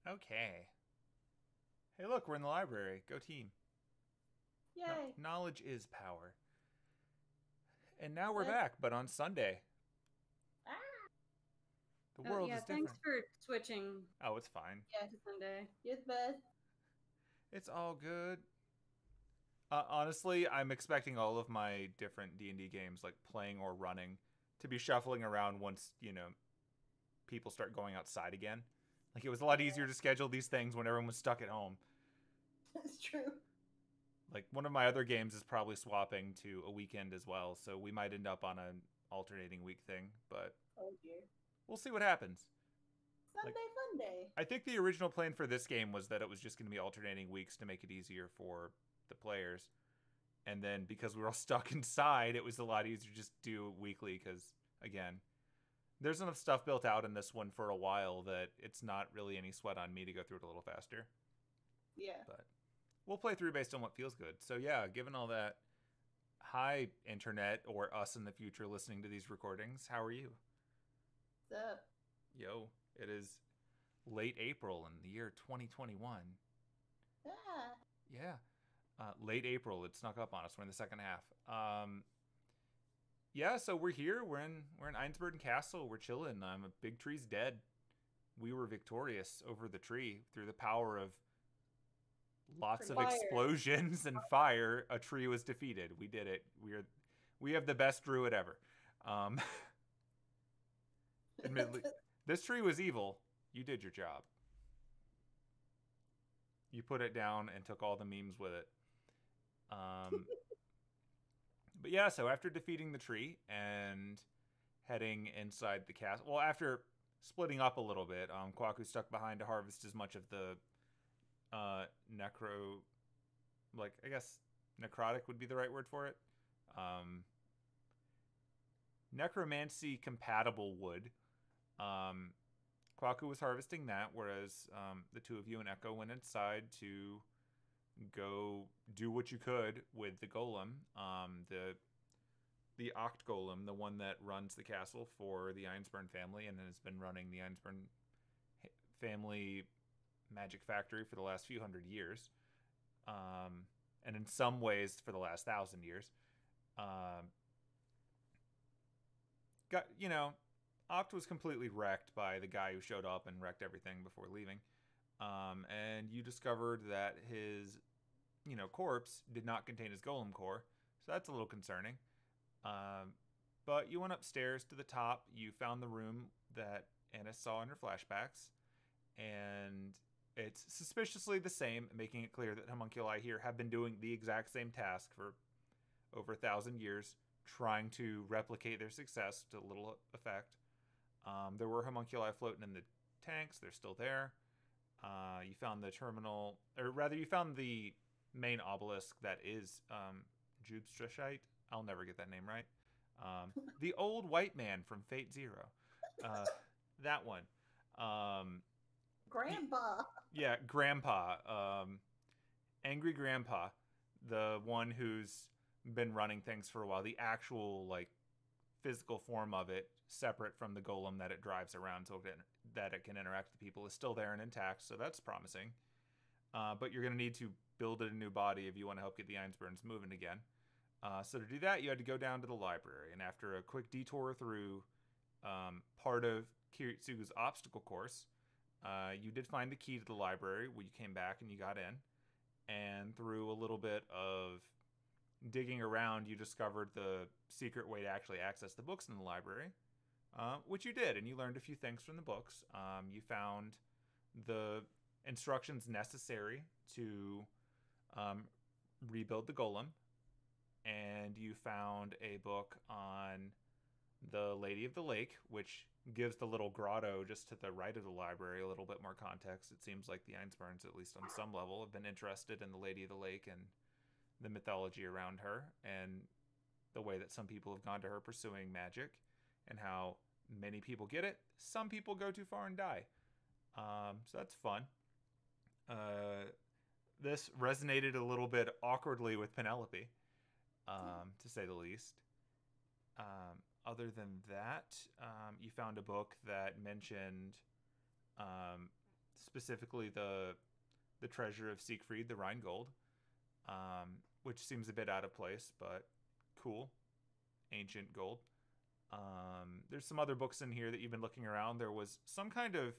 Okay. Hey, look, we're in the library. Go team. Yay. Knowledge is power. And now we're That's back, but on Sunday. ah. The Oh world yeah, is thanks different. for switching. Oh, it's fine. Yeah, to Sunday. Yes, best. It's all good. Honestly, I'm expecting all of my different D&D games, like playing or running, to be shuffling around once, people start going outside again. Like, it was a lot Yeah, easier to schedule these things when everyone was stuck at home. that's true. Like, one of my other games is probably swapping to a weekend as well, so we might end up on an alternating week thing, but Oh dear. we'll see what happens. Like, Sunday fun day. I think the original plan for this game was that it was just going to be alternating weeks to make it easier for the players. And then because we were all stuck inside, it was a lot easier to just do weekly because, again, there's enough stuff built out in this one for a while that it's not really any sweat on me to go through it a little faster. Yeah. But we'll play through based on what feels good. So, yeah, given all that, hi, internet, or us in the future listening to these recordings, how are you? What's up? Yo, it is late April in the year 2021. Ah. Yeah, late April. It snuck up on us. We're in the second half. Yeah, so we're here. We're in Einzbern Castle. We're chilling. A big tree's dead. We were victorious over the tree through the power of lots of Fire. explosions and fire. A tree was defeated. We did it. We have the best druid ever. Um, admittedly, this tree was evil. You did your job. You put it down and took all the memes with it. Um, but yeah, so after defeating the tree and heading inside the castle, well, after splitting up a little bit, Kwaku stuck behind to harvest as much of the necro, like I guess necrotic would be the right word for it. Um, necromancy compatible wood. Um, Kwaku was harvesting that, whereas the two of you and Echo went inside to go do what you could with the golem. The Oct Golem, the one that runs the castle for the Einzbern family and has been running the Einzbern family magic factory for the last few hundred years, and in some ways for the last 1,000 years. Um, got Oct was completely wrecked by the guy who showed up and wrecked everything before leaving. And you discovered that his corpse did not contain his golem core, so that's a little concerning. Um, but you went upstairs to the top. You found the room that Anna saw in her flashbacks, and it's suspiciously the same, making it clear that homunculi here have been doing the exact same task for over 1,000 years, trying to replicate their success to little effect. There were homunculi floating in the tanks. They're still there. You found the terminal, or rather, you found the main obelisk that is Jubstrashite. I'll never get that name right. The old white man from Fate Zero. Uh, that one. Um, Grandpa. yeah, Grandpa. Angry Grandpa. The one who's been running things for a while. The actual, like, physical form of it, separate from the golem that it drives around so that it can interact with people, is still there and intact, so that's promising. But you're going to need to build it a new body if you want to help get the Einzberns moving again. So to do that, you had to go down to the library, and after a quick detour through part of Kiritsugu's obstacle course, you did find the key to the library where you came back and you got in. And through a little bit of digging around, you discovered the secret way to actually access the books in the library, which you did, and you learned a few things from the books. You found the instructions necessary to rebuild the golem, and you found a book on the Lady of the Lake, which gives the little grotto just to the right of the library a little bit more context. It seems like the Einzberns, at least on some level, have been interested in the Lady of the Lake and the mythology around her, and the way that some people have gone to her pursuing magic, and how many people get it. Some people go too far and die. So that's fun. Uh, this resonated a little bit awkwardly with Penelope, to say the least. Other than that, you found a book that mentioned specifically the treasure of Siegfried, the Rheingold, which seems a bit out of place, but cool, ancient gold. There's some other books in here that you've been looking around. There was some kind of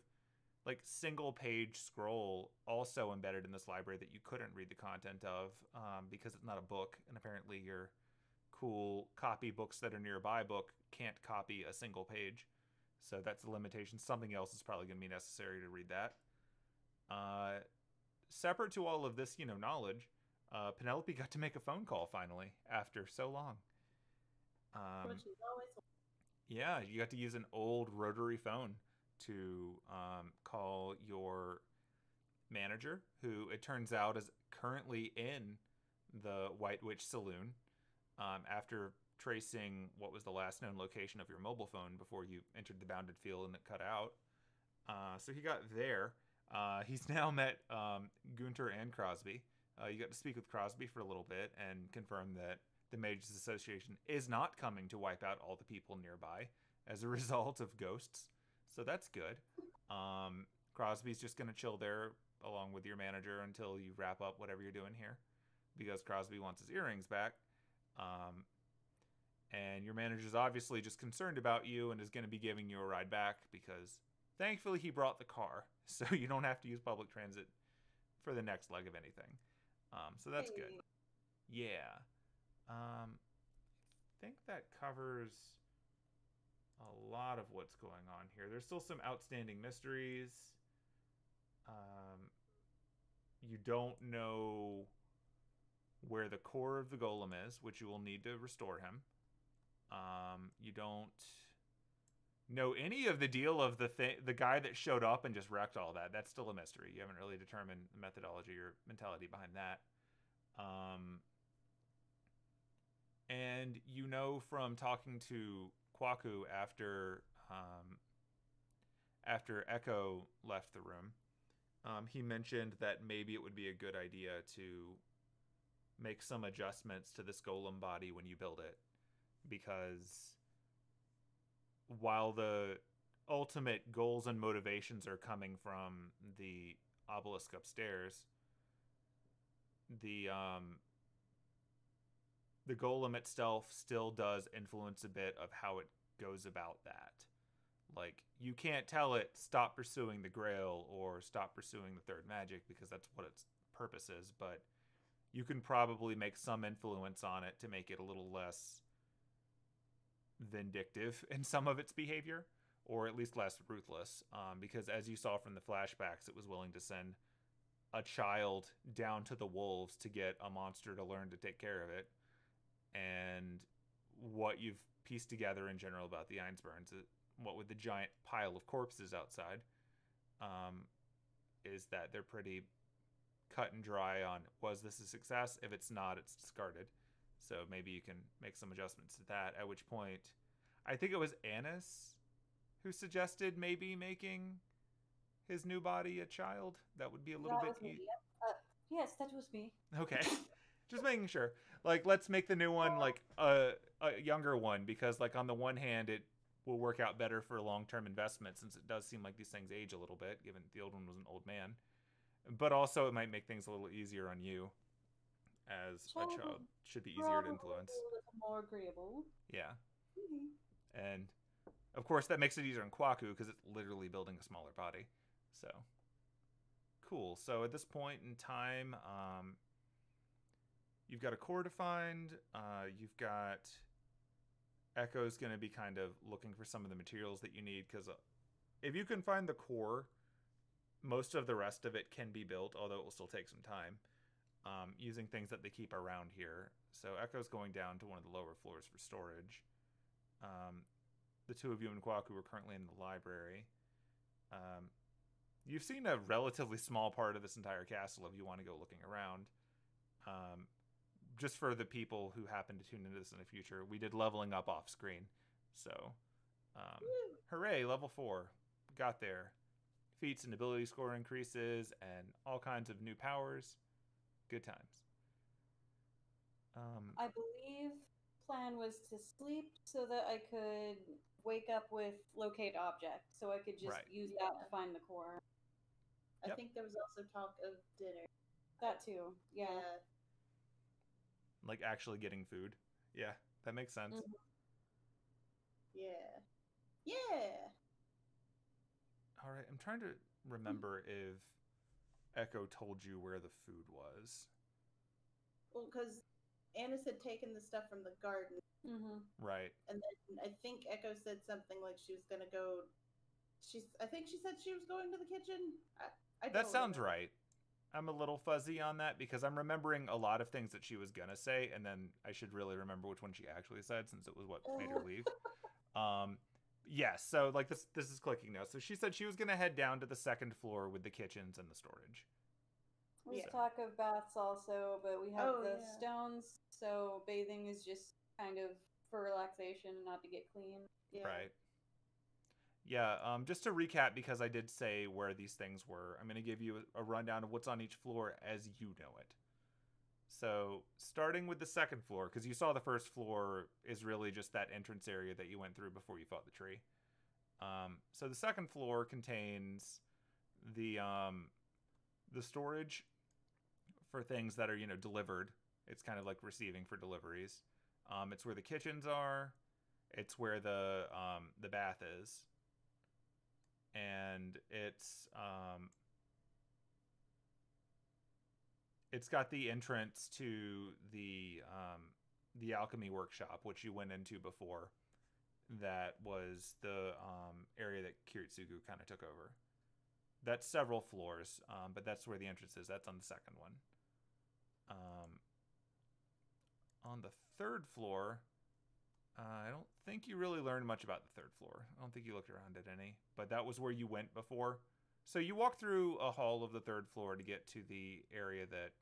like single page scroll also embedded in this library that you couldn't read the content of because it's not a book, and apparently your cool copy books that are nearby book can't copy a single page. So that's a limitation. Something else is probably going to be necessary to read that. Separate to all of this, knowledge, Penelope got to make a phone call finally after so long. Which is always Yeah, you got to use an old rotary phone to call your manager, who it turns out is currently in the White Witch Saloon after tracing what was the last known location of your mobile phone before you entered the bounded field and it cut out. So he got there. He's now met Gunter and Crosby. You got to speak with Crosby for a little bit and confirm that the Mages Association is not coming to wipe out all the people nearby as a result of ghosts. So that's good. Crosby's just going to chill there along with your manager until you wrap up whatever you're doing here, because Crosby wants his earrings back. And your manager's obviously just concerned about you and is going to be giving you a ride back because thankfully he brought the car, so you don't have to use public transit for the next leg of anything. So that's good. Yeah. I think that covers a lot of what's going on here. There's still some outstanding mysteries. You don't know where the core of the golem is, which you will need to restore him. You don't know any of the deal of the guy that showed up and just wrecked all that. That's still a mystery. You haven't really determined the methodology or mentality behind that. And you know from talking to Kwaku after Echo left the room, he mentioned that maybe it would be a good idea to make some adjustments to this golem body when you build it, because while the ultimate goals and motivations are coming from the obelisk upstairs, the golem itself still does influence a bit of how it goes about that. Like, you can't tell it stop pursuing the grail or stop pursuing the third magic because that's what its purpose is, but you can probably make some influence on it to make it a little less vindictive in some of its behavior, or at least less ruthless, because as you saw from the flashbacks, it was willing to send a child down to the wolves to get a monster to learn to take care of it. And what you've pieced together in general about the Einzberns, what with the giant pile of corpses outside, is that they're pretty cut and dry on, was this a success? If it's not, it's discarded. So maybe you can make some adjustments to that, at which point I think it was Anise who suggested maybe making his new body a child. That would be a little bit easy. Yep. Yes, that was me. Okay. Just making sure. Like, let's make the new one like a younger one, because like on the one hand it will work out better for long-term investment, since it does seem like these things age a little bit, given the old one was an old man. But also it might make things a little easier on you as a child. Should be easier to influence. A little more agreeable. Yeah. And of course that makes it easier on Kwaku because it's literally building a smaller body. So cool. So at this point in time, you've got a core defined. You've got Echo's going to be kind of looking for some of the materials that you need, because if you can find the core, most of the rest of it can be built, although it will still take some time, using things that they keep around here. So Echo's going down to one of the lower floors for storage. The two of you and Kwaku are currently in the library. You've seen a relatively small part of this entire castle if you want to go looking around. Just for the people who happen to tune into this in the future, we did leveling up off screen. So, hooray, level 4. Got there. Feats and ability score increases and all kinds of new powers. Good times. I believe plan was to sleep so that I could wake up with locate object, so I could just use that to find the core. I Yep. think there was also talk of dinner. That too. Yeah. Like actually getting food. Yeah, that makes sense. Mhm. Yeah. Yeah. All right, I'm trying to remember if Echo told you where the food was. Well, because Anise had taken the stuff from the garden, Right. and then I think Echo said something like she was gonna go. I think she said she was going to the kitchen. I That don't sounds remember. right. I'm a little fuzzy on that because I'm remembering a lot of things that she was gonna say, and then I should really remember which one she actually said since it was what made her leave. Yes, so like this is clicking now. So she said she was gonna head down to the second floor with the kitchens and the storage. There's Yeah. talk of baths also, but we have Oh, the yeah. stones, so bathing is just kind of for relaxation, not to get clean. Yeah. Right. Yeah, just to recap, because I did say where these things were, I'm going to give you a rundown of what's on each floor as you know it. So, starting with the second floor, because you saw the first floor is really just that entrance area that you went through before you fought the tree. So the second floor contains the storage for things that are delivered. It's kind of like receiving for deliveries. It's where the kitchens are. It's where the bath is, and it's got the entrance to the alchemy workshop, which you went into before. That was the area that Kiritsugu kind of took over. That's several floors, but that's where the entrance is. That's on the second one. On the third floor, I don't think you really learned much about the third floor. I don't think you looked around at any, but that was where you went before. So you walk through a hall of the third floor to get to the area that,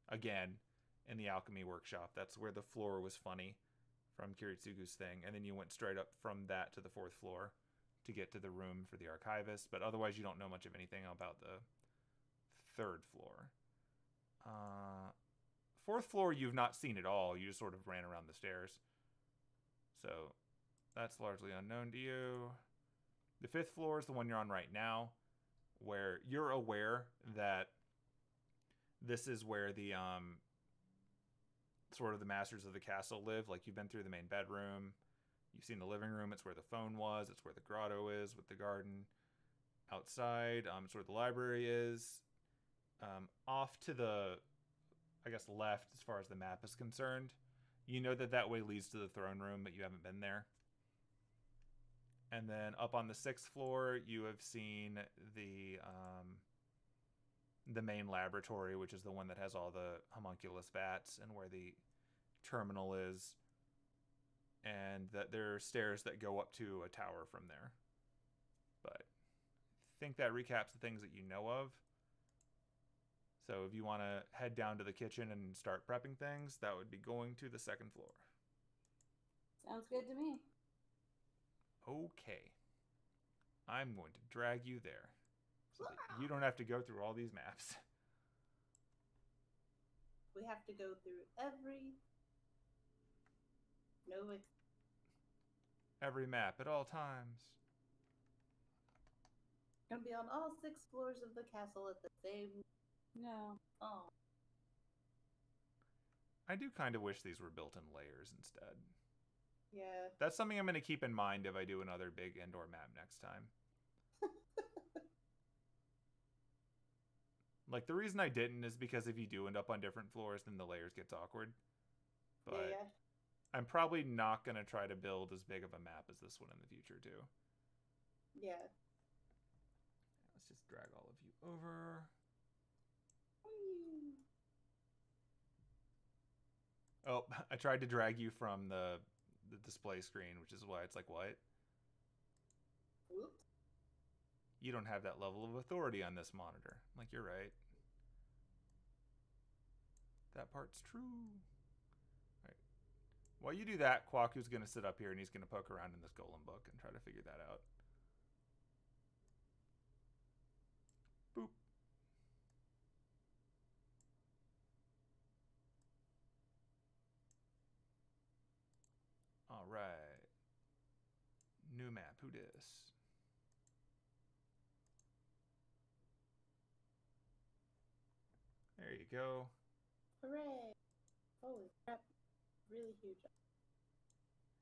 again, in the alchemy workshop, that's where the floor was funny from Kiritsugu's thing. And then you went straight up from that to the fourth floor to get to the room for the archivist. But otherwise, you don't know much of anything about the third floor. Fourth floor, you've not seen at all. You just sort of ran around the stairs. So that's largely unknown to you. The fifth floor is the one you're on right now, where you're aware that this is where the sort of the masters of the castle live. Like, you've been through the main bedroom, you've seen the living room. It's where the phone was. It's where the grotto is with the garden. Outside, it's where the library is. Off to the, I guess, left as far as the map is concerned, you know that way leads to the throne room, but you haven't been there. And then up on the sixth floor, you have seen the main laboratory, which is the one that has all the homunculus vats and where the terminal is. And that there are stairs that go up to a tower from there. But I think that recaps the things that you know of. So if you want to head down to the kitchen and start prepping things, that would be going to the second floor. Sounds good to me. Okay. I'm going to drag you there so that you don't have to go through all these maps. We have to go through every map at all times. Gonna be on all 6 floors of the castle at the same. No. Oh. I do kind of wish these were built in layers instead. Yeah. That's something I'm going to keep in mind if I do another big indoor map next time. Like, the reason I didn't is because if you do end up on different floors, then the layers gets awkward. But yeah. I'm probably not going to try to build as big of a map as this one in the future, too. Yeah. Let's just drag all of you over. Oh, I tried to drag you from the display screen, which is why it's like, what? Whoops. You don't have that level of authority on this monitor. I'm like, you're right. That part's true. All right. While you do that, Kwaku's going to sit up here and he's going to poke around in this golem book and try to figure that out. Boop. All right. New map. Who dis? go. Hooray! Holy crap! Really huge.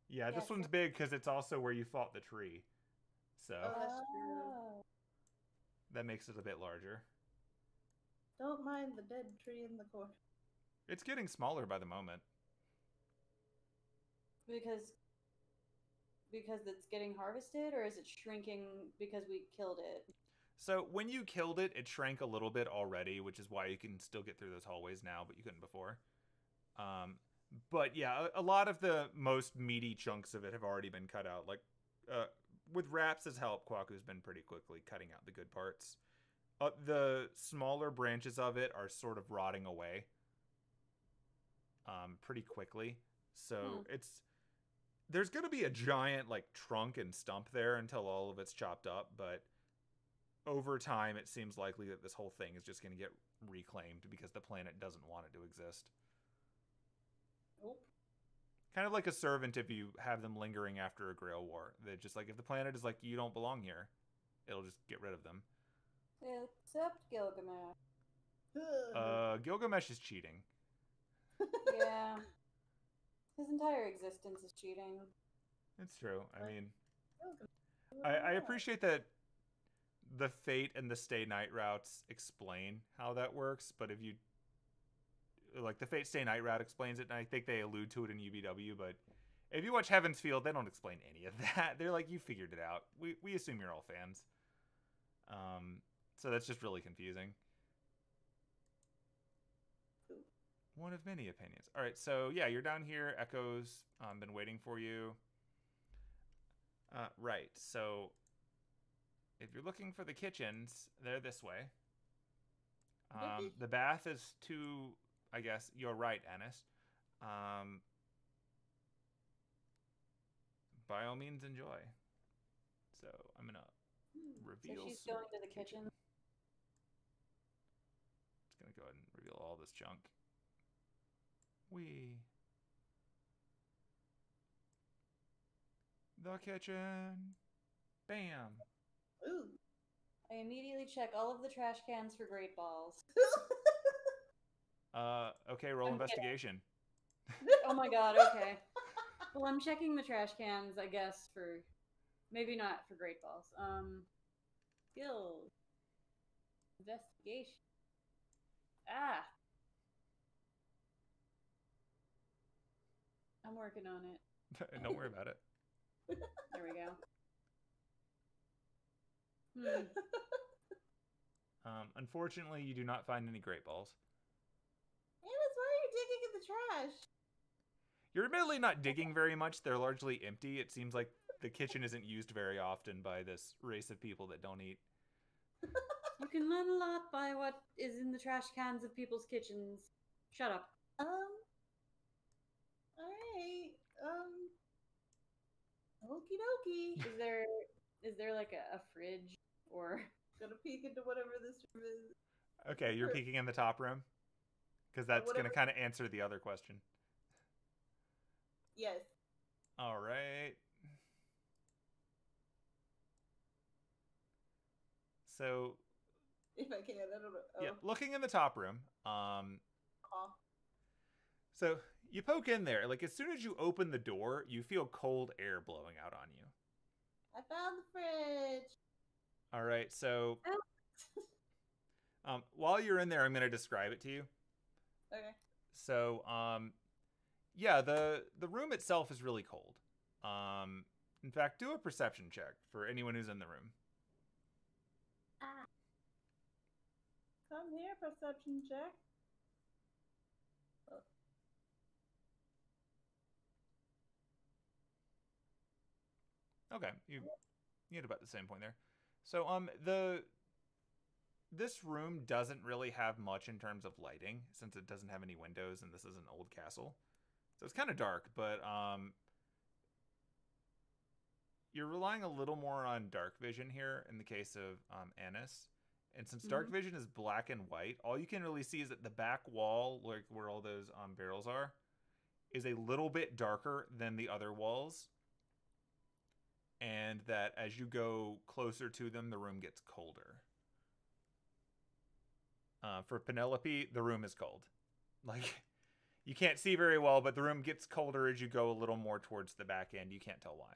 Yeah, this Yes. one's big because it's also where you fought the tree. So Oh, that's true. Oh. that makes it a bit larger. Don't mind the dead tree in the corner. It's getting smaller by the moment. Because it's getting harvested, or is it shrinking because we killed it? So when you killed it, it shrank a little bit already, which is why you can still get through those hallways now, but you couldn't before. But yeah, a lot of the most meaty chunks of it have already been cut out. Like, with Raps' help, Kwaku's been pretty quickly cutting out the good parts. The smaller branches of it are sort of rotting away pretty quickly. So there's going to be a giant like trunk and stump there until all of it's chopped up, but over time it seems likely that this whole thing is just going to get reclaimed because the planet doesn't want it to exist. Nope. Kind of like a servant if you have them lingering after a Grail War. They're just like, if the planet is like, you don't belong here, it'll just get rid of them. Except Gilgamesh. Gilgamesh is cheating. Yeah. His entire existence is cheating. It's true. I mean, I appreciate that the Fate and the Stay Night routes explain how that works, but if you like the Fate Stay Night route explains it, and I think they allude to it in UBW, but if you watch Heaven's Field, they don't explain any of that. They're like, you figured it out. We assume you're all fans. So that's just really confusing. One of many opinions. All right, so yeah, you're down here. Echo's been waiting for you. Right, so if you're looking for the kitchens, they're this way. The bath is to, I guess, you're right, Anise. By all means, enjoy. So I'm going to reveal. So she's going to the kitchen. Just going to go ahead and reveal all this junk. The kitchen. Bam. Ooh. I immediately check all of the trash cans for great balls. Okay, roll investigation. Oh my god, okay. Well, I'm checking the trash cans, I guess, for maybe not for great balls. Skills. Investigation. Ah. I'm working on it. Don't worry about it. There we go. Unfortunately, you do not find any great balls. Anise, why are you digging in the trash? You're admittedly not digging very much. They're largely empty. It seems like the kitchen isn't used very often by this race of people that don't eat. You can learn a lot by what is in the trash cans of people's kitchens. Shut up. Alright. Okie dokie. Is there like a fridge or Gonna peek into whatever this room is. Okay, you're peeking in the top room? Because that's going to kind of answer the other question. Yes. All right. So, if I can, I don't know. Oh. Yeah, looking in the top room. So you poke in there. Like as soon as you open the door, you feel cold air blowing out on you. I found the fridge. All right. So, while you're in there, I'm going to describe it to you. Okay. So, yeah, the room itself is really cold. In fact, do a perception check for anyone who's in the room. Come here, perception check. Okay, you had about the same point there. So, this room doesn't really have much in terms of lighting since it doesn't have any windows and this is an old castle. So it's kind of dark, but you're relying a little more on dark vision here in the case of Anise. And since dark vision is black and white, all you can really see is that the back wall, like where all those barrels are, is a little bit darker than the other walls. And that as you go closer to them, the room gets colder. For Penelope, the room is cold. Like, you can't see very well, but the room gets colder as you go a little more towards the back end. You can't tell why.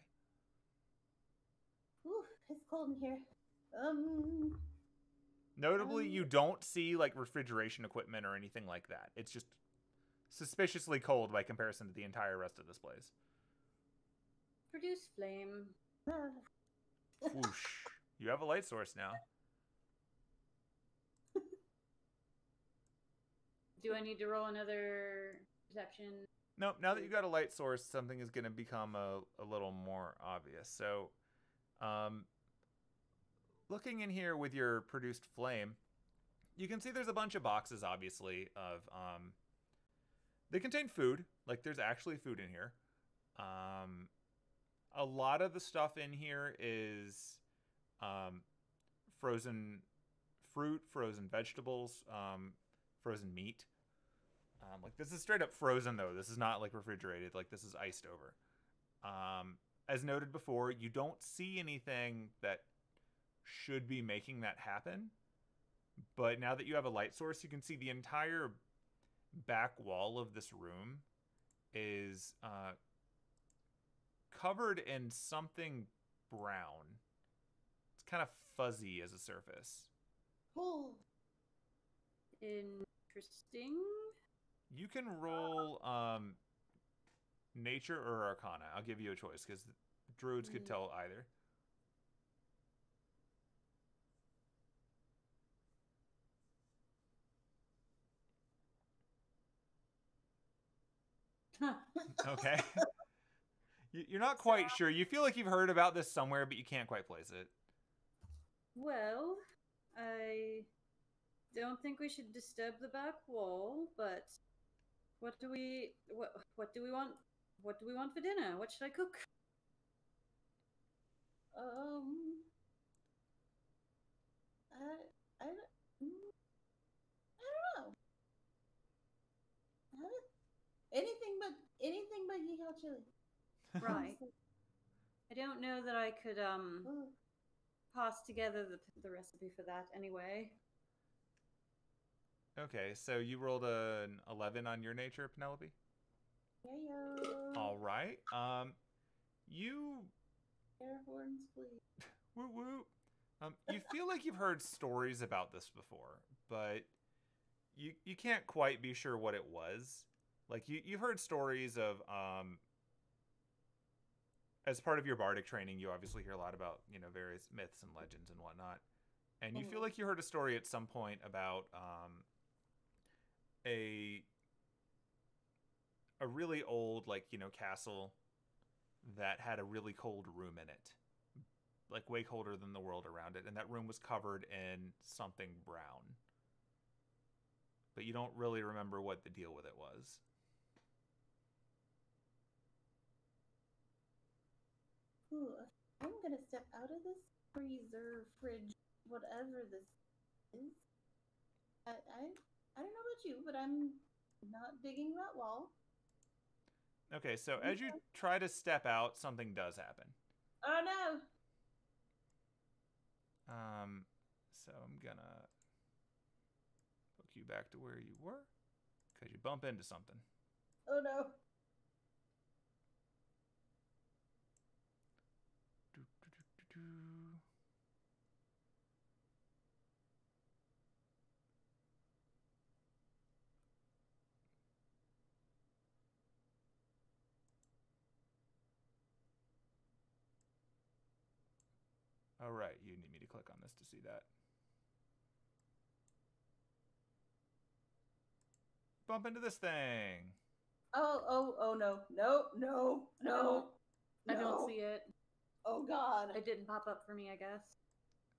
Ooh, it's cold in here. Notably, you don't see like refrigeration equipment or anything like that. It's just suspiciously cold by comparison to the entire rest of this place. Produce flame. Whoosh. You have a light source now. Do I need to roll another perception? Nope, now that you got a light source, something is going to become a little more obvious. So, looking in here with your produced flame, you can see there's a bunch of boxes, obviously, of, they contain food. Like, there's actually food in here. A lot of the stuff in here is, frozen fruit, frozen vegetables, frozen meat. Like, this is straight up frozen, though. This is not, like, refrigerated. Like, this is iced over. As noted before, you don't see anything that should be making that happen. But now that you have a light source, you can see the entire back wall of this room is covered in something brown. It's kind of fuzzy as a surface. Oh. Interesting. You can roll nature or arcana. I'll give you a choice because druids could tell either. Okay. You're not quite sure. You feel like you've heard about this somewhere, but you can't quite place it. Well, I don't think we should disturb the back wall, but what do we want? What do we want for dinner? What should I cook? I don't know. Anything but yihaw chili. Right. I don't know that I could pass together the recipe for that anyway. Okay, so you rolled an 11 on your nature, Penelope? Yeah. All right. You... Air horns, please. Woo woo. You feel like you've heard stories about this before, but you can't quite be sure what it was. Like, you've heard stories of... as part of your bardic training, you obviously hear a lot about, you know, various myths and legends and whatnot. And you feel like you heard a story at some point about a really old, like, you know, castle that had a really cold room in it. Like, way colder than the world around it. And that room was covered in something brown. But you don't really remember what the deal with it was. Ooh, I'm gonna step out of this freezer, fridge, whatever this is. I don't know about you, but I'm not digging that wall. Okay, so as you try to step out, something does happen. Oh no! So I'm gonna hook you back to where you were, because you bump into something. Oh no! All right, you need me to click on this to see that. Bump into this thing. Oh no. No. I don't see it. Oh god. It didn't pop up for me, I guess.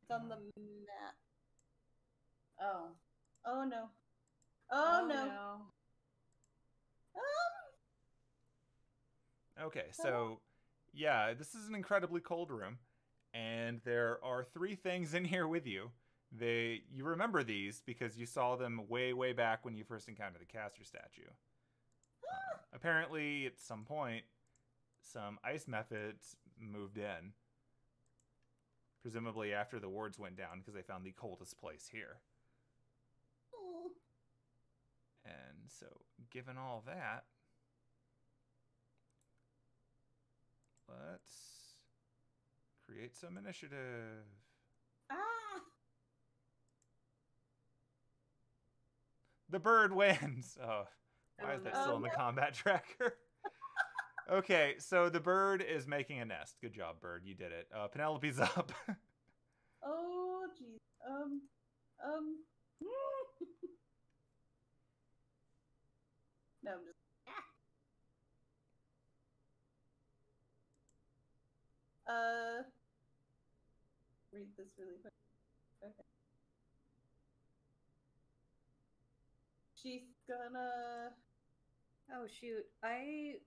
It's on the map. Oh. Oh no. Oh no. Okay, so yeah, this is an incredibly cold room, and there are 3 things in here with you. You remember these because you saw them way back when you first encountered the caster statue. Apparently, at some point, some ice methods moved in. Presumably after the wards went down because they found the coldest place here. So, given all that, let's create some initiative. Ah! The bird wins. Oh, why is that no. still in the combat tracker? Okay, so the bird is making a nest. Good job, bird. You did it. Penelope's up. Oh, jeez. No, I'm just. Read this really quick. Okay. She's gonna. Oh shoot! I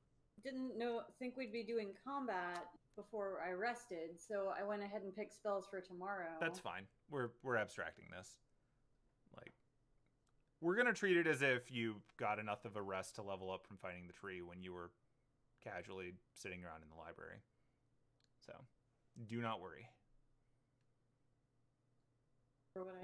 didn't think we'd be doing combat before I rested, so I went ahead and picked spells for tomorrow. That's fine. We're abstracting this. Like, we're gonna treat it as if you got enough of a rest to level up from fighting the tree when you were casually sitting around in the library. So, do not worry. For what I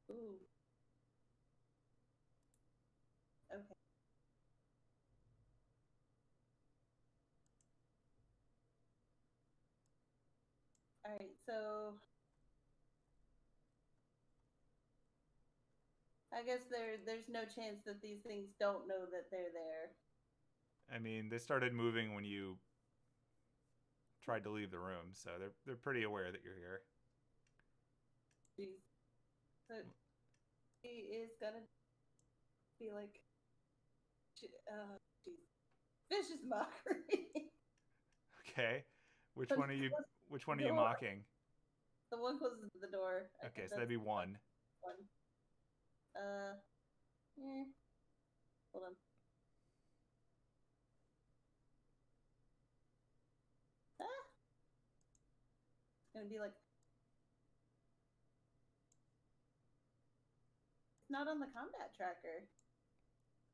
Ooh. Okay. Alright, so I guess there's no chance that these things don't know that they're there. I mean, they started moving when you tried to leave the room, so they're pretty aware that you're here. Jeez. So he is gonna be like, jeez, vicious mockery. Okay. Which one are you mocking? The one closest to the door. Okay, so that'd be one. Hold on. It's gonna be like, it's not on the combat tracker.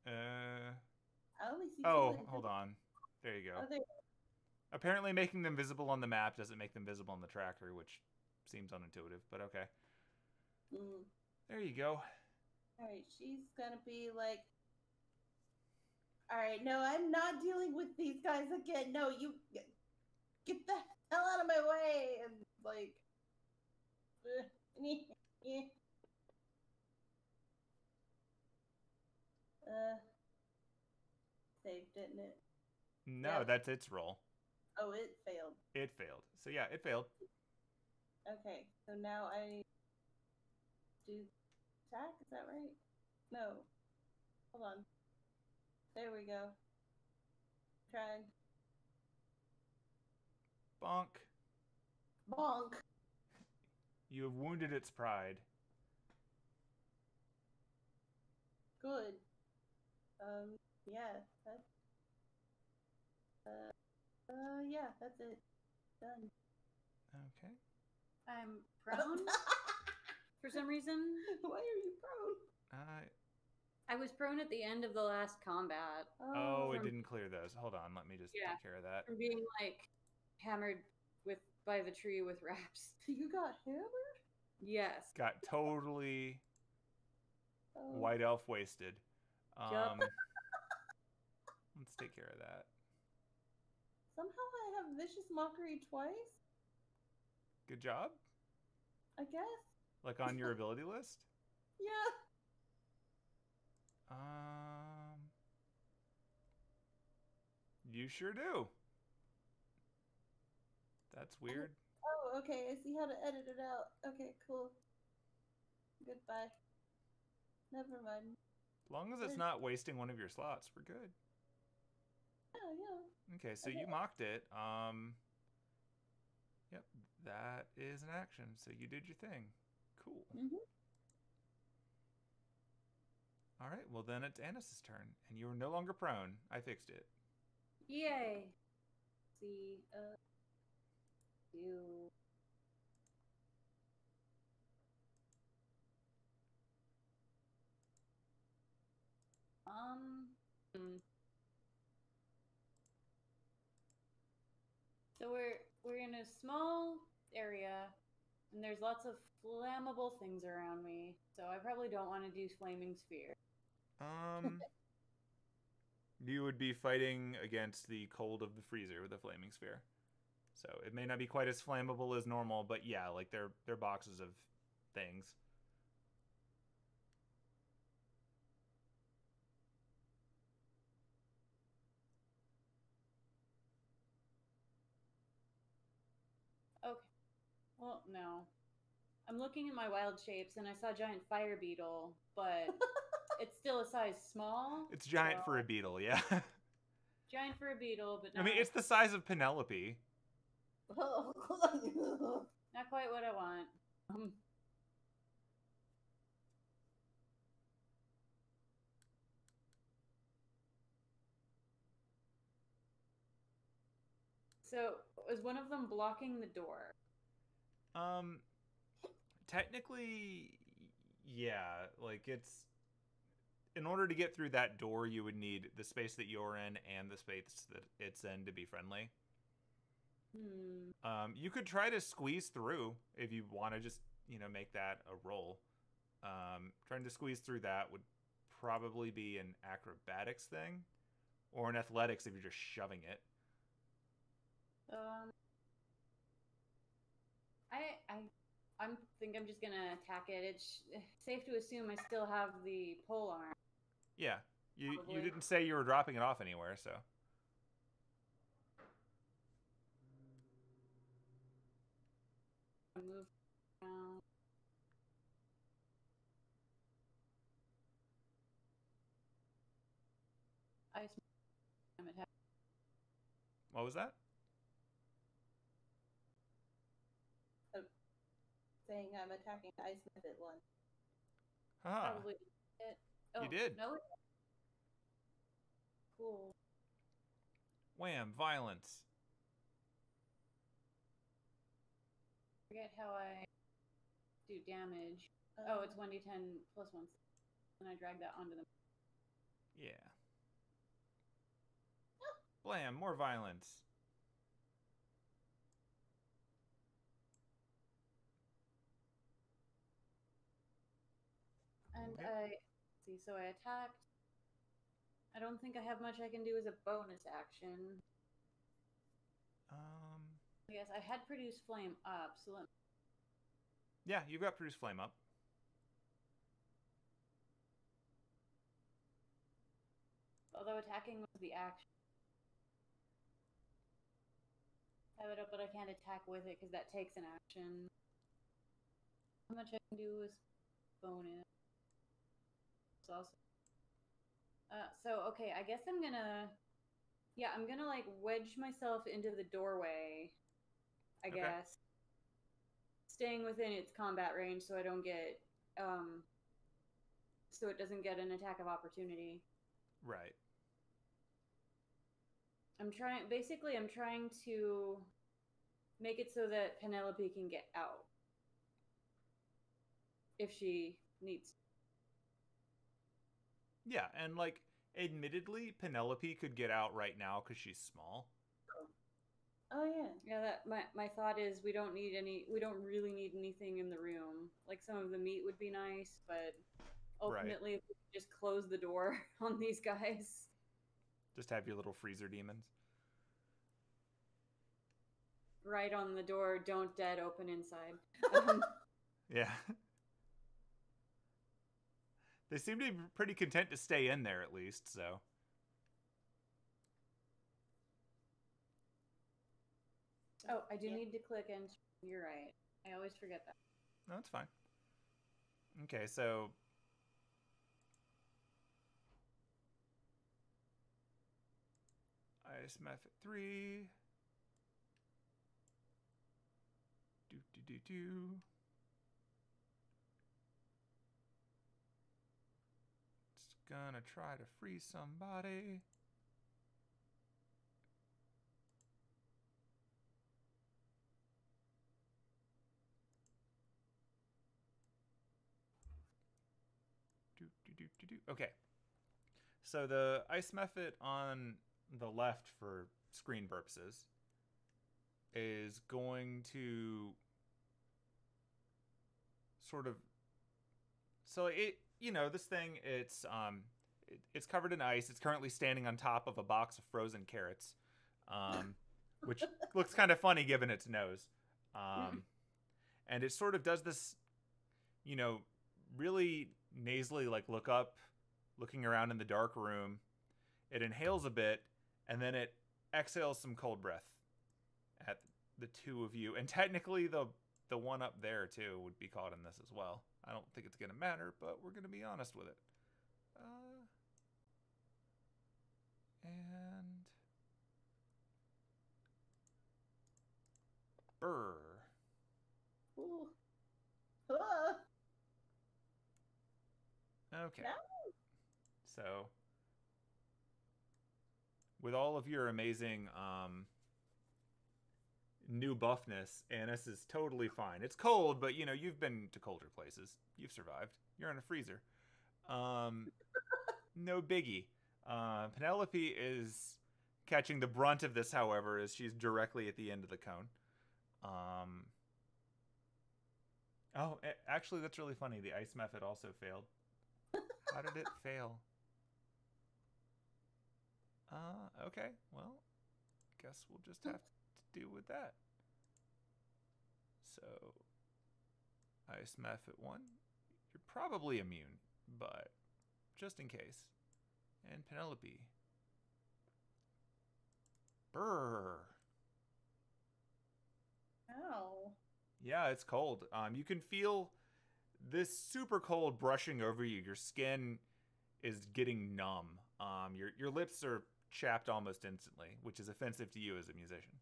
I only see. Oh, hold on. There you go. Oh, there. Apparently, making them visible on the map doesn't make them visible on the tracker, which seems unintuitive, but okay. There you go. Alright, she's gonna be like, alright, no, I'm not dealing with these guys again. No, you get the hell out of my way. And like, saved, didn't it? No, Yep. that's its roll. Oh, it failed. It failed. So yeah, it failed. Okay, so now I do attack, is that right? No. Hold on. There we go. Trying. Bonk. Bonk. You have wounded its pride. Good. Yeah, that's yeah, that's it. Done. Okay. I'm prone for some reason. Why are you prone? I was prone at the end of the last combat. Oh, it didn't clear those. Hold on, let me just take care of that. From being like hammered by the tree with wraps. You got hammered? Yes. Got totally white elf wasted. Yup. Let's take care of that. Somehow I have vicious mockery twice. Good job. I guess. Like on your ability list? Yeah. You sure do. That's weird. Oh, okay. I see how to edit it out. Okay, cool. Goodbye. Never mind. As long as it's not wasting one of your slots, we're good. Yeah. Okay, so you mocked it. Yep, that is an action. So you did your thing. Cool. All right, well then it's Anis's turn, and you are no longer prone. I fixed it. Yay. See, you. So we're in a small area, and there's lots of flammable things around me. So I probably don't want to do flaming sphere. You would be fighting against the cold of the freezer with a flaming sphere. So it may not be quite as flammable as normal, but yeah, like they're boxes of things. Okay. Well, no. I'm looking at my wild shapes, and I saw a giant fire beetle, but it's still a size small. It's giant for a beetle, yeah. Giant for a beetle, but I not, mean, it's the size of Penelope. not quite what I want. So, is one of them blocking the door? Technically, yeah. Like, it's... In order to get through that door, you would need the space that you're in and the space that it's in to be friendly. You could try to squeeze through if you want to just, make that a roll. Trying to squeeze through that would probably be an acrobatics thing, or an athletics if you're just shoving it. I think I'm just gonna attack it. It's safe to assume I still have the pole arm. Yeah, you didn't say you were dropping it off anywhere, so. Move around. What was that? Saying I'm attacking Ice Method one. Probably it. Oh, you did. No. Cool. Wham! Violence. Forget how I do damage. Oh, it's 1d10 plus 1. And I drag that onto them. Yeah. Blam! More violence. And okay. see, so I attacked. I don't think I have much I can do as a bonus action. I guess I had Produce Flame up, so let me... Yeah, you've got Produce Flame up. Although attacking was the action. I have it up, but I can't attack with it because that takes an action. How much I can do is bonus. It's also... so, okay, I guess I'm gonna... Yeah, I'm gonna, like, wedge myself into the doorway, I guess. Staying within its combat range so I don't get... so it doesn't get an attack of opportunity. Right. I'm trying to make it so that Penelope can get out. If she needs to. Yeah, and, like, admittedly, Penelope could get out right now because she's small. Oh yeah. Yeah, that my thought is we don't really need anything in the room. Like some of the meat would be nice, but ultimately if we could just close the door on these guys. Just have your little freezer demons. Right on the door, don't dead open inside. Yeah. They seem to be pretty content to stay in there at least, so. Oh, I do need to click in. You're right. I always forget that. No, that's fine. Okay, so Ice Method 3. Do. It's gonna try to free somebody. Do. Okay. So the ice method on the left for screen purposes is going to sort of, so it, this thing, it's covered in ice. It's currently standing on top of a box of frozen carrots, which looks kind of funny given its nose. And it sort of does this, really nasally, like looking around in the dark room. It inhales a bit, and then it exhales some cold breath at the two of you. And technically, the one up there, too, would be caught in this as well. I don't think it's going to matter, but we're going to be honest with it. And... Brr. Ooh. Okay. No. So, with all of your amazing new buffness, Anise is totally fine. It's cold, but you've been to colder places. You've survived. You're in a freezer. No biggie. Penelope is catching the brunt of this, however, as she's directly at the end of the cone. Oh, actually, that's really funny. The ice method also failed. How did it fail? Okay. Well, guess we'll just have to deal with that. So, ice method 1. You're probably immune, but just in case. And Penelope. Brr. Ow. Yeah, it's cold. You can feel this super cold brushing over you. Your skin is getting numb. Your lips are chapped almost instantly, which is offensive to you as a musician.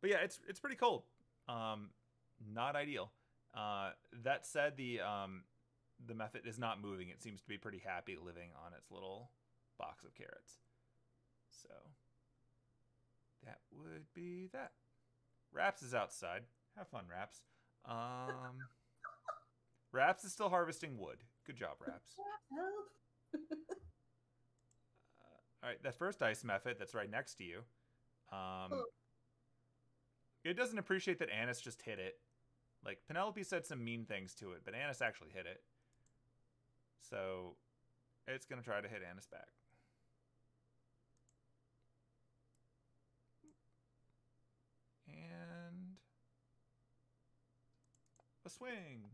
But yeah, it's pretty cold. Not ideal. That said, the method is not moving. It seems to be pretty happy living on its little box of carrots. So that would be that. Raps is outside. Have fun, Raps. Raps is still harvesting wood. Good job, Raps. Help. All right, that first ice method that's right next to you. It doesn't appreciate that Anise just hit it. Like, Penelope said some mean things to it, but Anise actually hit it. So, it's going to try to hit Anise back. And... a swing.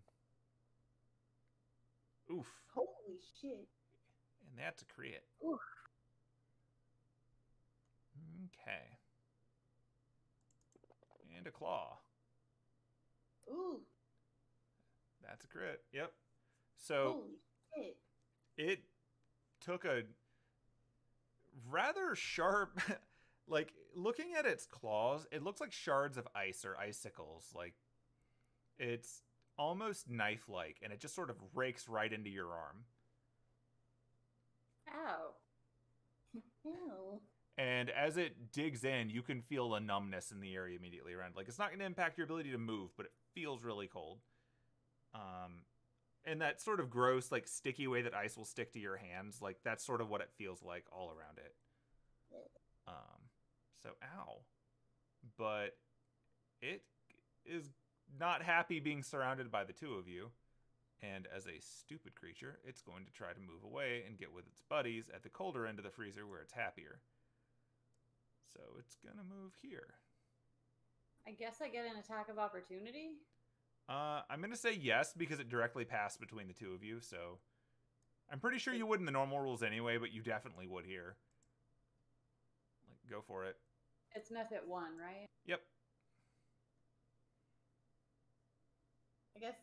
Oof. Holy shit. And that's a crit. Oof. Okay. And a claw. Ooh. That's a crit. Yep. So Holy shit. it took a rather sharp like looking at its claws, it looks like shards of ice or icicles. Like it's almost knife-like, and it just sort of rakes right into your arm. Ow. Ew. And as it digs in, you can feel a numbness in the area immediately around. Like, it's not going to impact your ability to move, but it feels really cold. And that sort of gross, like, sticky way that ice will stick to your hands, like, that's sort of what it feels like all around it. So, ow. But it is not happy being surrounded by the two of you. And as a stupid creature, it's going to try to move away and get with its buddies at the colder end of the freezer where it's happier. So it's going to move here. I guess I get an attack of opportunity? I'm going to say yes because it directly passed between the two of you. So I'm pretty sure you would in the normal rules anyway, but you definitely would here. Like, go for it. It's method 1, right? Yep. I guess.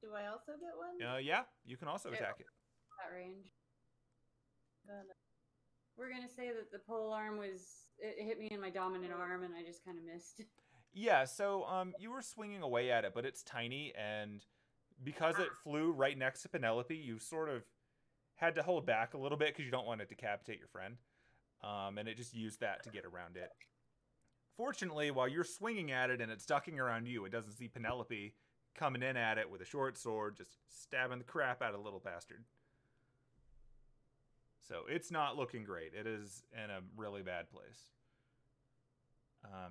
Do I also get one? Yeah, you can also attack it. That range. We're going to say that the pole arm it hit me in my dominant arm and I just kind of missed. Yeah, so you were swinging away at it, but it's tiny, and because it flew right next to Penelope, you sort of had to hold back a little bit because you don't want to decapitate your friend. And it just used that to get around it. Fortunately, while you're swinging at it and it's ducking around you, it doesn't see Penelope coming in at it with a short sword, just stabbing the crap out of the little bastard. So it's not looking great. It is in a really bad place.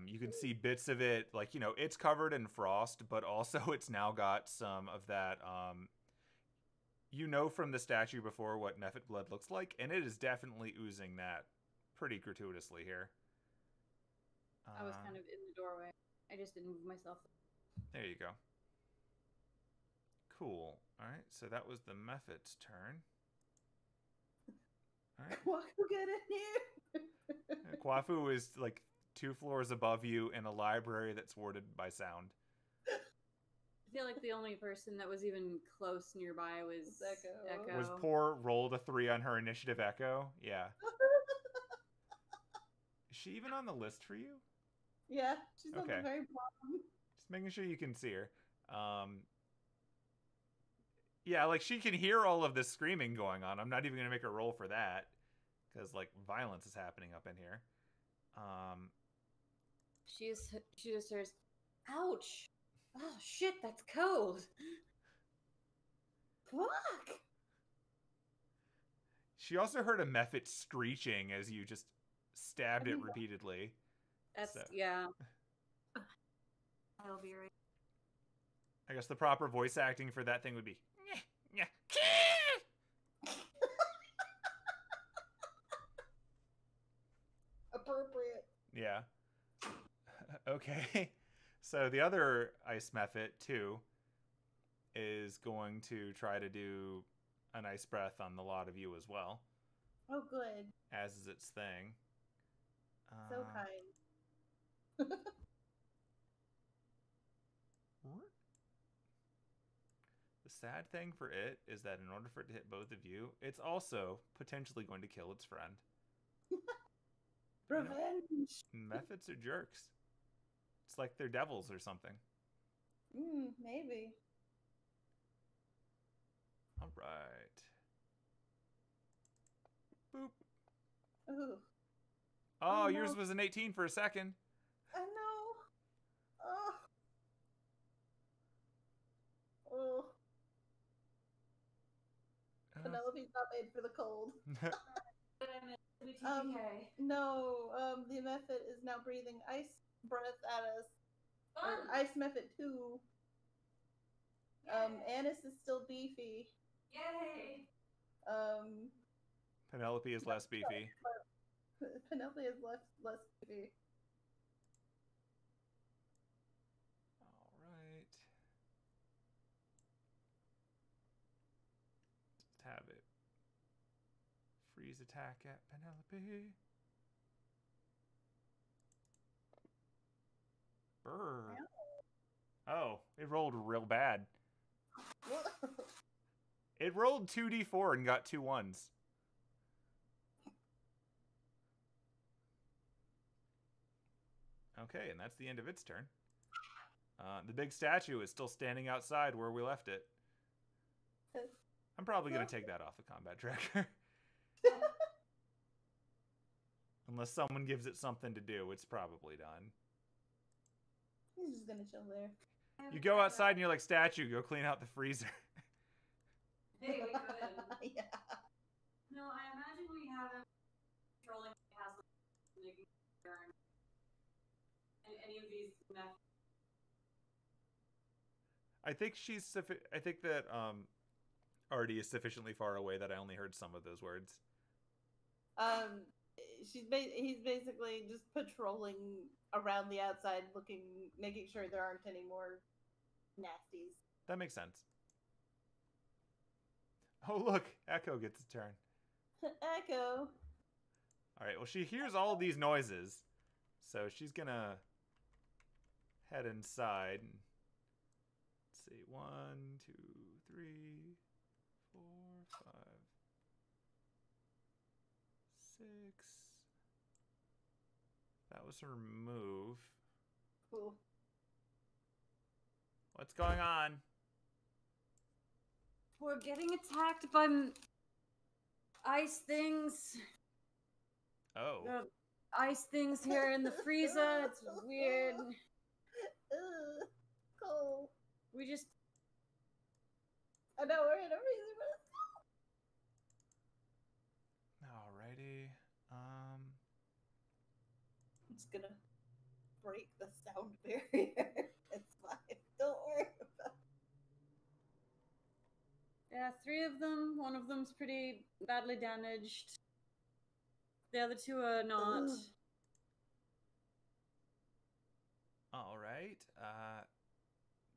You can see bits of it, like, you know, it's covered in frost, but also it's now got some of that, you know from the statue before what Mephit blood looks like, and it is definitely oozing that pretty gratuitously here. I was kind of in the doorway. I just didn't move myself. There you go. Cool. All right, so that was the Mephit's turn. All right. Kwafu, get in here! Kwafu is like 2 floors above you in a library that's warded by sound. I feel like the only person that was even close nearby was Echo. Was poor rolled a 3 on her initiative, Echo? Yeah. Is she even on the list for you? Yeah, she's on Okay. the very bottom. Just making sure you can see her. Yeah, like she can hear all of this screaming going on. I'm not even gonna make a roll for that, because like violence is happening up in here. She just hears, ouch! Oh shit, that's cold. Fuck! She also heard a Mephit screeching as you just stabbed it repeatedly. That's So. yeah. I'll be right. I guess the proper voice acting for that thing would be. Appropriate. Yeah. Okay. So the other ice Mephit too is going to try to do an ice breath on the lot of you as well. Oh, good. As is its thing. So kind. The sad thing for it is that in order for it to hit both of you, it's also potentially going to kill its friend. Revenge! Mephits are jerks. It's like they're devils or something. Maybe. All right. Boop. Ooh. Oh, Oh, yours no. was an 18 for a second. I know. Oh. Oh. Penelope's not made for the cold. No, the Mephit is now breathing ice breath at us. Or ice Mephit 2. Anise is still beefy. Yay! Penelope is less beefy. Penelope is less beefy. All right. Let's have it. Freeze attack at Penelope. Brr. Oh, it rolled real bad. It rolled 2d4 and got 2 1s. Okay, and that's the end of its turn. The big statue is still standing outside where we left it. I'm probably going to take that off the combat tracker. Unless someone gives it something to do, it's probably done. He's just going to chill there. You go outside and you're like, statue, go clean out the freezer. Hey, we could. Yeah. No, I imagine we have him controlling the castle, making sure any of these methods. I think I think that Artie is sufficiently far away that I only heard some of those words. He's basically just patrolling around the outside, making sure there aren't any more nasties. That makes sense. Oh, look, Echo gets a turn. Echo. All right, well, she hears all of these noises, so she's gonna head inside. Let's see, 1, 2, 3, 4, 5, 6. That was her move. Cool. What's going on? We're getting attacked by ice things. Oh. Ice things here in the freezer. It's weird. Cool. We just... I know, we're in a freezer, but Alrighty. I'm just gonna break the sound barrier. It's fine. Don't worry about it. Yeah, 3 of them. 1 of them's pretty badly damaged. The other 2 are not. Ugh. All right.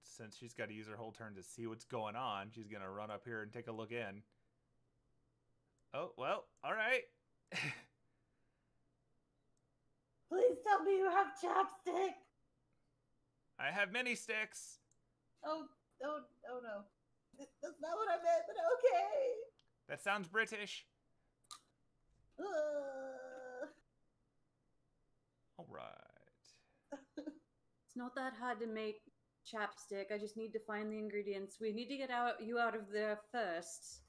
Since she's got to use her whole turn to see what's going on, she's going to run up here and take a look in. Oh, well, all right. Please tell me you have chapstick. I have many sticks. Oh no. That's not what I meant, but okay. That sounds British. All right. It's not that hard to make chapstick. I just need to find the ingredients. We need to get you out of there first.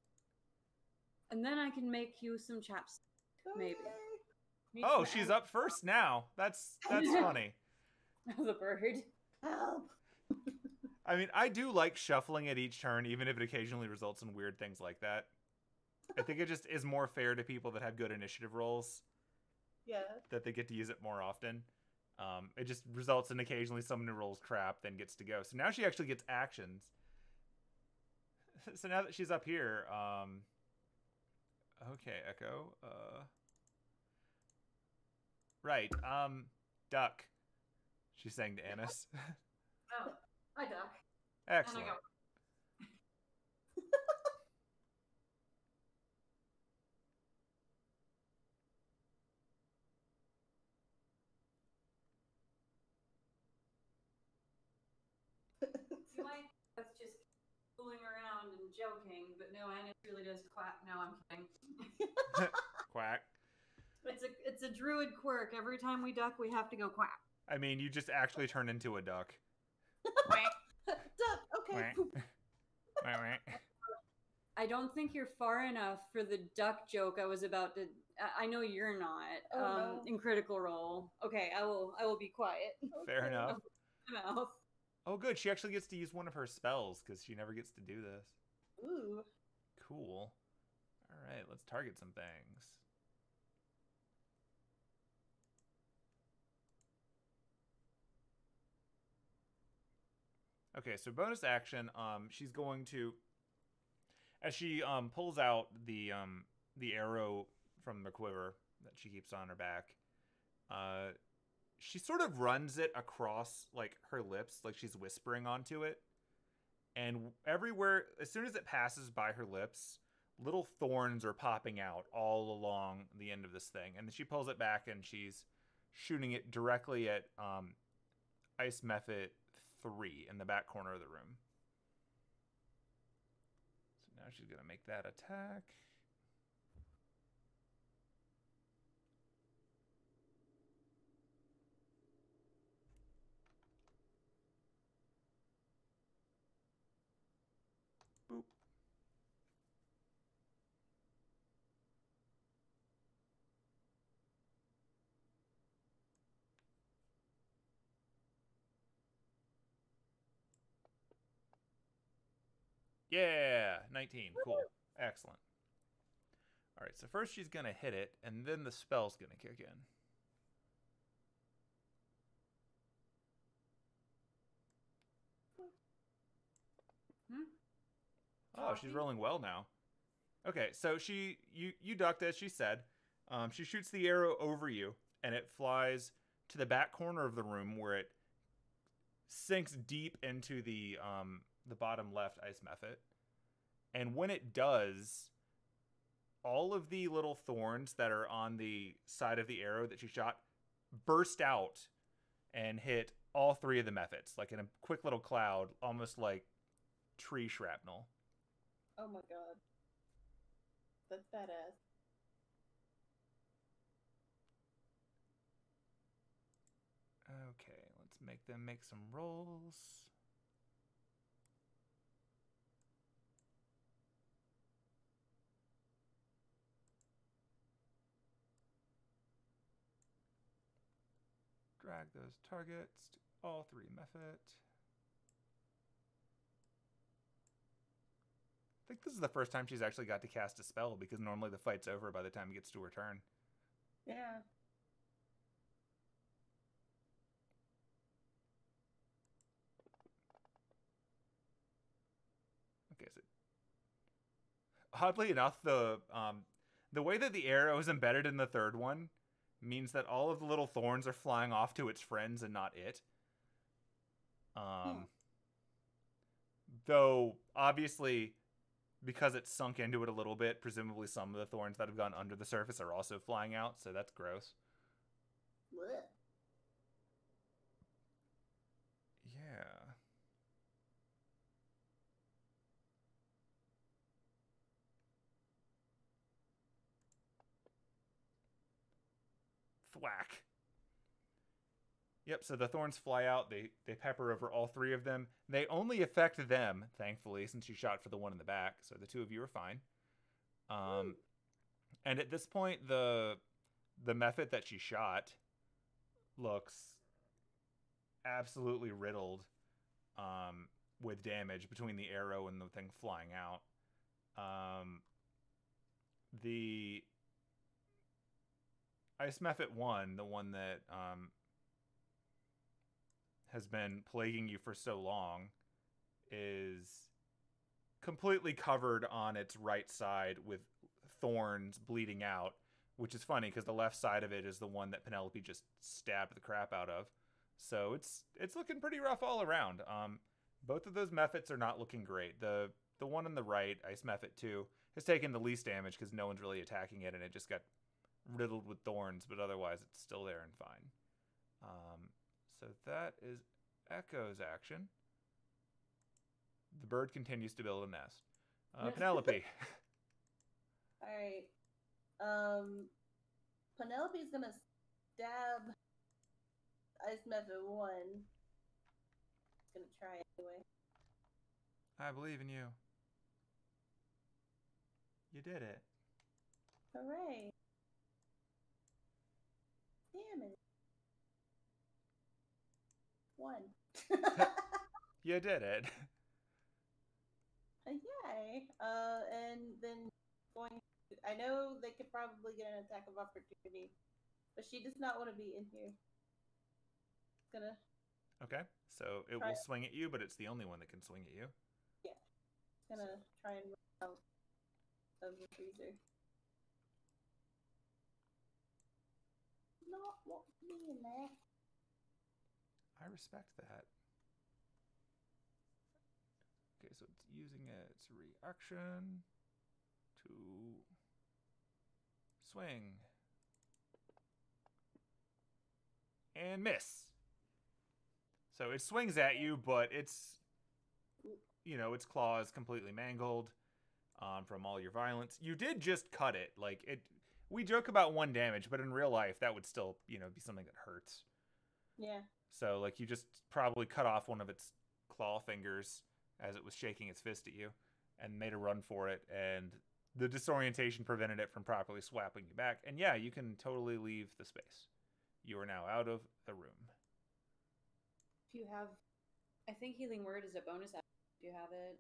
And then I can make you some chapstick. Maybe. Need Oh, some she's up first now. That's funny. The bird. Help. I mean, I do like shuffling at each turn, even if it occasionally results in weird things like that. I think it just is more fair to people that have good initiative rolls. Yeah. That they get to use it more often. It just results in occasionally someone who rolls crap then gets to go. So now she actually gets actions. So now that she's up here, okay, Echo. Right, duck. She's saying to Anise. Oh, I duck. Excellent. And I go. You might that's just fooling around and joking, but no, Anna really does quack. No, I'm kidding. Quack. It's a druid quirk. Every time we duck, we have to go quack. I mean, you just actually turn into a duck. Quack. Duck. Okay. Quack. I don't think you're far enough for the duck joke I was about to. I know you're not. Oh, no. In Critical Role. Okay, I will be quiet. Fair enough. Mouth. Oh, good. She actually gets to use one of her spells because she never gets to do this. Ooh. Cool. All right, let's target some things. Okay, so bonus action. She's going to, as she pulls out the arrow from the quiver that she keeps on her back. She sort of runs it across like her lips, like she's whispering onto it. And everywhere, as soon as it passes by her lips, little thorns are popping out all along the end of this thing. And then she pulls it back and she's shooting it directly at Ice Method 3 in the back corner of the room. So now she's going to make that attack. Boop. Yeah, 19. Cool. Excellent. All right, so first she's going to hit it, and then the spell's going to kick in. Oh, she's rolling well now. Okay, so you ducked as she said. She shoots the arrow over you, and it flies to the back corner of the room where it sinks deep into the bottom left ice method. And when it does, all of the little thorns that are on the side of the arrow that she shot burst out and hit all 3 of the methods, like in a quick little cloud, almost like tree shrapnel. Oh my god. That's badass. Okay, let's make them make some rolls. Drag those targets to all 3 method. I think this is the first time she's actually got to cast a spell because normally the fight's over by the time it gets to her turn. Yeah. is it? Oddly enough, the way that the arrow is embedded in the third one means that all of the little thorns are flying off to its friends and not it. Though, obviously, because it's sunk into it a little bit, presumably some of the thorns that have gone under the surface are also flying out, so that's gross. Blech. Yeah. Thwack. Yep, so the thorns fly out. They pepper over all three of them. They only affect them, thankfully, since you shot for the one in the back. So the two of you are fine. And at this point, the method that she shot looks absolutely riddled with damage between the arrow and the thing flying out. The Ice Method 1, the one that has been plaguing you for so long, is completely covered on its right side with thorns bleeding out, which is funny because the left side of it is the one that Penelope just stabbed the crap out of. So it's looking pretty rough all around. Both of those methods are not looking great. The one on the right, Ice Method 2, has taken the least damage because no one's really attacking it, and it just got riddled with thorns, but otherwise it's still there and fine. So that is Echo's action. The bird continues to build a nest. Penelope. Alright. Penelope's gonna stab Ice Method 1. It's gonna try anyway. I believe in you. You did it. Hooray. Damn it. 1. You did it. Yay. And then going to, I know they could probably get an attack of opportunity, but she does not want to be in here. It's gonna. Okay, so it will swing at you, but it's the only one that can swing at you. Yeah. It's gonna try and run out of the freezer. Not want to be in there. I respect that. Okay, so it's using its reaction to swing. And miss. So it swings at you, but it's, its claw is completely mangled from all your violence. You did just cut it. Like, we joke about 1 damage, but in real life, that would still, be something that hurts. Yeah. So, like, you just probably cut off one of its claw fingers as it was shaking its fist at you and made a run for it. And the disorientation prevented it from properly swapping you back. And yeah, you can totally leave the space. You are now out of the room. If you have, I think Healing Word is a bonus action. Do you have it?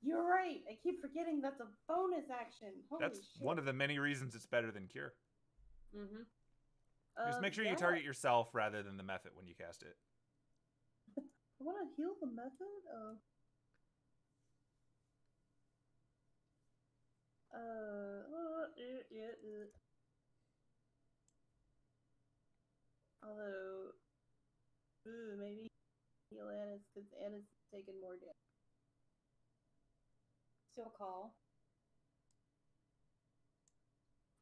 You're right. I keep forgetting that's a bonus action. Holy That's shit. one of the many reasons it's better than Cure. Mm-hmm. Just make sure you target yourself rather than the method when you cast it. I want to heal the method? Although, maybe heal Anise because Anise is taking more damage. Still call.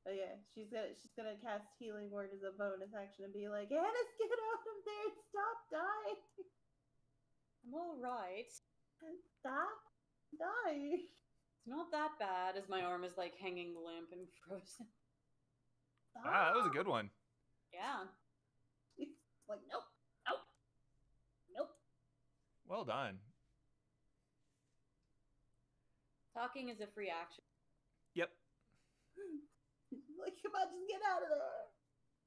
Oh yeah, she's gonna cast Healing Word as a bonus action and be like, Anise, get out of there and stop dying. I'm all right. Stop dying. It's not that bad as my arm is like hanging limp and frozen. Stop. Ah, that was a good one. Yeah. It's like, nope, nope, nope. Well done. Talking is a free action. Yep. Like, come on, just get out of there.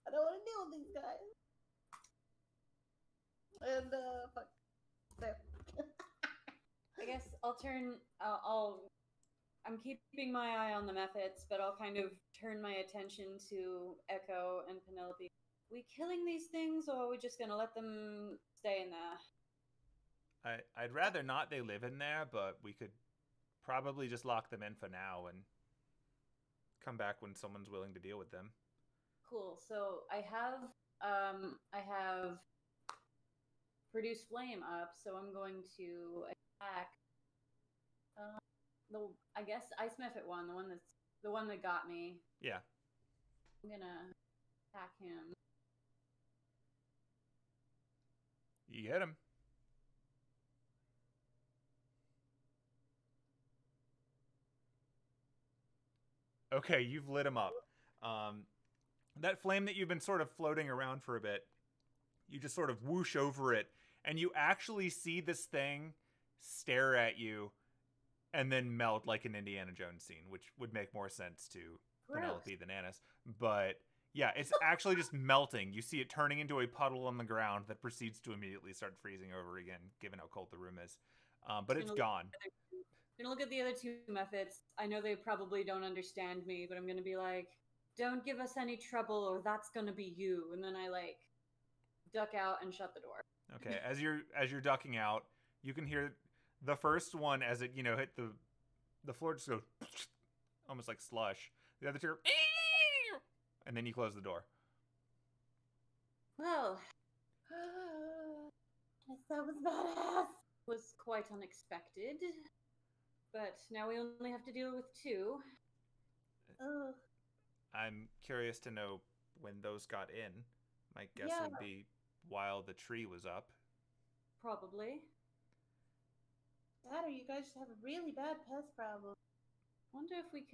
I don't want to deal with these guys. And, fuck. There. I guess I'll turn, I'm keeping my eye on the methods, but I'll kind of turn my attention to Echo and Penelope. Are we killing these things, or are we just going to let them stay in there? I'd rather not they live in there, but we could probably just lock them in for now and come back when someone's willing to deal with them. Cool. So I have produce flame up, so I'm going to attack. I guess Ice Method one, the one that got me. Yeah. I'm gonna attack him. You get him. Okay, you've lit him up. That flame that you've been sort of floating around for a bit, you just sort of whoosh over it, and you actually see this thing stare at you and then melt like an Indiana Jones scene, which would make more sense to Penelope than Anise. But yeah, it's actually just melting. You see it turning into a puddle on the ground that proceeds to immediately start freezing over again, given how cold the room is. But it's gone. I'm gonna look at the other two methods. I know they probably don't understand me, but I'm gonna be like, don't give us any trouble or that's gonna be you. And then I like duck out and shut the door. Okay, as you're ducking out, you can hear the first one as it, hit the floor, just goes almost like slush. The other two are, and then you close the door. Well, that was badass. Was quite unexpected. But now we only have to deal with two. Oh. I'm curious to know when those got in. My guess would be while the tree was up. Probably. That or you guys just have a really bad pest problem. Wonder if we'd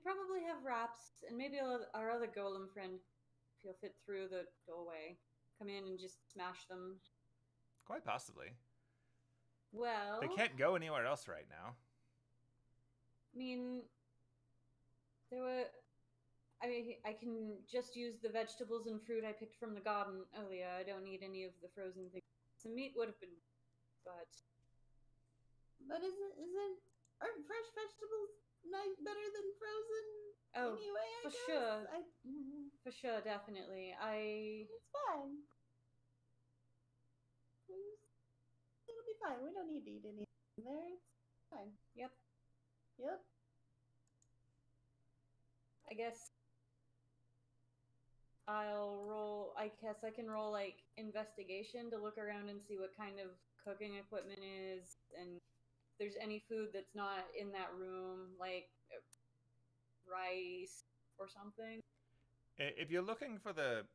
probably have rats, and maybe our other golem friend, if he'll fit through the doorway, come in and just smash them. Quite possibly. Well, they can't go anywhere else right now. I mean, I can just use the vegetables and fruit I picked from the garden earlier. I don't need any of the frozen things. Some meat would have been, but aren't fresh vegetables better than frozen? Oh, anyway, for sure. For sure, definitely. It's fine. It'll be fine. We don't need to eat anything there. It's fine. Yep. I guess I can roll like investigation to look around and see what kind of cooking equipment is, and if there's any food that's not in that room, like rice or something. If you're looking for the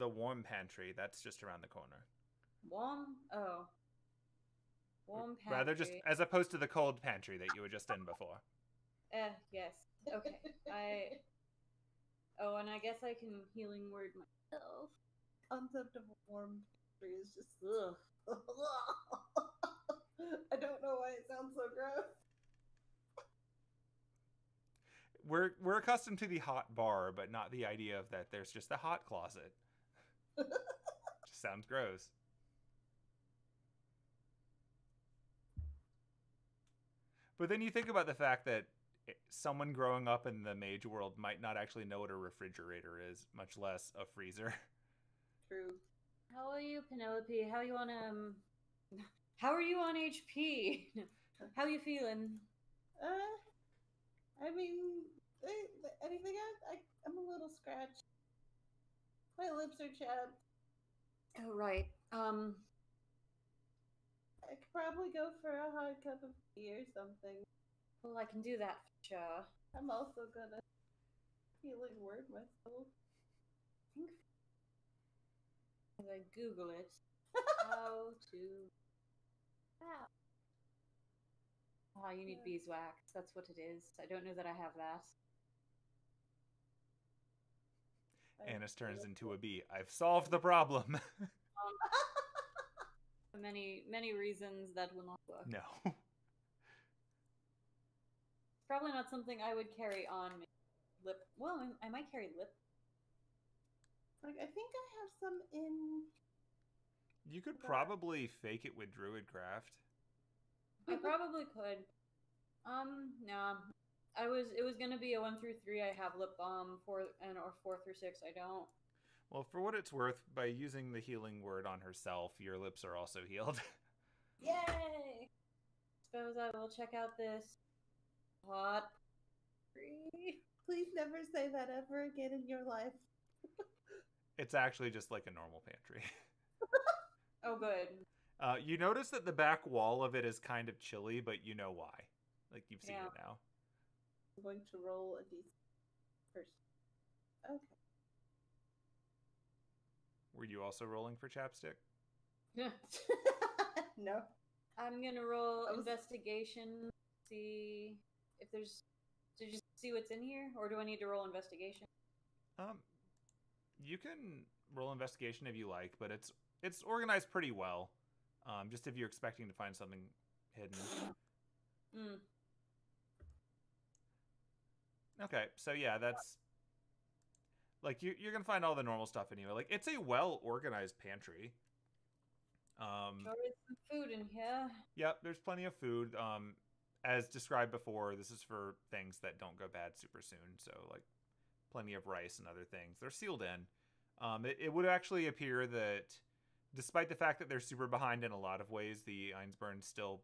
warm pantry, that's just around the corner. Warm pantry. Rather just as opposed to the cold pantry that you were just in before. Yes. Okay. And I guess I can healing word myself. Concept of a warm pantry is just ugh. I don't know why it sounds so gross. We're accustomed to the hot bar, but not the idea of that there's just a hot closet. Just sounds gross. But then you think about the fact that someone growing up in the mage world might not actually know what a refrigerator is, much less a freezer. True. How are you, Penelope? How are you on HP? How you feeling? I mean, anything else? I'm a little scratched. My lips are chapped. Oh, right. I could probably go for a hot cup of tea or something. Well, I can do that for sure. I'm also gonna healing word myself. As I Google it, how to... Oh, you need beeswax. That's what it is. I don't know that I have that. Anise turns into a bee. I've solved the problem. Many reasons that will not work. No. Probably not something I would carry on me. Well, I might carry lip. Like, I think I have some in... You could probably fake it with Druidcraft. I probably could. No. It was gonna be a 1 through 3. I have lip balm, 4 through 6. I don't. Well, for what it's worth, by using the healing word on herself, your lips are also healed. Yay! Suppose I will check out this Hot tree. Please never say that ever again in your life. It's actually just like a normal pantry. Oh, good. You notice that the back wall of it is kind of chilly, but you know why. Like, you've seen it now. I'm going to roll a d6 first. Okay. Were you also rolling for chapstick? No. I'm gonna roll I was- investigation. See if there's. To just see what's in here, or do I need to roll investigation? You can roll investigation if you like, but it's organized pretty well. Just if you're expecting to find something hidden. Mm. Okay, so yeah, that's like you're gonna find all the normal stuff in here. Like, it's a well organized pantry. There is some food in here. Yep, there's plenty of food. As described before, this is for things that don't go bad super soon. So, like, plenty of rice and other things. They're sealed in. It would actually appear that, despite the fact that they're super behind in a lot of ways, the Einzbern still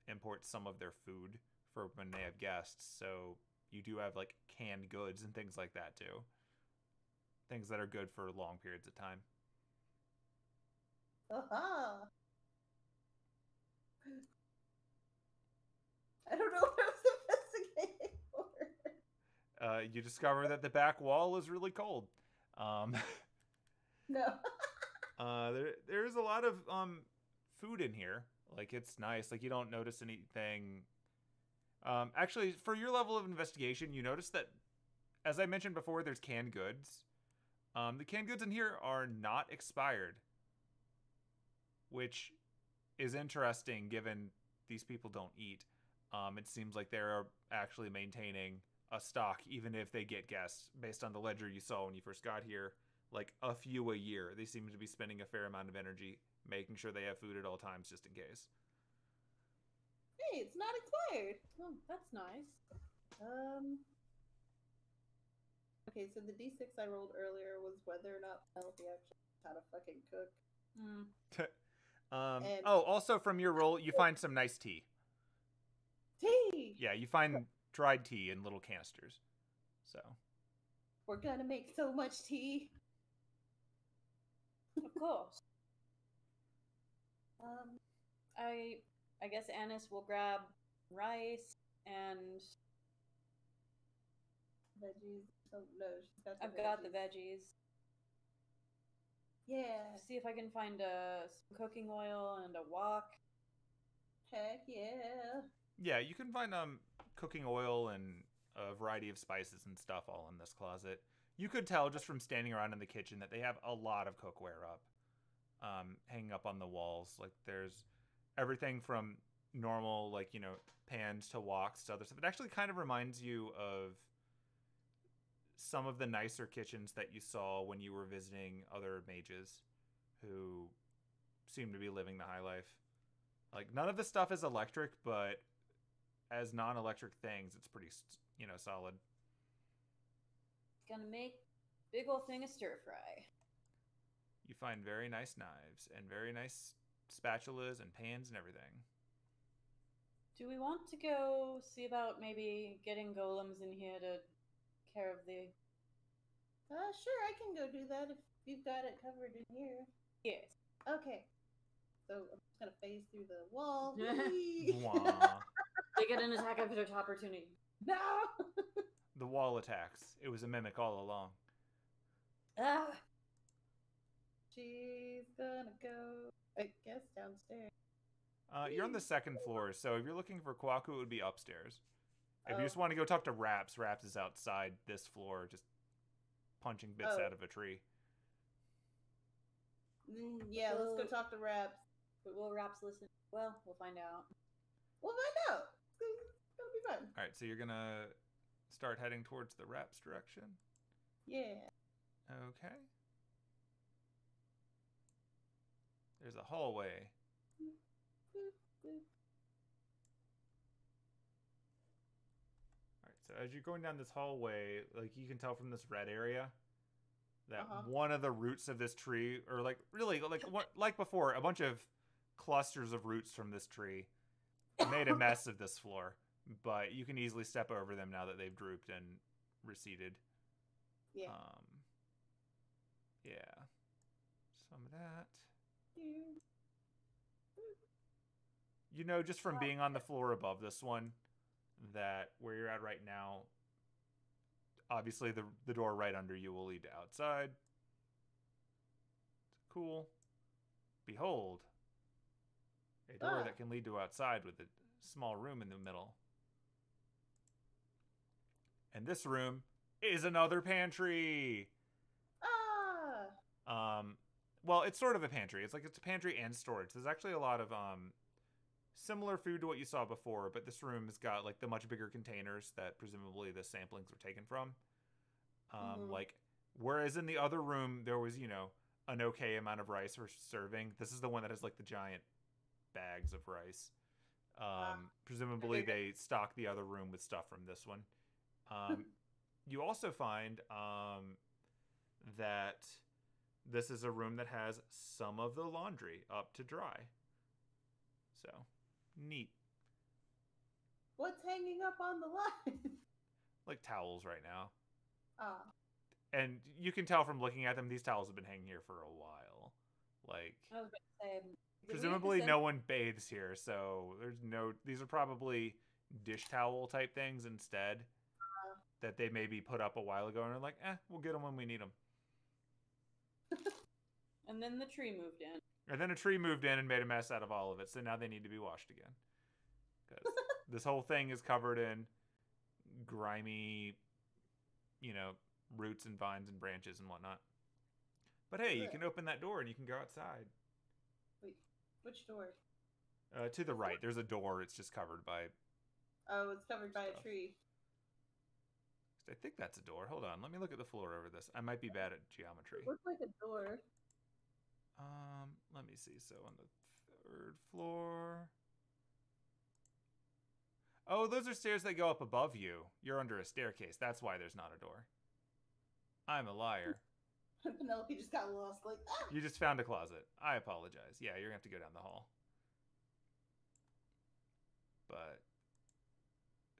imports some of their food for when they have guests. So you do have, like, canned goods and things like that too. Things that are good for long periods of time. Aha! I don't know what I was investigating for. You discover that the back wall is really cold. No. There's a lot of food in here. Like, it's nice. Like, you don't notice anything. Actually, for your level of investigation, you notice that, as I mentioned before, there's canned goods. The canned goods in here are not expired, which is interesting given these people don't eat. It seems like they're actually maintaining a stock, even if they get guests, based on the ledger you saw when you first got here. Like, a few a year. They seem to be spending a fair amount of energy making sure they have food at all times, just in case. Hey, it's not expired. Oh, that's nice. Okay, so the d6 I rolled earlier was whether or not Penelope actually knows how to fucking cook. And- Also from your roll, you find some nice tea. Tea! Yeah, you find dried tea in little canisters. So, We're gonna make so much tea. Of course. Um, I guess Anise will grab rice and veggies. Oh no, she's got the I've got the veggies. Yeah. See if I can find some cooking oil and a wok. Heck yeah. yeah, you can find cooking oil and a variety of spices and stuff all in this closet. You could tell just from standing around in the kitchen that they have a lot of cookware up, hanging up on the walls. Like, there's everything from normal, like, you know, pans to woks to other stuff. It actually kind of reminds you of some of the nicer kitchens that you saw when you were visiting other mages who seem to be living the high life. Like, none of the stuff is electric, but as non-electric things, it's pretty, you know, solid. Gonna make big old thing of stir fry. You find very nice knives and very nice spatulas and pans and everything. Do we want to go see about maybe getting golems in here to care of the... Sure, I can go do that if you've got it covered in here. Yes. Okay. So I'm just gonna phase through the wall. Wah. They get an attack of opportunity. No! The wall attacks. It was a mimic all along. Ah! She's gonna go, I guess, downstairs. You're on the second floor, so if you're looking for Kwaku, it would be upstairs. If you just Oh. want to go talk to Raps, Raps is outside this floor, just punching bits Oh. out of a tree. Yeah, let's go Well- talk to Raps. But will Raps listen? Well, we'll find out. We'll find out. It's gonna be fun. All right, so you're gonna start heading towards the Raps direction. Yeah. Okay. There's a hallway. All right, so as you're going down this hallway, like, you can tell from this red area that one of the roots of this tree, or like really like what, like before, a bunch of clusters of roots from this tree made a mess of this floor. but you can easily step over them now that they've drooped and receded. Yeah. Yeah. Some of that. You know, just from being on the floor above this one, that where you're at right now, obviously the door right under you will lead to outside. Cool. Behold, a door that can lead to outside with a small room in the middle. And this room is another pantry. Well, it's sort of a pantry. It's a pantry and storage. There's actually a lot of similar food to what you saw before, but this room has got like the much bigger containers that presumably the samplings were taken from. Like, whereas in the other room there was, you know, an okay amount of rice for serving. This is the one that has like the giant bags of rice. Presumably they stocked the other room with stuff from this one. You also find that this is a room that has some of the laundry up to dry. So, neat. What's hanging up on the line? Like towels right now. And you can tell from looking at them, these towels have been hanging here for a while. Like, I was going to say, presumably no one bathes here, so these are probably dish towel type things instead that they maybe put up a while ago and are like, we'll get them when we need them. And then the tree moved in. And then a tree moved in and made a mess out of all of it, so now they need to be washed again. Because this whole thing is covered in grimy, you know, roots and vines and branches and whatnot. But hey, you can open that door and you can go outside. Wait, which door? To the right. There's a door. It's just covered by... Oh, it's covered by a tree. I think that's a door. Hold on. Let me look at the floor over this. I might be bad at geometry. It looks like a door. Let me see. So on the third floor... Oh, those are stairs that go up above you. You're under a staircase. That's why there's not a door. I'm a liar. Penelope just got lost. Like, You just found a closet. I apologize. Yeah, you're going to have to go down the hall. But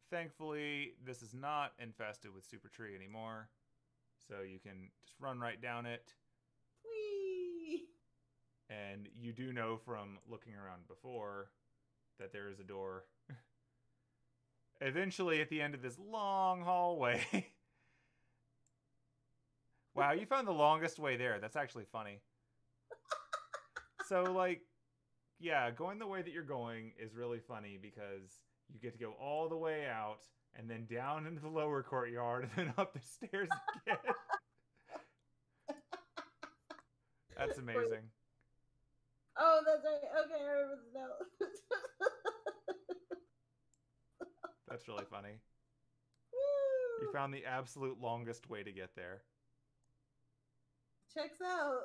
thankfully, this is not infested with super tree anymore. So you can just run right down it. whee! And you do know from looking around before that there is a door. Eventually, at the end of this long hallway. Wow, you found the longest way there. That's actually funny. So, like, yeah, going the way that you're going is really funny because you get to go all the way out and then down into the lower courtyard and then up the stairs again. That's amazing. Oh, that's right. Okay, I remember the note. That's really funny. Woo! You found the absolute longest way to get there. Checks out.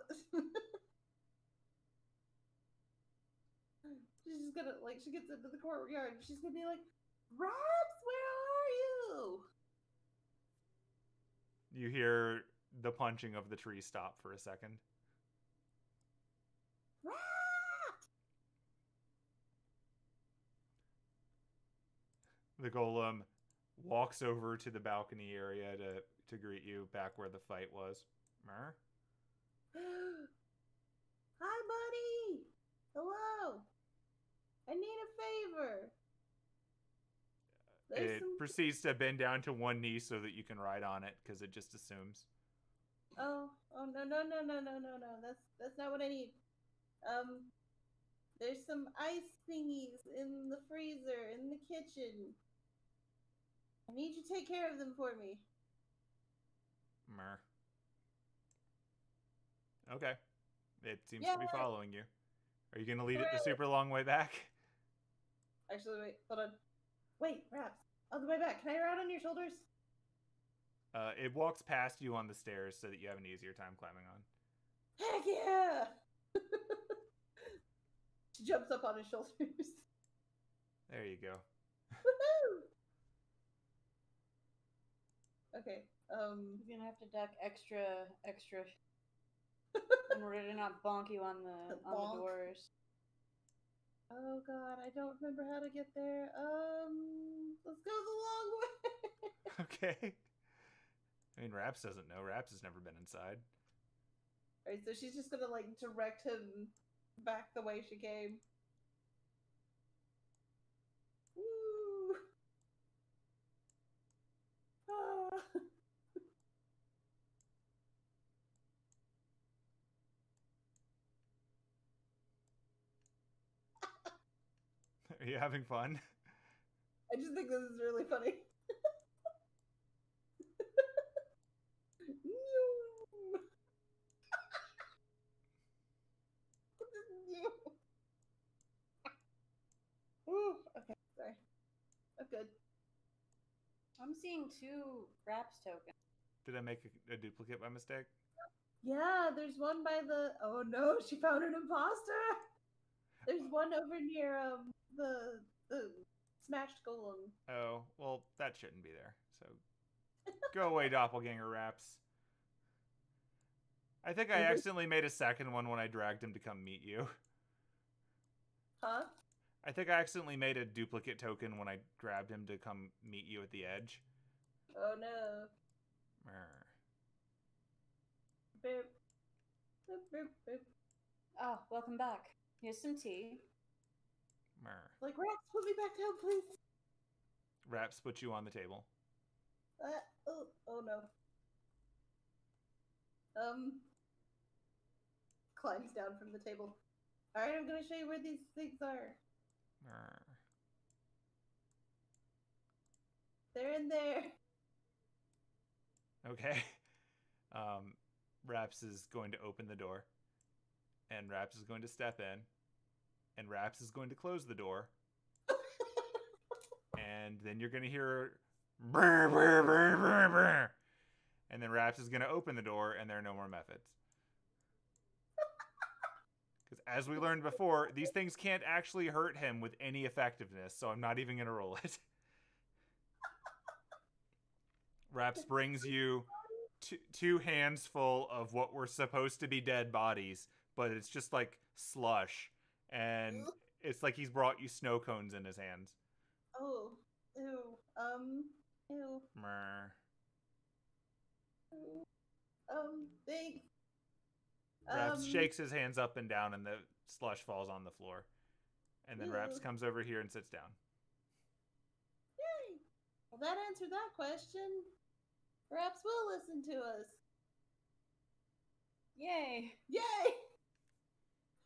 She's just gonna, like, she gets into the courtyard and she's gonna be like, Raps, where are you? You hear the punching of the tree stop for a second. Raps! The golem walks over to the balcony area to greet you back where the fight was. Mer? Hi, buddy. Hello. I need a favor. It proceeds to bend down to one knee so that you can ride on it because it just assumes. Oh no. That's not what I need. There's some ice thingies in the freezer in the kitchen. I need you to take care of them for me. Mer. Okay. It seems to be following you. Are you going to lead it the super long way back? Actually, wait, hold on. Wait, Raps. On the way back, can I ride on your shoulders? It walks past you on the stairs so that you have an easier time climbing on. Heck yeah! She jumps up on his shoulders. There you go. Woohoo! Okay. You're gonna have to duck extra in order to not bonk you on the doors. Oh god, I don't remember how to get there. Let's Okay. I mean, Raps doesn't know. Raps has never been inside. Alright, so she's just gonna, like, direct him back the way she came. Woo! Ah. Are you having fun? I just think this is really funny. Ooh, okay, sorry. I'm good. I'm seeing 2 Raps tokens. Did I make a duplicate by mistake? Yeah, there's one by the. Oh no, she found an imposter. There's one over near the smashed golem. Oh, well, that shouldn't be there. So go away, doppelganger Raps. I think I accidentally made a second one when I dragged him to come meet you. Huh? I think I accidentally made a duplicate token when I grabbed him to come meet you at the edge. Oh no. Brr. Boop. Boop, boop, boop. Oh, welcome back. Here's some tea. Brr. Like, Rex, put me back down, please. Raps put you on the table. Oh no. Climbs down from the table. Alright, I'm gonna show you where these things are. Brr. They're in there. Okay. Raps is going to open the door. And Raps is going to step in. And Raps is going to close the door. And then you're going to hear brr, brr, brr, brr, brr. And then Raps is going to open the door and there are no more methods. Because as we learned before, these things can't actually hurt him with any effectiveness, so I'm not even going to roll it. Raps brings you two hands full of what were supposed to be dead bodies, but it's just like slush. And it's like he's brought you snow cones in his hands. Oh, ew. Ew. Mrr. Thanks. Raps shakes his hands up and down and the slush falls on the floor. And then Raps Ew. comes over here and sits down. Yay! Well, that answered that question. Raps will listen to us. Yay! Yay!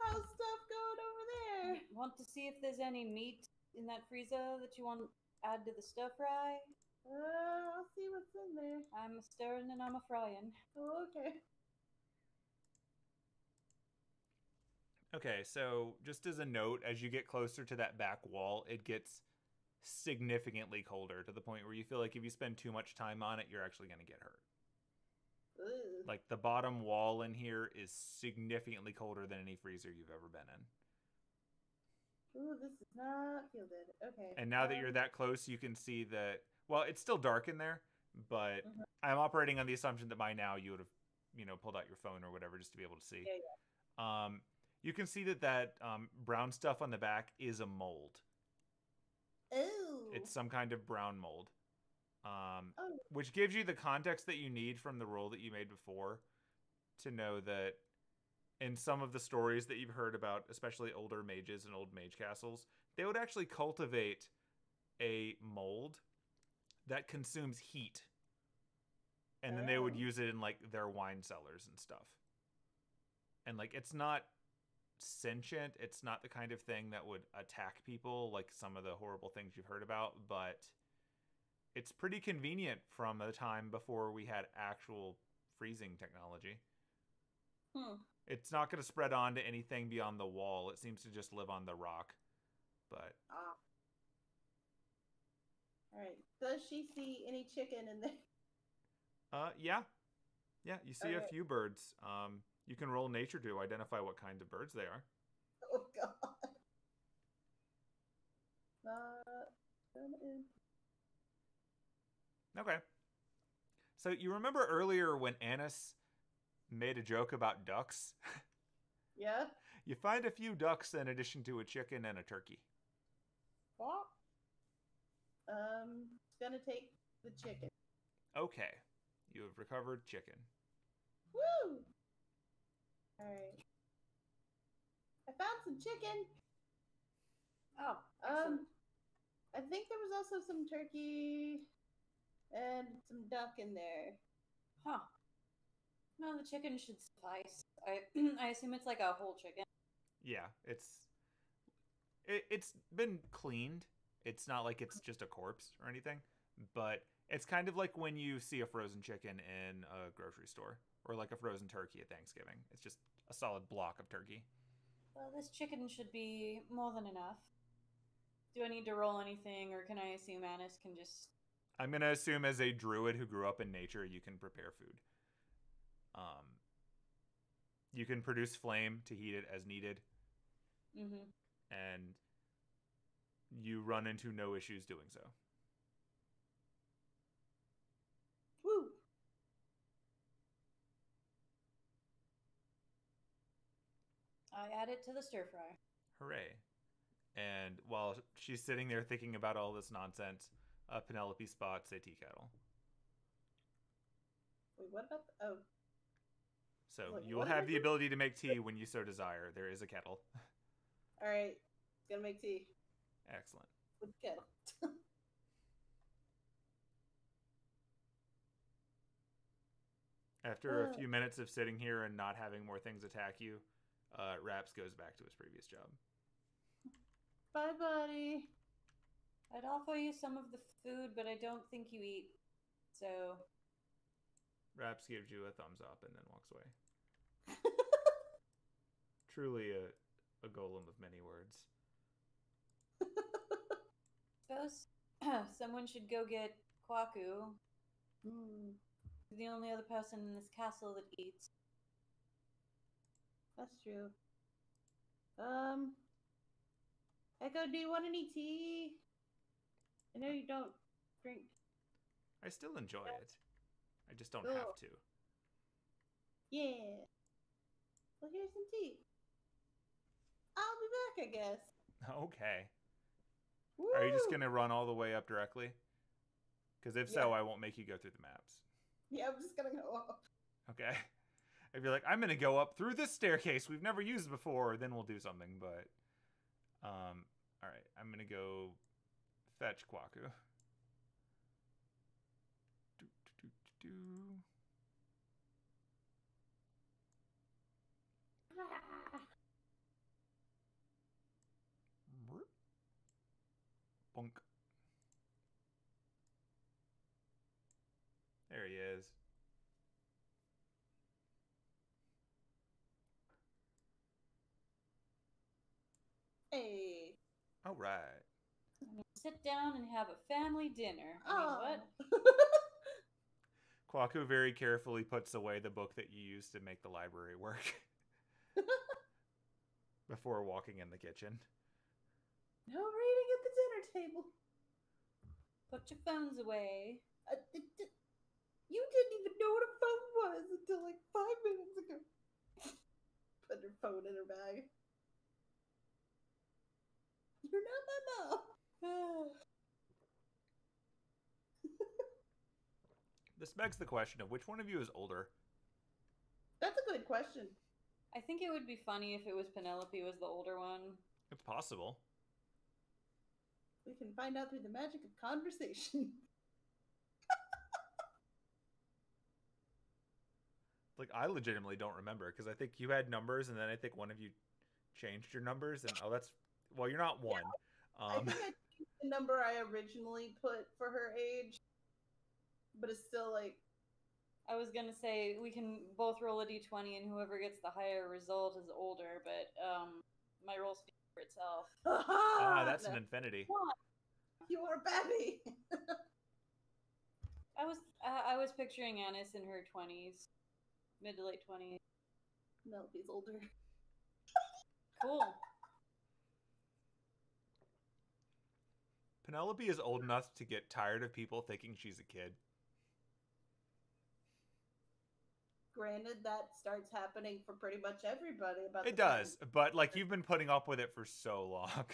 How's stuff going over there? Want to see if there's any meat in that freezer that you want to add to the stir fry? I'll see what's in there. I'm a stirring and I'm a frying. Oh, okay. Okay, so just as a note, as you get closer to that back wall, it gets significantly colder to the point where you feel like if you spend too much time on it, you're actually going to get hurt. Ooh. Like the bottom wall in here is significantly colder than any freezer you've ever been in. Ooh, this does not feel good. Okay. And now that you're that close, you can see that, well, it's still dark in there, but I'm operating on the assumption that by now you would have, pulled out your phone or whatever just to be able to see. Yeah. You can see that brown stuff on the back is a mold. Ooh. It's some kind of brown mold. Oh. Which gives you the context that you need from the roll that you made before to know that in some of the stories that you've heard about, especially older mages and old mage castles, they would actually cultivate a mold that consumes heat. And then they would use it in like their wine cellars and stuff. And like it's not sentient, it's not the kind of thing that would attack people like some of the horrible things you've heard about, but it's pretty convenient from the time before we had actual freezing technology. It's not going to spread on to anything beyond the wall. It seems to just live on the rock. But Alright. Does she see any chicken in there? Yeah, you see a Okay. few birds. You can roll nature to identify what kind of birds they are. Oh god. Okay. So you remember earlier when Anise made a joke about ducks? Yeah? You find a few ducks in addition to a chicken and a turkey. What? Gonna take the chicken. Okay. You have recovered chicken. Woo! Alright. I found some chicken. Oh, excellent. I think there was also some turkey and some duck in there. Huh. No, the chicken should suffice. I assume it's like a whole chicken. Yeah, it's been cleaned. It's not like it's just a corpse or anything, but it's kind of like when you see a frozen chicken in a grocery store or like a frozen turkey at Thanksgiving. It's just a solid block of turkey. Well, this chicken should be more than enough. Do I need to roll anything, or can I assume Anise can just... I'm going to assume as a druid who grew up in nature, you can prepare food. You can produce flame to heat it as needed. Mm-hmm. And you run into no issues doing so. Woo! I add it to the stir fry. Hooray. And while she's sitting there thinking about all this nonsense, Penelope spots a tea kettle. Wait, what about oh. So Wait, you will have the ability to make tea when you so desire. There is a kettle. Alright. It's gonna make tea. Excellent. With the kettle. After a few minutes of sitting here and not having more things attack you, Raps goes back to his previous job. Bye, buddy. I'd offer you some of the food, but I don't think you eat. So... Raps gives you a thumbs up and then walks away. Truly a golem of many words. Suppose someone should go get Kwaku. He's the only other person in this castle that eats. That's true. Echo, do you want any tea? I know you don't drink. I still enjoy it. I just don't have to. Yeah. Well, here's some tea. I'll be back, I guess. Okay. Woo! Are you just going to run all the way up directly? Because if so, I won't make you go through the maps. Yeah, I'm just going to go up. Okay. If you're like, I'm going to go up through this staircase we've never used before, then we'll do something. But, all right. I'm going to go fetch Kwaku. Bonk. There he is. Hey. All right. Sit down and have a family dinner. I mean, what? Kwaku very carefully puts away the book that you used to make the library work before walking in the kitchen. No reading at the dinner table. Put your phones away. You didn't even know what a phone was until like 5 minutes ago. Put her phone in her bag. You're not my mom. This begs the question of which one of you is older? That's a good question. I think it would be funny if it was Penelope was the older one. It's possible. We can find out through the magic of conversation. Like, I legitimately don't remember, because I think you had numbers, and then I think one of you changed your numbers, and well, you're not one. Yeah, I think I changed the number I originally put for her age, but it's still like... I was gonna say, we can both roll a d20, and whoever gets the higher result is older, but my roll speaks for itself. That's an infinity. What? You are Babby! I was picturing Anise in her 20s. Mid to late 20s. Penelope's older. Cool. Penelope is old enough to get tired of people thinking she's a kid. Granted, that starts happening for pretty much everybody. It does, but like you've been putting up with it for so long.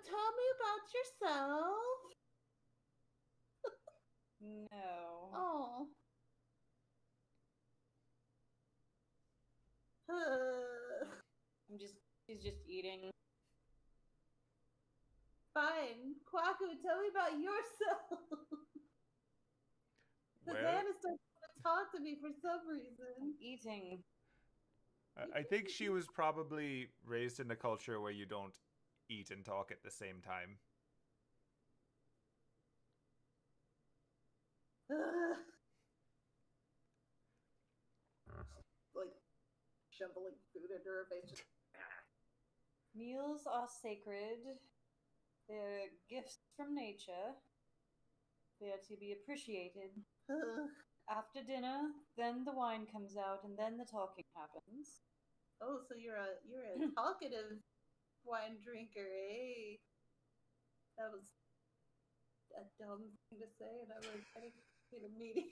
tell me about yourself. No. Oh. She's just eating. Fine. Kwaku, tell me about yourself. Because Well, Anna doesn't want to talk to me for some I'm reason. eating. I think she was probably raised in a culture where you don't eat and talk at the same time. Like, shoveling food into her face. Just... Meals are sacred. They're gifts from nature. They are to be appreciated. After dinner, then the wine comes out, and then the talking happens. Oh, so you're a talkative wine drinker, eh? That was a dumb thing to say, and I regretted it immediately.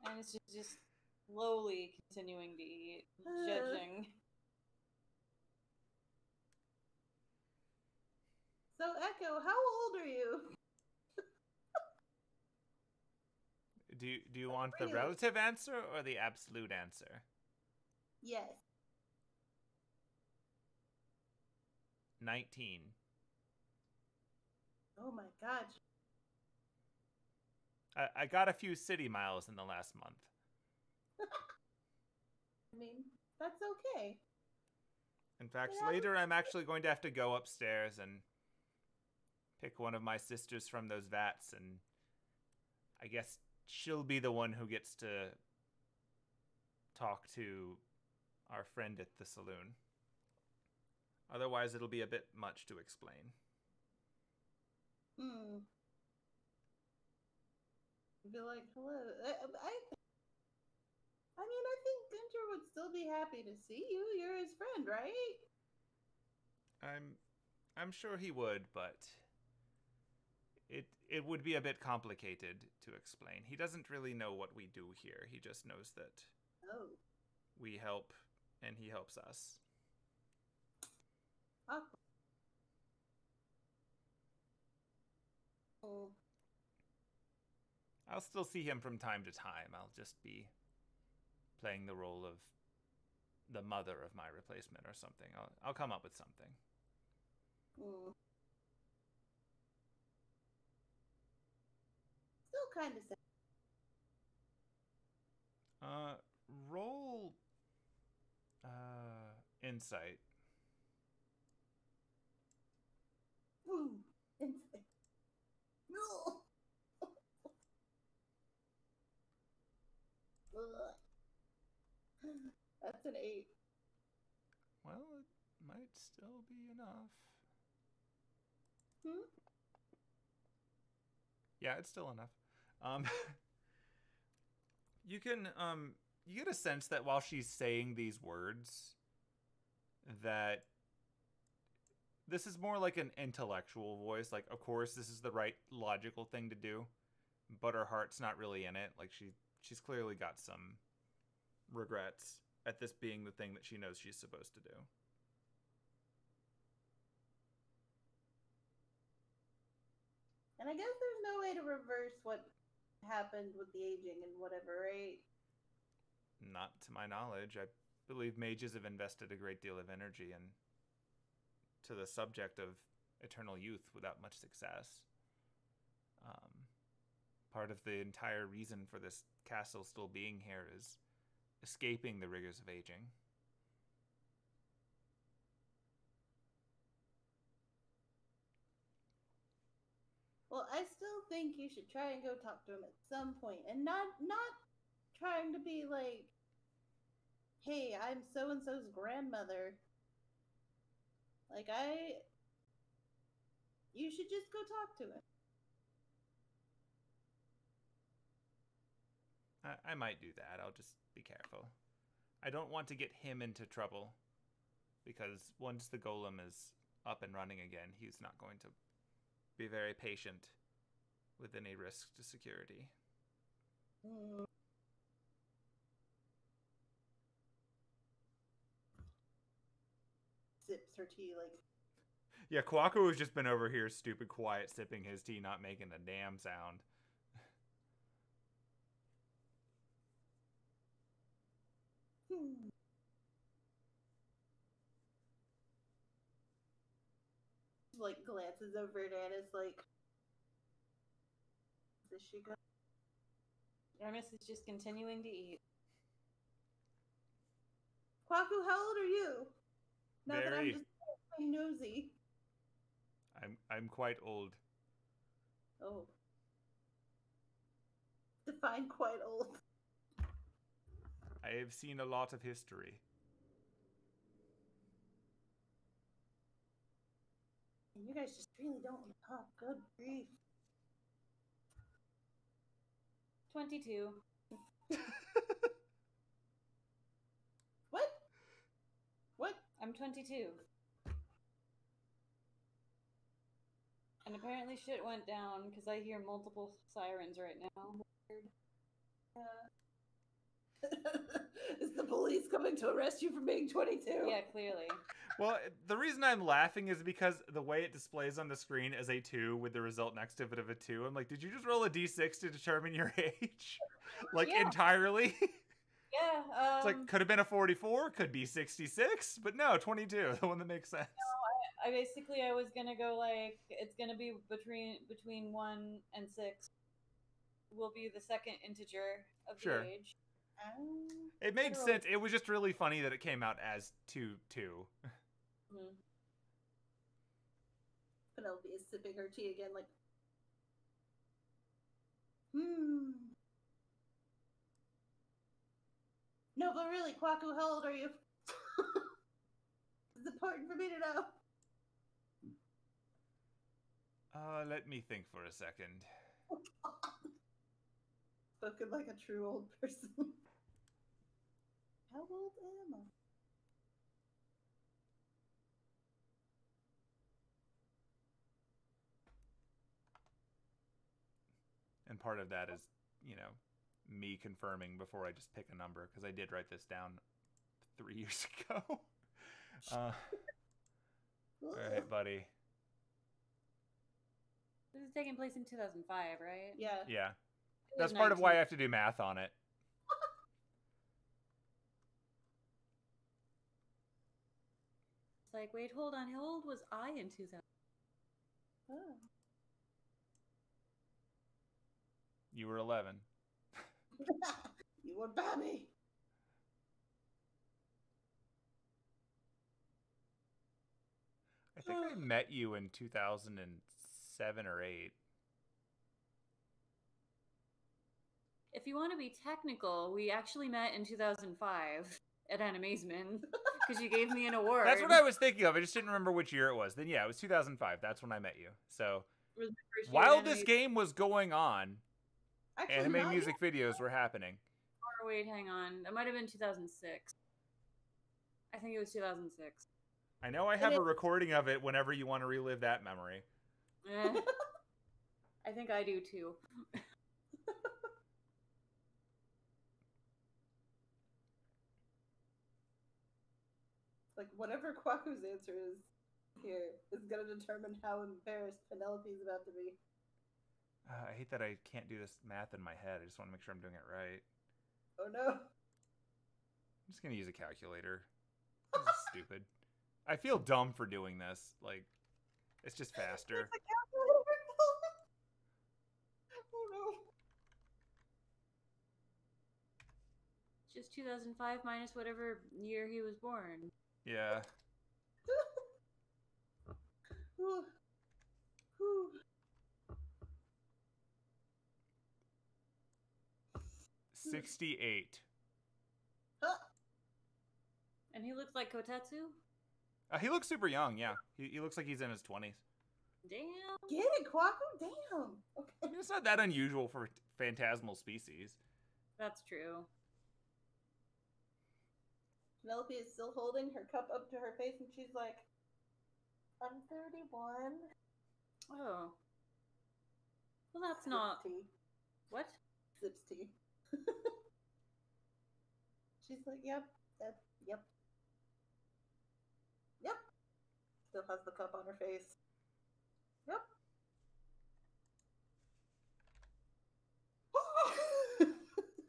And it's just slowly continuing to eat, judging. So, Echo, how old are you? Do you want the relative answer or the absolute answer? Yes. 19. Oh my god. I got a few city miles in the last month. I mean, that's okay. In fact, Yeah. later I'm actually going to have to go upstairs and pick one of my sisters from those vats, and I guess she'll be the one who gets to talk to our friend at the saloon. Otherwise, it'll be a bit much to explain. Be like, hello. I mean, I think Gunter would still be happy to see you. You're his friend, right? I'm sure he would, but it would be a bit complicated to explain. He doesn't really know what we do here. He just knows that we help and he helps us. Awkward. Oh. I'll still see him from time to time. I'll just be playing the role of the mother of my replacement or something. I'll come up with something. Still kind of sad. Roll insight. Insight. No. That's an 8. Well, it might still be enough. Yeah, it's still enough. You can you get a sense that while she's saying these words, that this is more like an intellectual voice. Like, of course, this is the right logical thing to do, but her heart's not really in it. Like, she's clearly got some regrets at this being the thing that she knows she's supposed to do. And I guess there's no way to reverse what happened with the aging and whatever, right? Not to my knowledge. I believe mages have invested a great deal of energy to the subject of eternal youth without much success. Part of the entire reason for this castle still being here is escaping the rigors of aging. Well, I still think you should try and go talk to him at some point, and not trying to be like, hey, I'm so and so's grandmother. Like, you should just go talk to him. I might do that. I'll just be careful. I don't want to get him into trouble, because once the golem is up and running again, he's not going to be very patient with any risk to security. Sips her tea like, Yeah, Kwaku has just been over here stupid quiet, sipping his tea, not making a damn sound. Like, glances over at Anise, like, does she go? Ernest is just continuing to eat. Kwaku, how old are you? Now that I'm Very. just plain nosy. I'm quite old. Oh. Define quite old. I have seen a lot of history. And you guys just really don't want to talk. Good grief. 22. What? What? I'm 22. And apparently shit went down because I hear multiple sirens right now. Is the police coming to arrest you for being 22? Yeah, clearly. Well, the reason I'm laughing is because the way it displays on the screen as a 2 with the result next to it of a 2, I'm like, did you just roll a d6 to determine your age? Like, Yeah. entirely? Yeah, It's like, could have been a 44, could be 66, but no, 22, the one that makes sense. I basically, I was gonna go like, it's gonna be between 1 and 6 will be the second integer of Sure. the age. It made sense. It was just really funny that it came out as 2-2. Mm-hmm. Penelope is sipping her tea again, like, No, but really, Kwaku, how old are you? It's important for me to know. Let me think for a second. Spoken like a true old person. How old am I? And part of that is, you know, me confirming before I just pick a number, because I did write this down 3 years ago. All right, buddy. This is taking place in 2005, right? Yeah. Yeah. That's part of why I have to do math on it. It's like, wait, hold on. How old was I in 2000? Oh. You were 11. You were Bammy. I think I met you in 2007 or 8. If you want to be technical, we actually met in 2005 at Animazement because you gave me an award. That's what I was thinking of. I just didn't remember which year it was. Then yeah, it was 2005. That's when I met you. So It was my first year while at this game was going on, Actually, anime not music videos were happening. Or wait, hang on. It might have been 2006. I think it was 2006. I know I have a recording of it whenever you want to relive that memory. I think I do too. Like, whatever Kwaku's answer is here is going to determine how embarrassed Penelope's about to be. I hate that I can't do this math in my head. I just want to make sure I'm doing it right. Oh no. I'm just going to use a calculator. This is stupid. I feel dumb for doing this. Like, it's just faster. It's a calculator. Oh no. Just 2005 minus whatever year he was born. Yeah. Whew. Whew. 68. And he looks like Kotetsu? He looks super young, yeah. He looks like he's in his 20s. Damn. Get it, Kwaku? Damn. Okay. I mean, it's not that unusual for phantasmal species. That's true. Penelope is still holding her cup up to her face and she's like, I'm 31. Oh. Well, that's Sips not... tea. What? Sips tea. She's like, yep. Yep. Yep. Still still has the cup on her face. Yep.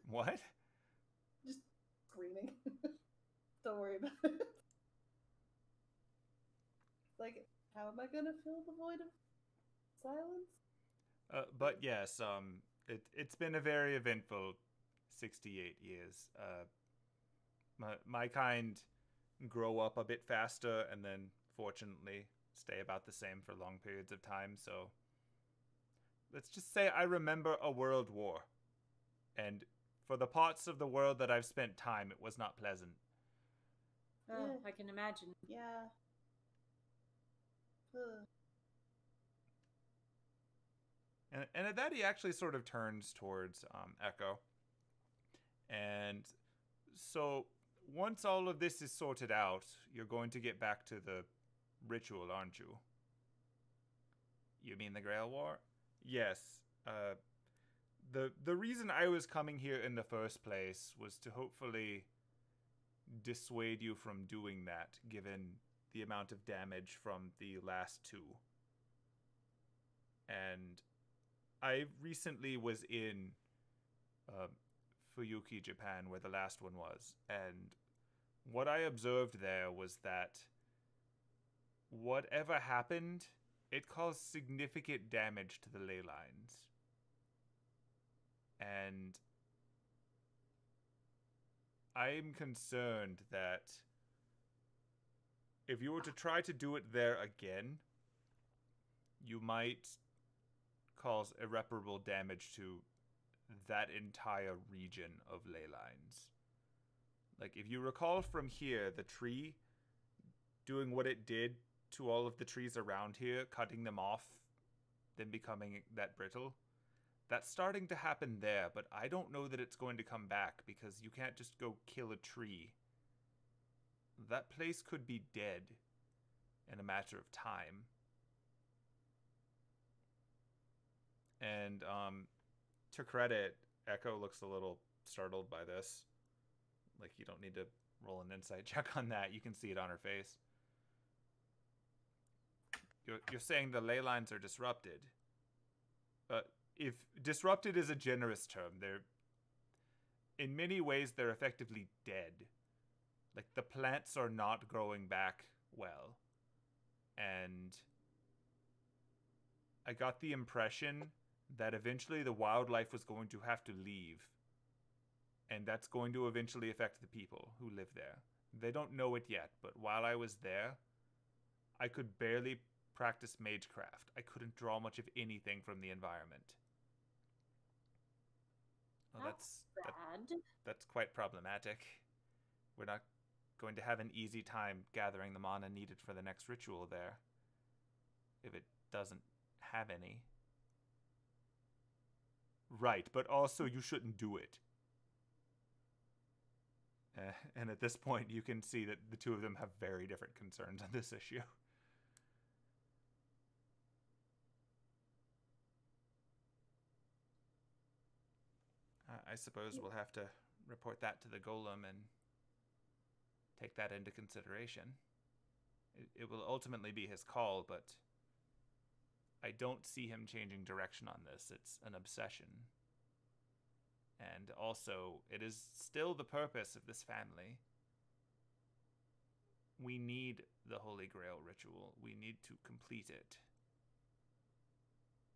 What? Just screaming. Don't worry about it. Like, how am I gonna fill the void of silence? But yes, it's been a very eventful 68 years. My kind grow up a bit faster and then, fortunately, stay about the same for long periods of time. So let's just say I remember a world war. And for the parts of the world that I've spent time, it was not pleasant. Oh, I can imagine. Yeah. Ugh. And at that, he actually sort of turns towards Echo. And so once all of this is sorted out, you're going to get back to the ritual, aren't you? You mean the Grail War? Yes. The reason I was coming here in the first place was to hopefully dissuade you from doing that, given the amount of damage from the last two. And I recently was in Fuyuki, Japan, where the last one was, and what I observed there was that whatever happened, it caused significant damage to the ley lines. And I'm concerned that if you were to try to do it there again, you might cause irreparable damage to that entire region of ley lines. Like, if you recall from here, the tree doing what it did to all of the trees around here, cutting them off, then becoming that brittle, that's starting to happen there, but I don't know that it's going to come back, because you can't just go kill a tree. That place could be dead in a matter of time. And to credit, Echo looks a little startled by this. Like, you don't need to roll an insight check on that. You can see it on her face. You're saying the ley lines are disrupted. If disrupted is a generous term, they're, in many ways, they're effectively dead. Like, the plants are not growing back well. And I got the impression that eventually the wildlife was going to have to leave. And that's going to eventually affect the people who live there. They don't know it yet, but while I was there, I could barely practice magecraft. I couldn't draw much of anything from the environment. Well, That's bad. that's quite problematic. We're not going to have an easy time gathering the mana needed for the next ritual there, if it doesn't have any. Right, but also you shouldn't do it. And at this point, you can see that the two of them have very different concerns on this issue. I suppose we'll have to report that to the golem and take that into consideration. It will ultimately be his call, but I don't see him changing direction on this. It's an obsession. And also, it is still the purpose of this family. We need the Holy Grail ritual. We need to complete it.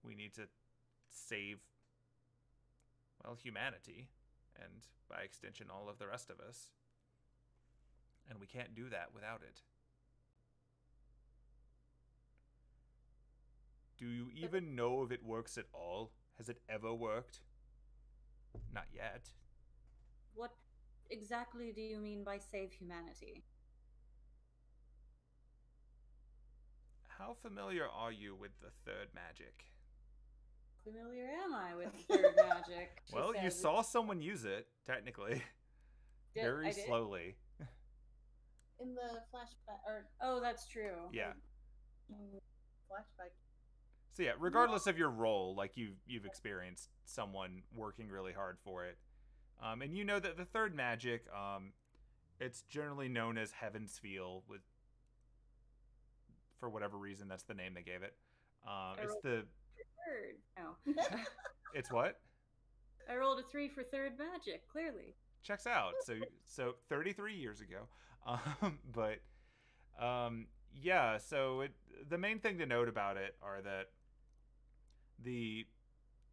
We need to save, well, humanity, and by extension, all of the rest of us. And we can't do that without it. Do you even know if it works at all? Has it ever worked? Not yet. What exactly do you mean by save humanity? How familiar are you with the third magic? Familiar am I with the third magic? Well, you saw someone use it, technically. Very slowly. In the flashback, or oh, that's true. Yeah. Flashback. So yeah, regardless of your role, like you've experienced someone working really hard for it. And you know that the third magic, it's generally known as Heaven's Feel, for whatever reason, that's the name they gave it. I It's rolled the third. No. it's what? I rolled a 3 for third magic, clearly. Checks out. So 33 years ago. But yeah, so the main thing to note about it are that the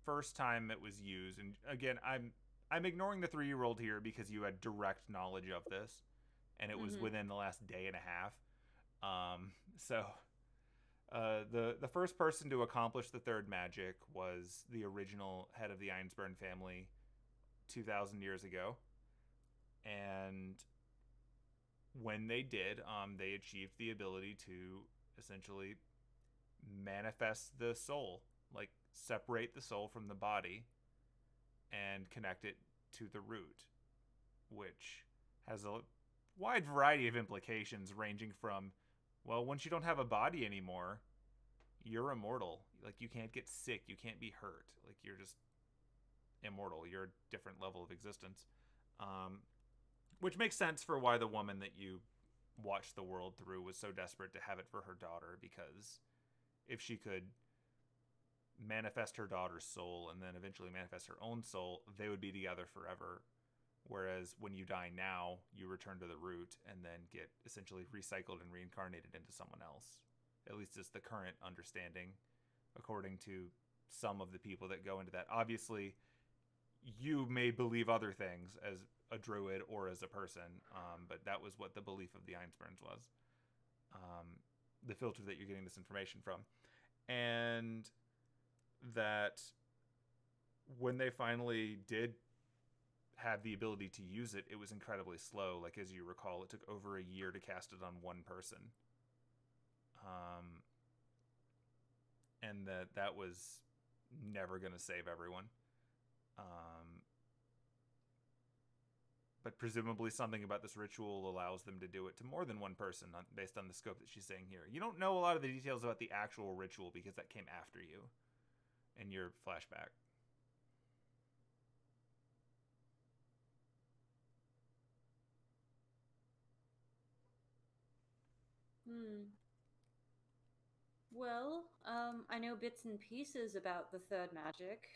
first time it was used, and again, I'm ignoring the 3-year-old here because you had direct knowledge of this, and it was within the last day and a half. The first person to accomplish the third magic was the original head of the Einzbern family 2,000 years ago. And when they did, they achieved the ability to essentially manifest the soul, like separate the soul from the body and connect it to the root, which has a wide variety of implications ranging from, well, once you don't have a body anymore, you're immortal. Like, you can't get sick, you can't be hurt. Like, you're just immortal. You're a different level of existence. Which makes sense for why the woman that you watched the world through was so desperate to have it for her daughter, because if she could manifest her daughter's soul and then eventually manifest her own soul, they would be together forever. Whereas when you die now, you return to the root and then get essentially recycled and reincarnated into someone else. At least is the current understanding, according to some of the people that go into that. Obviously, you may believe other things as a druid or as a person, but that was what the belief of the Einzberns was. The filter that you're getting this information from. And that when they finally did have the ability to use it, it was incredibly slow. Like, as you recall, it took over a year to cast it on one person. And that was never going to save everyone. But presumably something about this ritual allows them to do it to more than one person based on the scope that she's saying here. You don't know a lot of the details about the actual ritual because that came after you in your flashback. Well, I know bits and pieces about the third magic.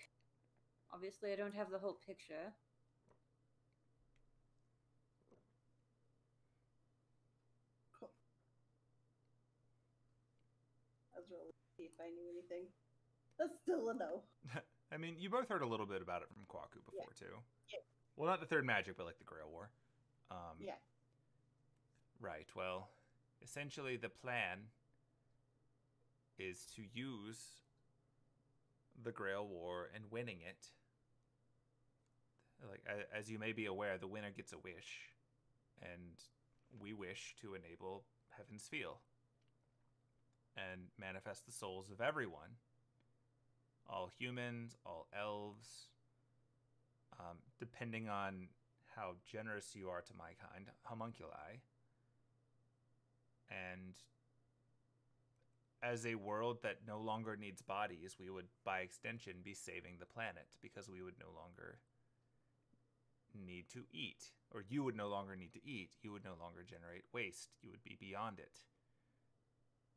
Obviously, I don't have the whole picture. I was rolling to see if I knew anything. That's still a no. I mean, you both heard a little bit about it from Kwaku before, too. Yeah. Well, not the third magic, but like the Grail War. Yeah. Right, well, essentially the plan is to use the Grail War and winning it. Like, as you may be aware, the winner gets a wish, and we wish to enable Heaven's Feel and manifest the souls of everyone. All humans, all elves, depending on how generous you are to my kind, homunculi. And as a world that no longer needs bodies, we would, by extension, be saving the planet, because we would no longer need to eat. Or you would no longer need to eat. You would no longer generate waste. You would be beyond it.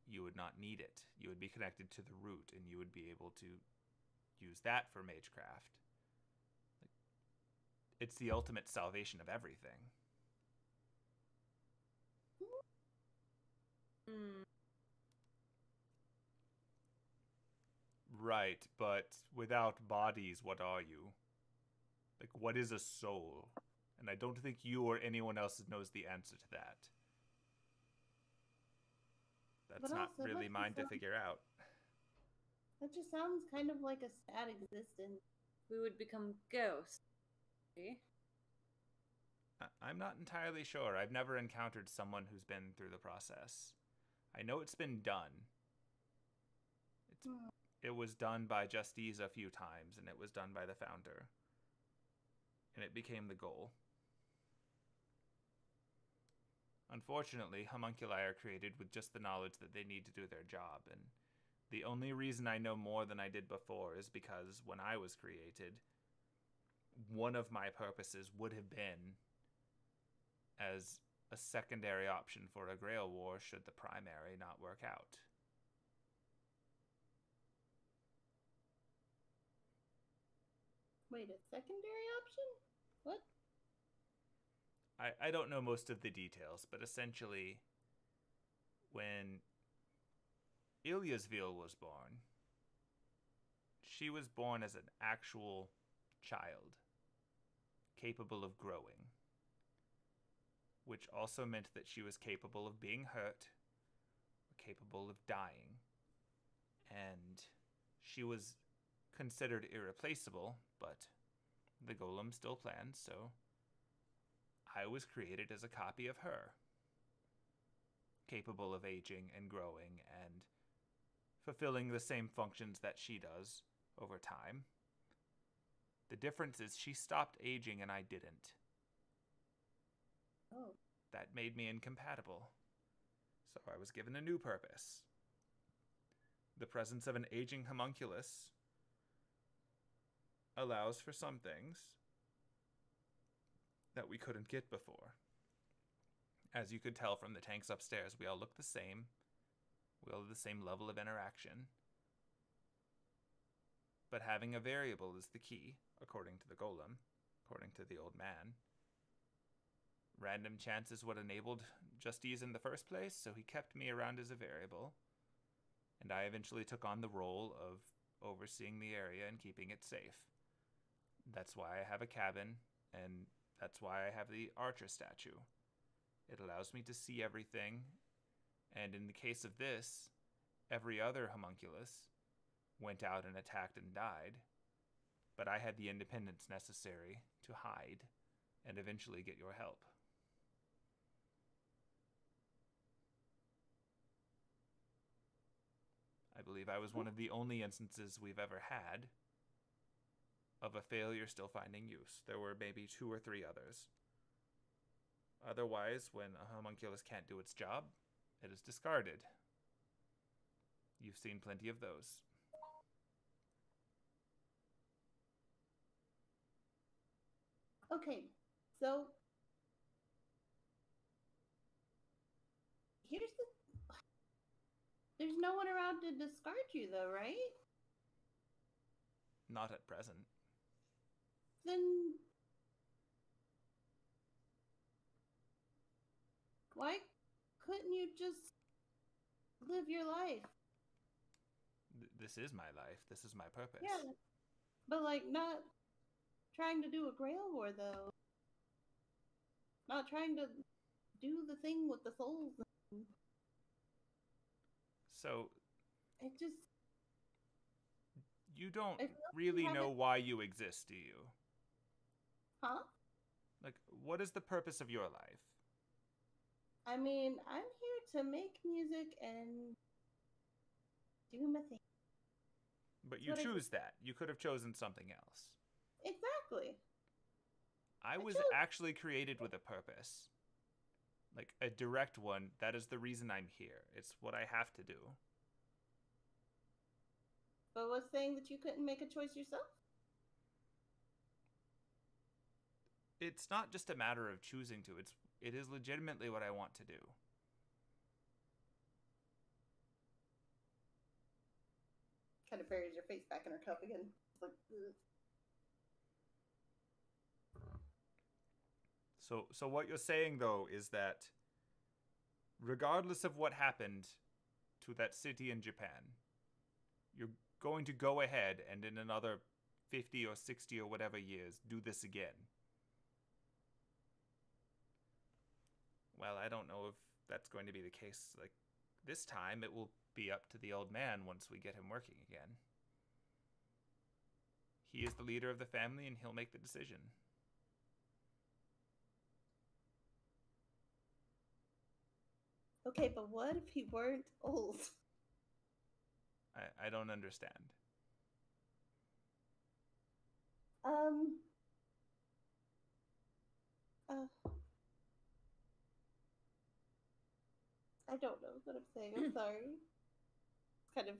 You would not need it. You would be connected to the root, and you would be able to use that for magecraft. It's the ultimate salvation of everything. Right, but without bodies, what are you? Like, what is a soul? And I don't think you or anyone else knows the answer to that. That's But not also, really like, mine to sounds- figure out. That just sounds kind of like a sad existence. We would become ghosts. See? I'm not entirely sure. I've never encountered someone who's been through the process. I know it's been done. It was done by Justice a few times, and it was done by the founder. And it became the goal. Unfortunately, homunculi are created with just the knowledge that they need to do their job, and the only reason I know more than I did before is because when I was created, one of my purposes would have been as a secondary option for a Grail War should the primary not work out. Wait, a secondary option? What? I don't know most of the details, but essentially, when Ilyasville was born, she was born as an actual child, capable of growing, which also meant that she was capable of being hurt, capable of dying, and she was considered irreplaceable, but the golem still plans, so I was created as a copy of her, capable of aging and growing and fulfilling the same functions that she does over time. The difference is she stopped aging and I didn't. Oh. That made me incompatible. So I was given a new purpose. The presence of an aging homunculus allows for some things that we couldn't get before. As you could tell from the tanks upstairs, we all look the same. We all have the same level of interaction. But having a variable is the key, according to the golem, according to the old man. Random chance is what enabled Justice in the first place, so he kept me around as a variable. And I eventually took on the role of overseeing the area and keeping it safe. That's why I have a cabin, and that's why I have the archer statue. It allows me to see everything, and in the case of this, every other homunculus went out and attacked and died, but I had the independence necessary to hide and eventually get your help. I believe I was one of the only instances we've ever had of a failure still finding use. There were maybe 2 or 3 others. Otherwise, when a homunculus can't do its job, it is discarded. You've seen plenty of those. Okay, so here's the... There's no one around to discard you, though, right? Not at present. Then why couldn't you just live your life? This is my life. This is my purpose. Yeah, but like not trying to do a Grail War, though. Not trying to do the thing with the souls. So It just... you don't I feel like really you know haven't- why you exist, do you? Huh? Like, what is the purpose of your life? I mean, I'm here to make music and do my thing. But you what I choose that. You could have chosen something else. Exactly. I was chose- actually created with a purpose. Like, a direct one. That is the reason I'm here. It's what I have to do. But was saying that you couldn't make a choice yourself? It's not just a matter of choosing to. It is legitimately what I want to do. Kind of buries your face back in her cup again. It's like, ugh. So what you're saying, though, is that regardless of what happened to that city in Japan, you're going to go ahead and in another 50 or 60 or whatever years do this again. Well, I don't know if that's going to be the case. Like, this time it will be up to the old man once we get him working again. He is the leader of the family and he'll make the decision. Okay, but what if he weren't old? I don't understand. I don't know what I'm saying. I'm sorry. Kind of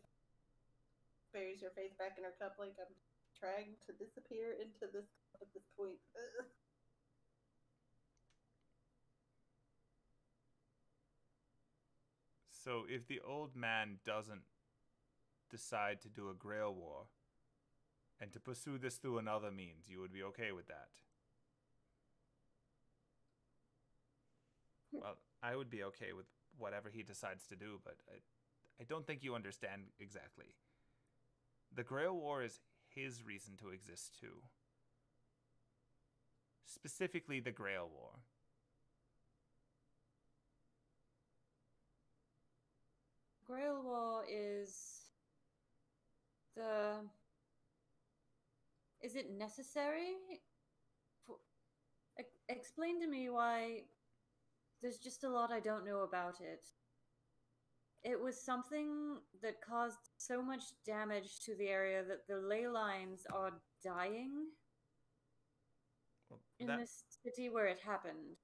buries her face back in her cup like I'm trying to disappear into this cup at this point. Ugh. So if the old man doesn't decide to do a Grail War and to pursue this through another means, you would be okay with that? Well, I would be okay with whatever he decides to do, but I don't think you understand exactly. The Grail War is his reason to exist too. Specifically the Grail War. Grail War is the... Is it necessary? Explain to me why there's just a lot I don't know about it. It was something that caused so much damage to the area that the ley lines are dying in this city where it happened.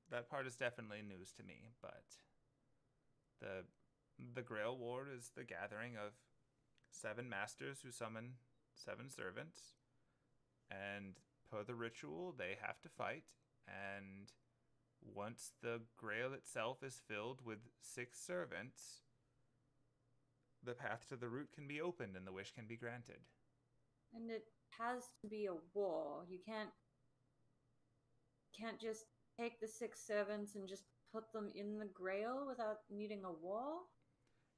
That part is definitely news to me, but the Grail War is the gathering of 7 masters who summon 7 servants, and per the ritual, they have to fight, and once the Grail itself is filled with 6 servants, the path to the root can be opened and the wish can be granted. And it has to be a war. You can't just take the 6 servants and just put them in the Grail without needing a war?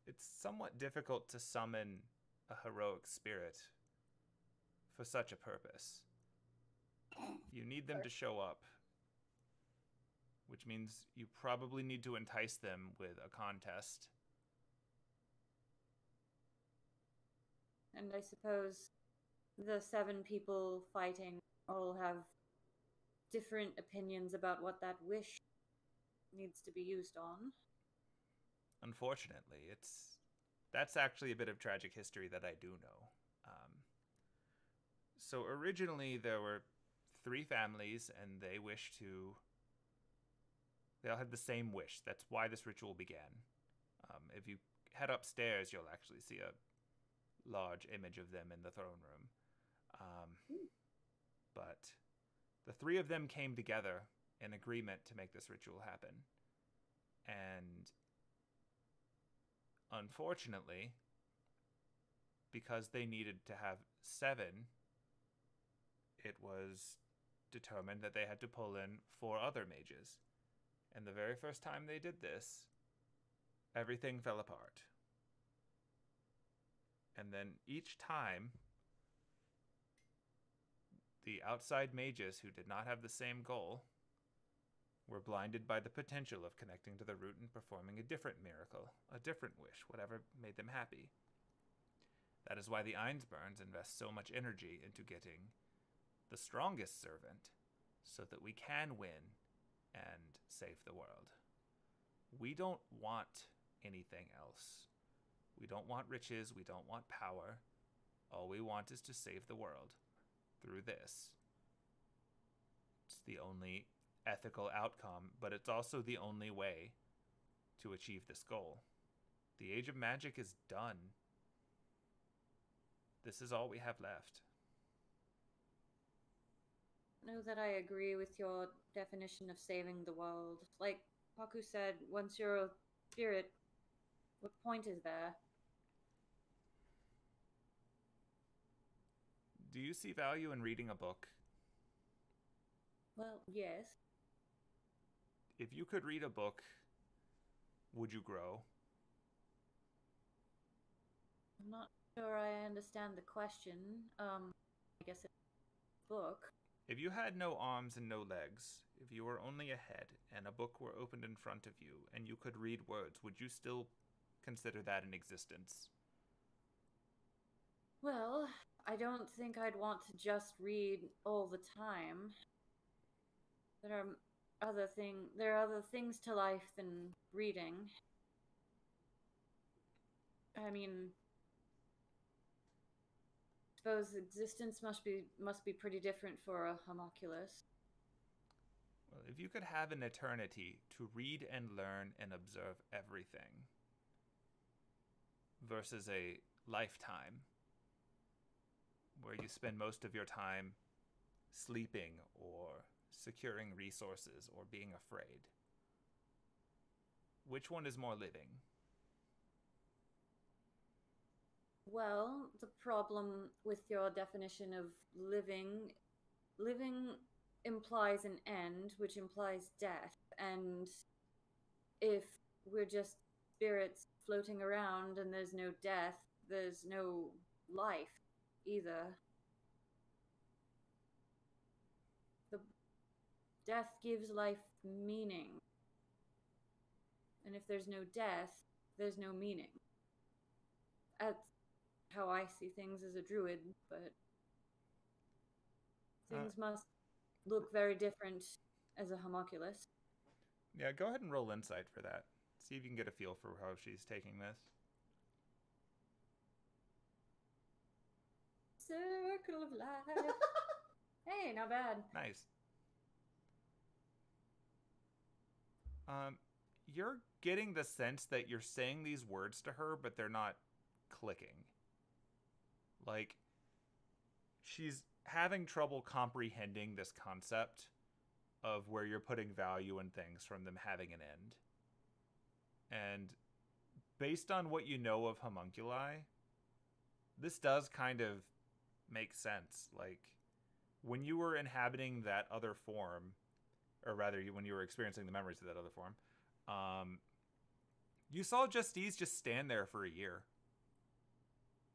It's somewhat difficult to summon a heroic spirit for such a purpose. You need them to show up, which means you probably need to entice them with a contest. And I suppose the 7 people fighting all have different opinions about what that wish needs to be used on. Unfortunately, that's actually a bit of tragic history that I do know. So originally there were 3 families, and they all had the same wish. That's why this ritual began. If you head upstairs, you'll actually see a large image of them in the throne room. But the 3 of them came together in agreement to make this ritual happen. And unfortunately, because they needed to have 7, it was determined that they had to pull in 4 other mages. And the very first time they did this, everything fell apart. And then each time, the outside mages who did not have the same goal were blinded by the potential of connecting to the root and performing a different miracle, a different wish, whatever made them happy. That is why the Einzberns invest so much energy into getting the strongest servant so that we can win and save the world. We don't want anything else. We don't want riches, we don't want power. All we want is to save the world through this. It's the only ethical outcome, but it's also the only way to achieve this goal. The Age of Magic is done. This is all we have left. I know that I agree with your definition of saving the world. Like Paku said, once you're a spirit, what point is there? Do you see value in reading a book? Well, yes. If you could read a book, would you grow? I'm not sure I understand the question. I guess it's a book. If you had no arms and no legs, if you were only a head and a book were opened in front of you and you could read words, would you still consider that an existence? Well, I don't think I'd want to just read all the time. There are other things to life than reading. I mean, I suppose existence must be pretty different for a homunculus. Well, if you could have an eternity to read and learn and observe everything versus a lifetime where you spend most of your time sleeping or securing resources or being afraid, which one is more living? Well, the problem with your definition of living implies an end, which implies death. And if we're just spirits floating around and there's no death, there's no life either. The death gives life meaning. And if there's no death, there's no meaning. That's how I see things as a druid, but things must look very different as a homunculus. Yeah, go ahead and roll insight for that. See if you can get a feel for how she's taking this. Circle of life. Hey, not bad. Nice. You're getting the sense that you're saying these words to her, but they're not clicking. Like, she's having trouble comprehending this concept of where you're putting value in things from them having an end. And based on what you know of homunculi, this does kind of make sense. Like, when you were inhabiting that other form, or rather, when you were experiencing the memories of that other form, you saw Justice just stand there for a year,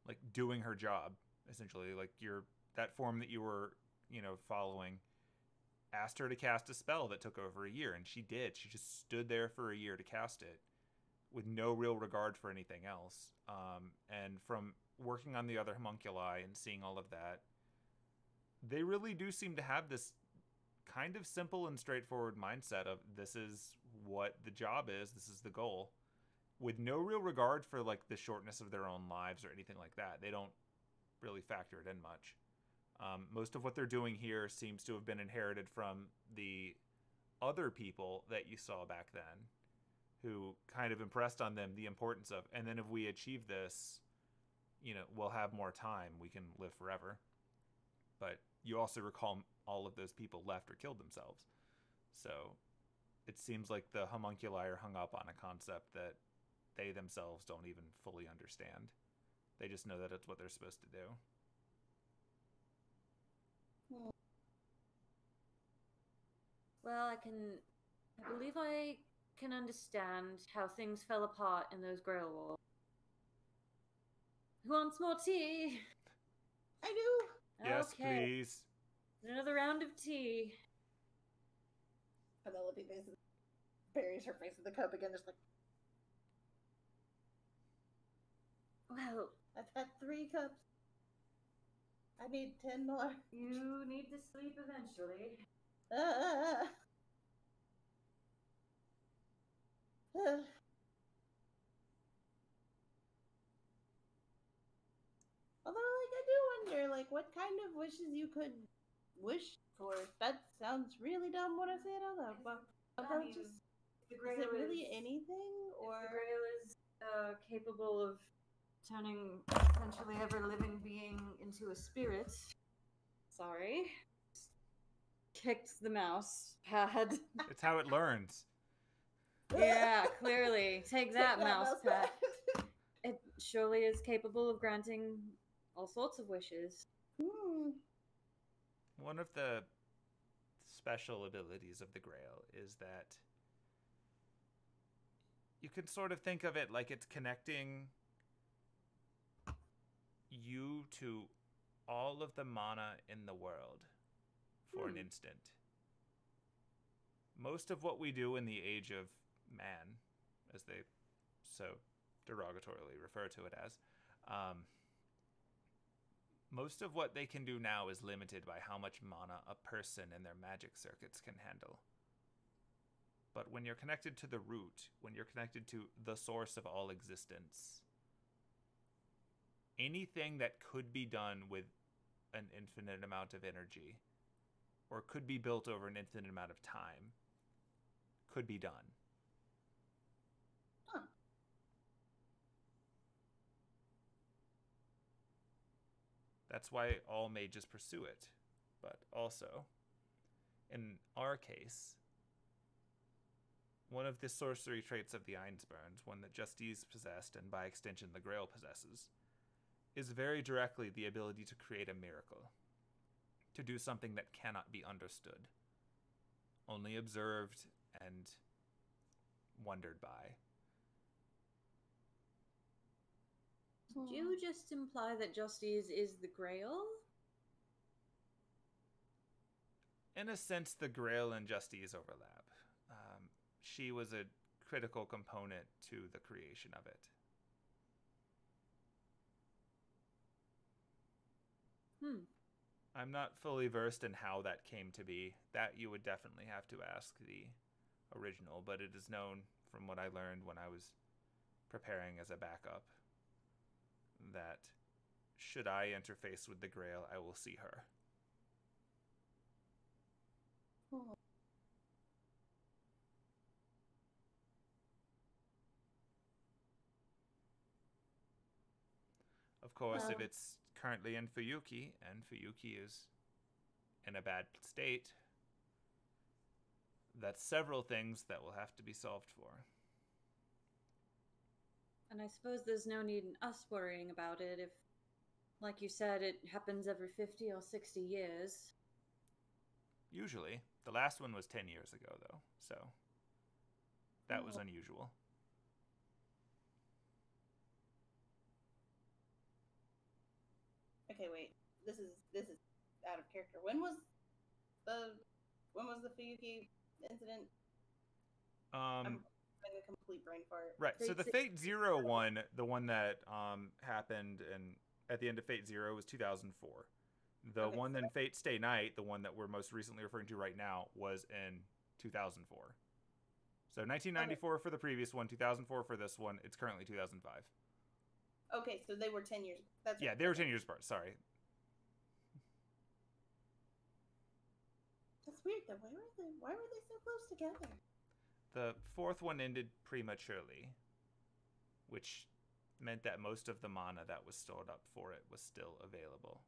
like doing her job, essentially. Like that form that you were, following, asked her to cast a spell that took over a year, and she did. She just stood there for a year to cast it, with no real regard for anything else. And from working on the other homunculi and seeing all of that, they really do seem to have this kind of simple and straightforward mindset of this is what the job is, this is the goal, with no real regard for like the shortness of their own lives or anything like that. They don't really factor it in much. Most of what they're doing here seems to have been inherited from the other people that you saw back then, who kind of impressed on them the importance of, and then if we achieve this, we'll have more time, we can live forever. But you also recall all of those people left or killed themselves. So it seems like the homunculi are hung up on a concept that they themselves don't even fully understand. They just know that it's what they're supposed to do. Well, I believe I can understand how things fell apart in those Grail Wars. Who wants more tea? I do. Yes, Okay. please. Another round of tea. Penelope buries her face in the cup again, just like, Well, I've had 3 cups. I need 10 more. you need to sleep eventually. Although, like, I do wonder, like, what kind of wishes you could wish for. That sounds really dumb when I say it out loud, but I mean, just, the is Grail it really is, anything, or... If the Grail is capable of turning essentially every living being into a spirit. Sorry. Kicked the mouse pad. It's how it learns. Yeah, clearly. Take that, mouse pad. pad. It surely is capable of granting all sorts of wishes. One of the special abilities of the Grail is that you can sort of think of it like it's connecting you to all of the mana in the world for an instant. Most of what we do in the age of man, as they so derogatorily refer to it as, most of what they can do now is limited by how much mana a person and their magic circuits can handle. But when you're connected to the root, when you're connected to the source of all existence, anything that could be done with an infinite amount of energy, or could be built over an infinite amount of time, could be done. Huh. That's why all mages pursue it. But also, in our case, One of the sorcery traits of the Einzberns, one that Justice possessed, and by extension the Grail possesses, is very directly the ability to create a miracle. To do something that cannot be understood. Only observed and wondered by. Did you just imply that Justice is the Grail? In a sense, the Grail and Justice overlap. She was a critical component to the creation of it. I'm not fully versed in how that came to be. That you would definitely have to ask the original, but it is known from what I learned when I was preparing as a backup that should I interface with the Grail, I will see her. Oh. Of course, if it's currently in Fuyuki, and Fuyuki is in a bad state, that's several things that will have to be solved for. And I suppose there's no need in us worrying about it if, like you said, it happens every 50 or 60 years. Usually. The last one was 10 years ago, though, so that was unusual. Okay, wait. This is out of character. When was the Fuyuki incident? I'm having a complete brain fart. Right. So the Fate Zero one, the one that happened at the end of Fate Zero, was 2004. The one in Fate Stay Night, the one that we're most recently referring to right now, was in 2004. So 1994 for the previous one, 2004 for this one. It's currently 2005. Okay, so they were 10 years. That's yeah, they were 10 years apart. Sorry. That's weird though. Why were they so close together? The fourth one ended prematurely, which meant that most of the mana that was stored up for it was still available.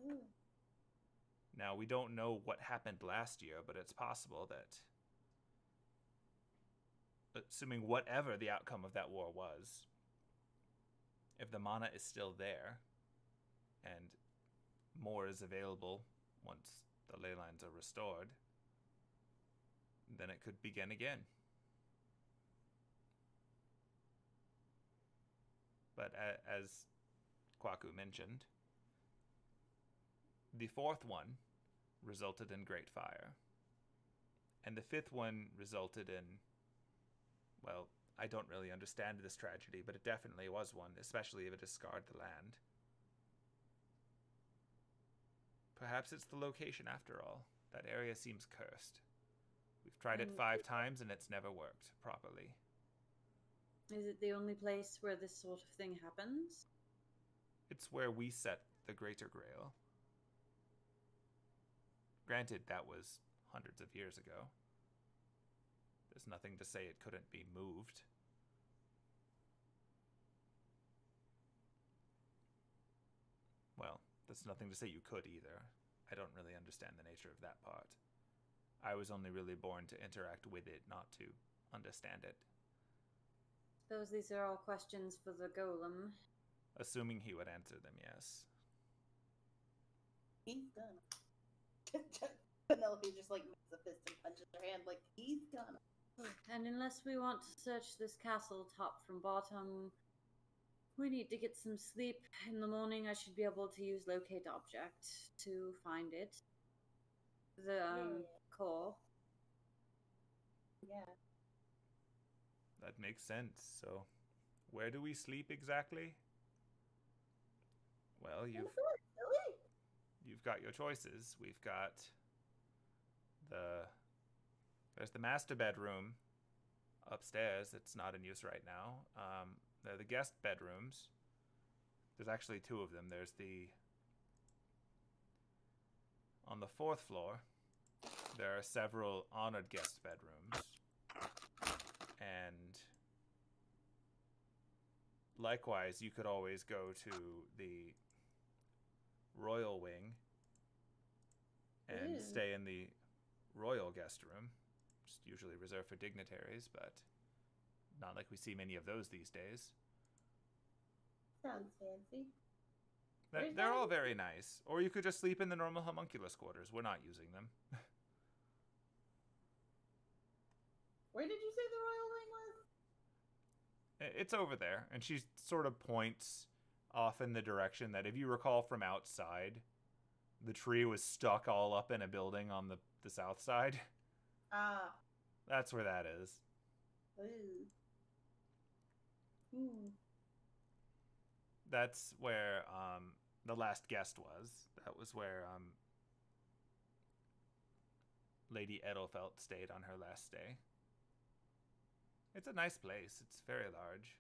Ooh. Now, we don't know what happened last year, but it's possible that, assuming whatever the outcome of that war was, if the mana is still there, and more is available once the ley lines are restored, then it could begin again. But as Kwaku mentioned, the fourth one resulted in great fire. And the fifth one resulted in, well, I don't really understand this tragedy, but it definitely was one, especially if it has scarred the land. Perhaps it's the location after all. That area seems cursed. We've tried it 5 times and it's never worked properly. Is it the only place where this sort of thing happens? It's where we set the Greater Grail. Granted, that was hundreds of years ago. There's nothing to say it couldn't be moved. Well, there's nothing to say you could either. I don't really understand the nature of that part. I was only really born to interact with it, not to understand it. Suppose these are all questions for the golem. Assuming he would answer them, yes. He's gonna. Penelope just like makes a fist and punches her hand like he's gonna. And unless we want to search this castle top from bottom, we need to get some sleep. In the morning, I should be able to use locate object to find it. The core. Yeah. That makes sense. So, where do we sleep exactly? Well, you've got your choices. We've got there's the master bedroom upstairs. It's not in use right now. There are the guest bedrooms. There's actually 2 of them. There's on the 4th floor, there are several honored guest bedrooms. And likewise, you could always go to the royal wing and stay in the royal guest room, Just usually reserved for dignitaries, but not like we see many of those these days. Sounds fancy. They're all very nice. Or you could just sleep in the normal homunculus quarters. We're not using them. Where did you say the royal wing was? It's over there. And she sort of points off in the direction that, if you recall from outside, the tree was stuck all up in a building on the south side. Ah. That's where that is. Ooh. Hmm. That's where the last guest was. That was where Lady Edelfelt stayed on her last stay. It's a nice place. It's very large.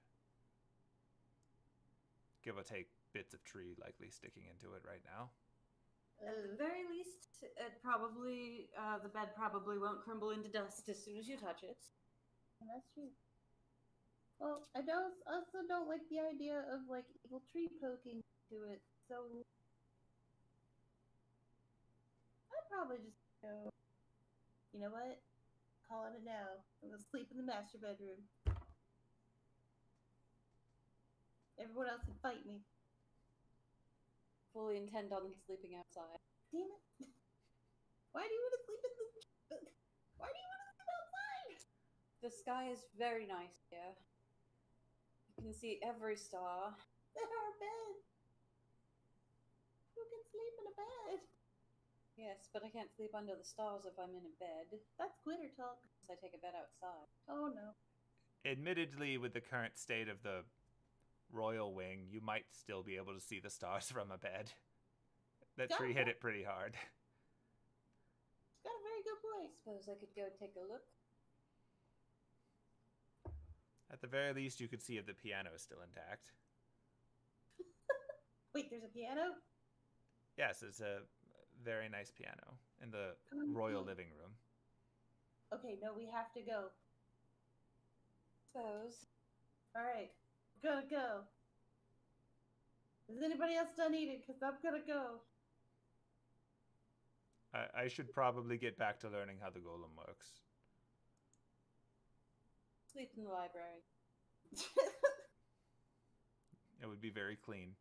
Give or take bits of tree likely sticking into it right now. At the very least, it probably the bed probably won't crumble into dust as soon as you touch it. That's true. Well, I also don't like the idea of like evil tree poking to it, so I'd probably just go. You know what? Calling it now. I'm gonna sleep in the master bedroom. Everyone else can fight me. Fully intend on sleeping outside. Damn it! Why do you want to sleep in the? Why do you want to sleep outside? The sky is very nice here. You can see every star. There are beds. Who can sleep in a bed? Yes, but I can't sleep under the stars if I'm in a bed. That's quitter talk. So I take a bed outside. Oh no. Admittedly, with the current state of the royal wing, you might still be able to see the stars from a bed. That tree hit it pretty hard. It's got a very good point. Suppose I could go take a look. At the very least, you could see if the piano is still intact. Wait, there's a piano? Yes, it's a very nice piano in the royal living room. Okay, no, we have to go. Suppose. Alright, gotta go. Is anybody else done eating? Because I'm gonna go. I should probably get back to learning how the golem works. Sleep in the library. It would be very clean.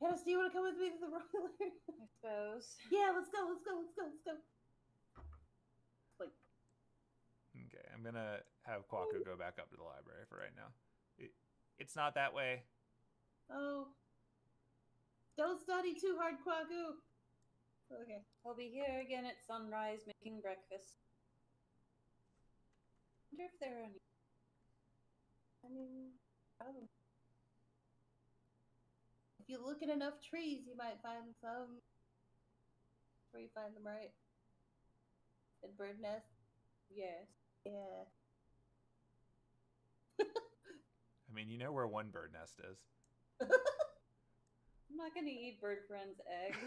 Hannah, do you want to come with me to the royal area? I suppose. Yeah, let's go, let's go, let's go, let's go. Wait. Okay, I'm gonna have Kwaku go back up to the library for right now. It's not that way. Oh. Don't study too hard, Kwaku. Okay. I'll be here again at sunrise making breakfast. I wonder if there are any. I mean, probably. If you look at enough trees, you might find some. Where you find them, right? In bird nests? Yes. Yeah. I mean, you know where one bird nest is. I'm not gonna eat bird friend's eggs.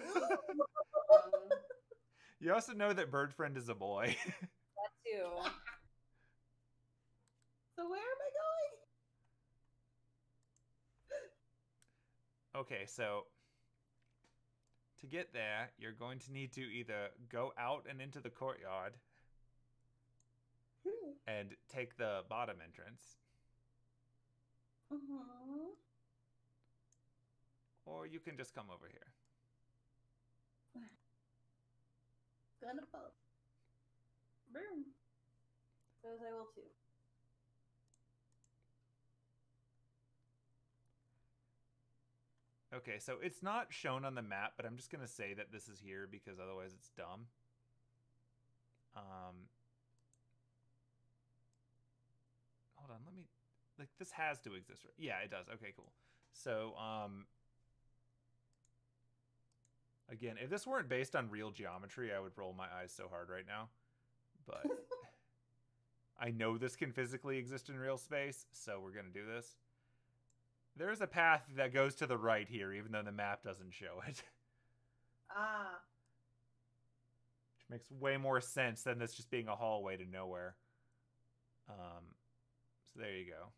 You also know that Bird Friend is a boy. That too. So where am I going? Okay, so to get there, you're going to need to either go out and into the courtyard and take the bottom entrance, or you can just come over here. Gonna fall. Boom. Suppose I will too. Okay, so it's not shown on the map, but I'm just going to say that this is here because otherwise it's dumb. Hold on, let me... Like, this has to exist, right? Yeah, it does. Okay, cool. So, again, if this weren't based on real geometry, I would roll my eyes so hard right now. But I know this can physically exist in real space, so we're going to do this. There's a path that goes to the right here, even though the map doesn't show it. Ah. Which makes way more sense than this just being a hallway to nowhere. So there you go.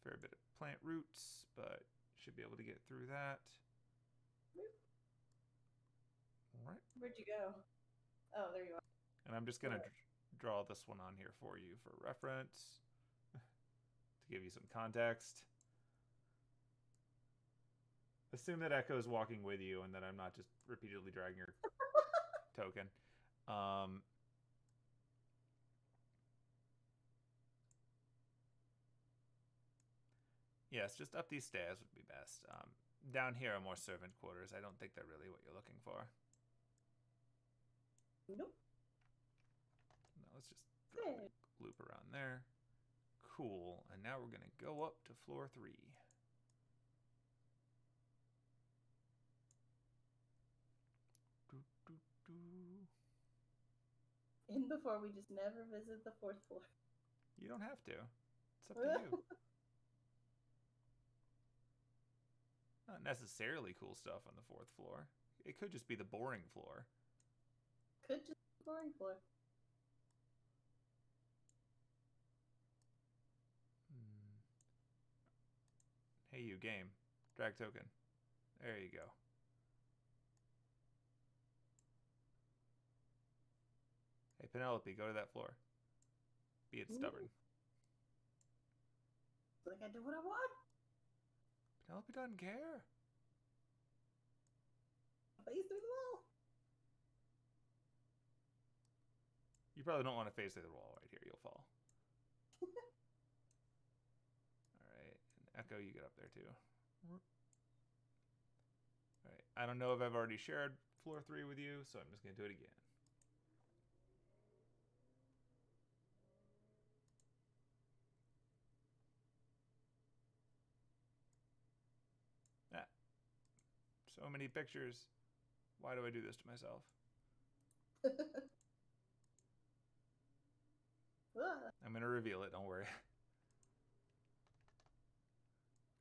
Fair bit of plant roots, but should be able to get through that. All right. Where'd you go? Oh, there you are. And I'm just going to draw this one on here for you for reference to give you some context. Assume that Echo is walking with you and that I'm not just repeatedly dragging your token. Yes, just up these stairs would be best. Down here are more servant quarters. I don't think they're really what you're looking for. Nope. No, let's just drop a loop around there. Cool. And now we're going to go up to floor 3. In before we just never visit the 4th floor. You don't have to. It's up to you. Not necessarily cool stuff on the 4th floor. It could just be the boring floor. Could just be the boring floor. Hey, you game. Drag token. There you go. Hey, Penelope, go to that floor. Be it stubborn. Like I do what I want. Penelope doesn't care. Phase through the wall. You probably don't want to phase through the wall right here. You'll fall. Alright. And Echo, you get up there too. Alright. I don't know if I've already shared floor 3 with you, so I'm just going to do it again. So many pictures. Why do I do this to myself? I'm going to reveal it. Don't worry.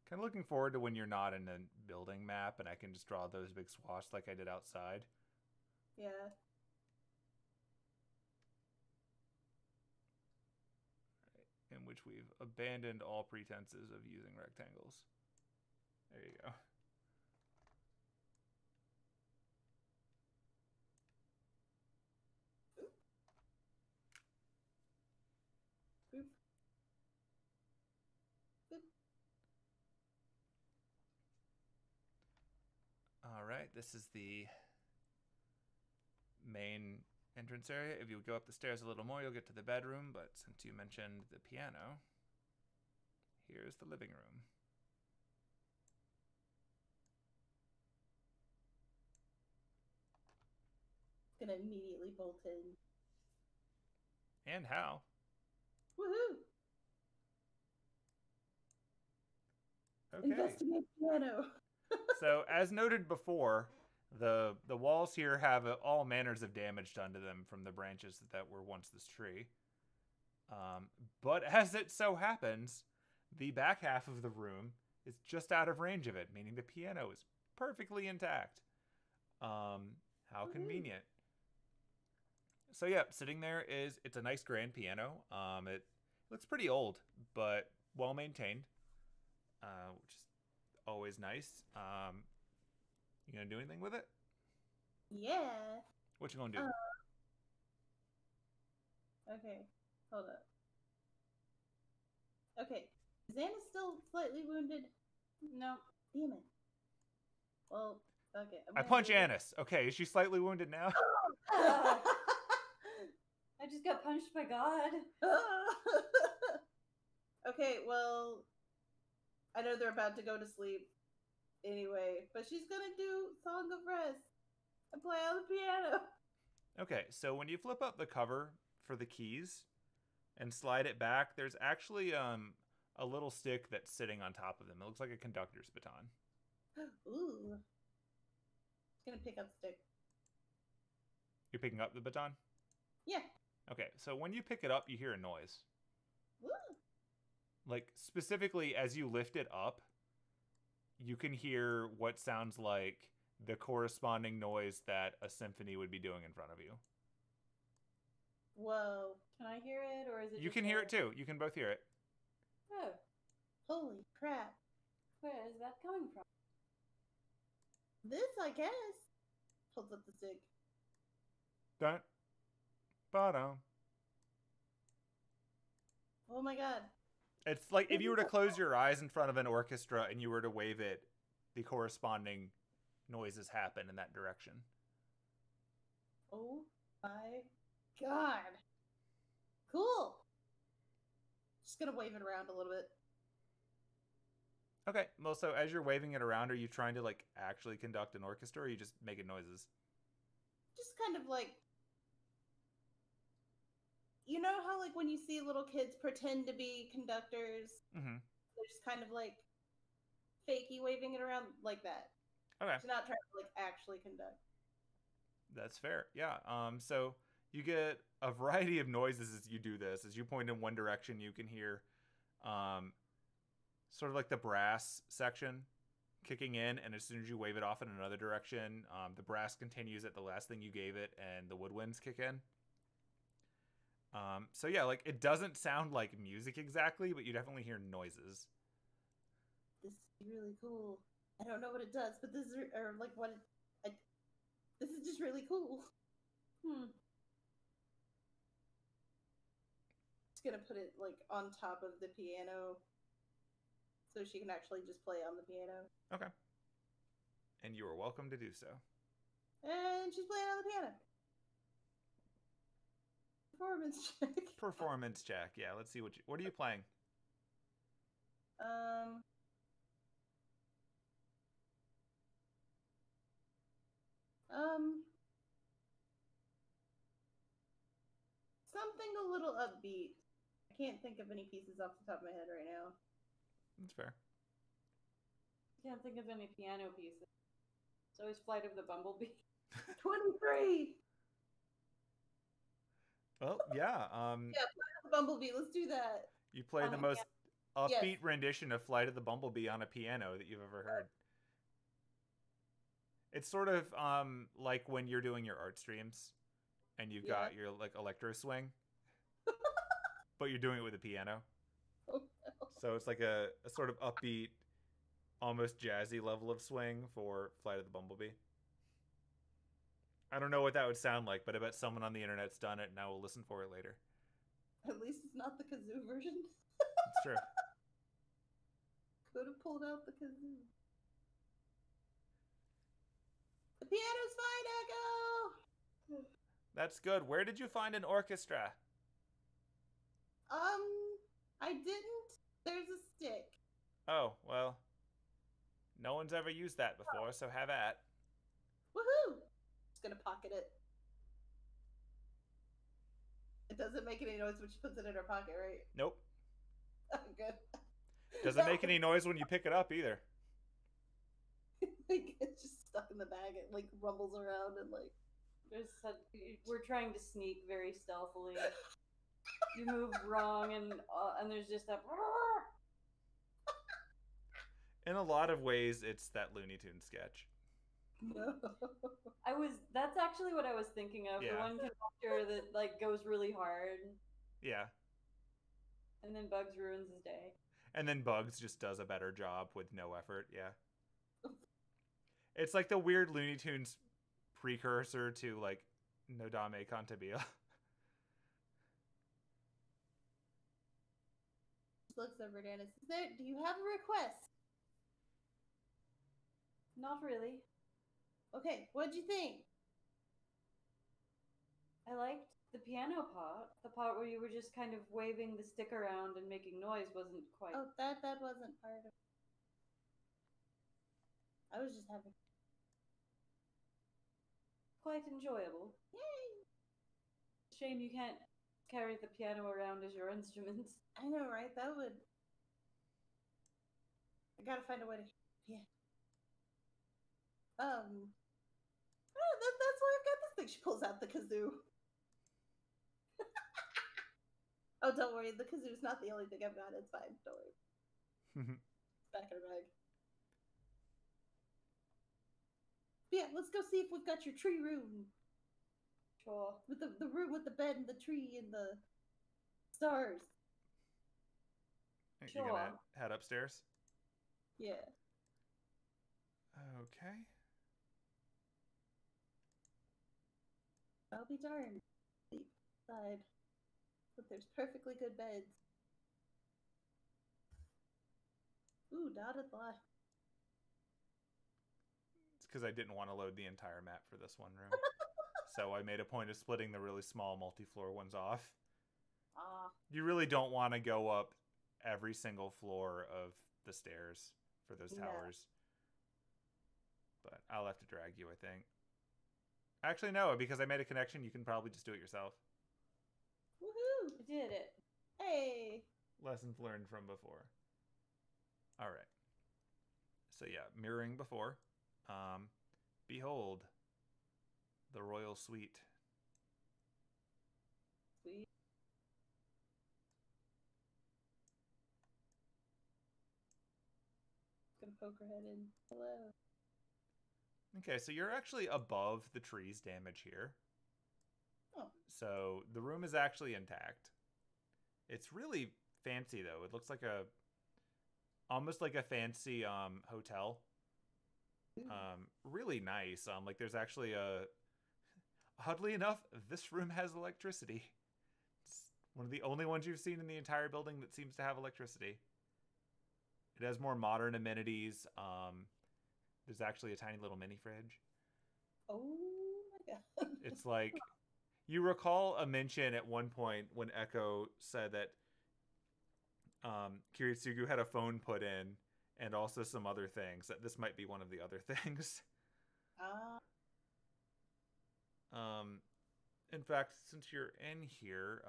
Kind of looking forward to when you're not in a building map and I can just draw those big swaths like I did outside. Yeah. Right. In which we've abandoned all pretenses of using rectangles. There you go. All right, this is the main entrance area. If you go up the stairs a little more, you'll get to the bedroom, but since you mentioned the piano, here's the living room. Gonna immediately bolt in. And how? Woohoo! Okay. Investigate piano. So, as noted before, the walls here have all manners of damage done to them from the branches that were once this tree. But as it so happens, the back half of the room is just out of range of it, meaning the piano is perfectly intact. How convenient. So yeah, sitting there it's a nice grand piano. It looks pretty old, but well maintained, which is always nice. You gonna do anything with it? Yeah. What you gonna do? Okay, hold up. Okay, is Anna still slightly wounded? No. Damn it. Well, okay. I punch Anise. Okay, is she slightly wounded now? I just got punched by God. Okay, well, I know they're about to go to sleep anyway, but she's gonna do Song of Rest and play on the piano. Okay, so when you flip up the cover for the keys and slide it back, there's actually a little stick that's sitting on top of them. It looks like a conductor's baton. Ooh. It's gonna pick up the stick. You're picking up the baton? Yeah. Okay, so when you pick it up, you hear a noise. Woo. Like, specifically, as you lift it up, you can hear what sounds like the corresponding noise that a symphony would be doing in front of you. Whoa. Can I hear it, or is it? You can hear it too. You can both hear it. Oh, Holy crap. where is that coming from? This, I guess. Holds up the stick. Dun, ba-dum. Oh my god. It's like if you were to close your eyes in front of an orchestra and you were to wave it, the corresponding noises happen in that direction. Oh my god. Cool. Just gonna wave it around a little bit. Okay, well, so as you're waving it around, are you trying to like actually conduct an orchestra, or are you just making noises? Just kind of like, you know how like when you see little kids pretend to be conductors, Mm-hmm. they're just kind of like fakey waving it around like that. Okay, To not try to like actually conduct. that's fair. Yeah. So you get a variety of noises as you do this. As you point in one direction, you can hear, sort of like the brass section kicking in, and as soon as you wave it off in another direction, the brass continues at the last thing you gave it, and the woodwinds kick in. So yeah, like it doesn't sound like music exactly, but you definitely hear noises. This is really cool. I don't know what it does, but this is or like what it, this is just really cool. Just gonna put it like on top of the piano, so she can actually just play on the piano. Okay. And you are welcome to do so. And she's playing on the piano. Performance check. Performance check. Yeah, let's see what are you playing? Something a little upbeat. I can't think of any pieces off the top of my head right now. That's fair. Can't think of any piano pieces. It's always Flight of the Bumblebee. 23. Well, yeah. Yeah, Flight of the Bumblebee. Let's do that. You play the Oh, most upbeat Yes. rendition of Flight of the Bumblebee on a piano that you've ever heard. It's sort of like when you're doing your art streams and you've got your like electro swing, but you're doing it with a piano. Oh, no. So it's like a sort of upbeat, almost jazzy level of swing for Flight of the Bumblebee. I don't know what that would sound like, but I bet someone on the internet's done it and I will listen for it later. At least it's not the kazoo version. It's true. Could have pulled out the kazoo. The piano's fine, Echo! That's good. Where did you find an orchestra? I didn't. There's a stick. Oh, well, no one's ever used that before, so have at. Woohoo! Just gonna pocket it. It doesn't make any noise when she puts it in her pocket, right? Nope. Good. Doesn't make any noise when you pick it up either. Like, it's just stuck in the bag. It like rumbles around and like. We're trying to sneak very stealthily. You move wrong, and there's just that. In a lot of ways, it's that Looney Tunes sketch. No. That's actually what I was thinking of. Yeah. The one conductor that like goes really hard, Yeah. and then Bugs ruins his day. And then Bugs just does a better job with no effort. Yeah. It's like the weird Looney Tunes precursor to like Nodame Cantabile. Looks over at Anise. Do you have a request? Not really. Okay, what'd you think? I liked the piano part. The part where you were just kind of waving the stick around and making noise wasn't quite. Oh, that wasn't part of. I was just having. Quite enjoyable. Yay! Shame you can't carry the piano around as your instrument. I know, right? That would. I gotta find a way to. Yeah. Oh, that's why I've got this thing. She pulls out the kazoo. Oh, don't worry. The kazoo's not the only thing I've got. It's fine. Don't worry. It's back in her bag. But yeah, let's go see if we've got your tree room. Sure. With the room with the bed and the tree and the stars. You're gonna head upstairs? Yeah. Okay. I'll be darned. Sleep outside. But there's perfectly good beds. Ooh, dotted line. It's because I didn't want to load the entire map for this one room. So I made a point of splitting the really small multi-floor ones off. You really don't want to go up every single floor of the stairs for those towers. But I'll have to drag you, I think. Actually, no, because I made a connection, you can probably just do it yourself. Woohoo! I did it. Hey! Lessons learned from before. All right. So yeah, mirroring before. Behold, the royal suite. Sweet. Gonna poke her head in. Hello. Okay, so you're actually above the tree's damage here. Oh. So the room is actually intact. It's really fancy though. It looks like almost like a fancy hotel. Really nice. Like there's actually oddly enough, this room has electricity. It's one of the only ones you've seen in the entire building that seems to have electricity. It has more modern amenities. There's actually a tiny little mini fridge. Oh my god. It's like, you recall a mention at one point when Echo said that Kiritsugu had a phone put in and also some other things, that this might be one of the other things. In fact, since you're in here,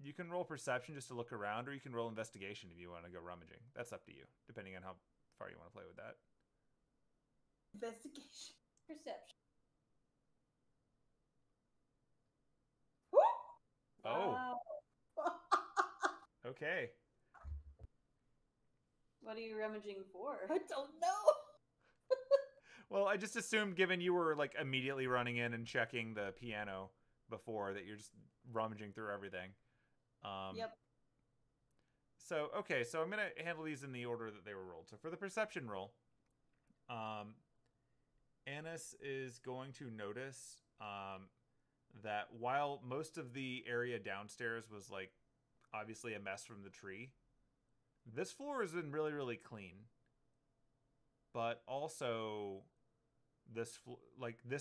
you can roll perception just to look around, or you can roll investigation if you want to go rummaging. That's up to you, depending on how far you want to play with that. Investigation. Perception. Oh. Wow. Okay. What are you rummaging for? I don't know. Well, I just assumed, given you were like immediately running in and checking the piano before, that you're just rummaging through everything. Yep. So, okay, so I'm going to handle these in the order that they were rolled. So for the perception roll, Anise is going to notice that while most of the area downstairs was like obviously a mess from the tree, this floor has been really, really clean. But also this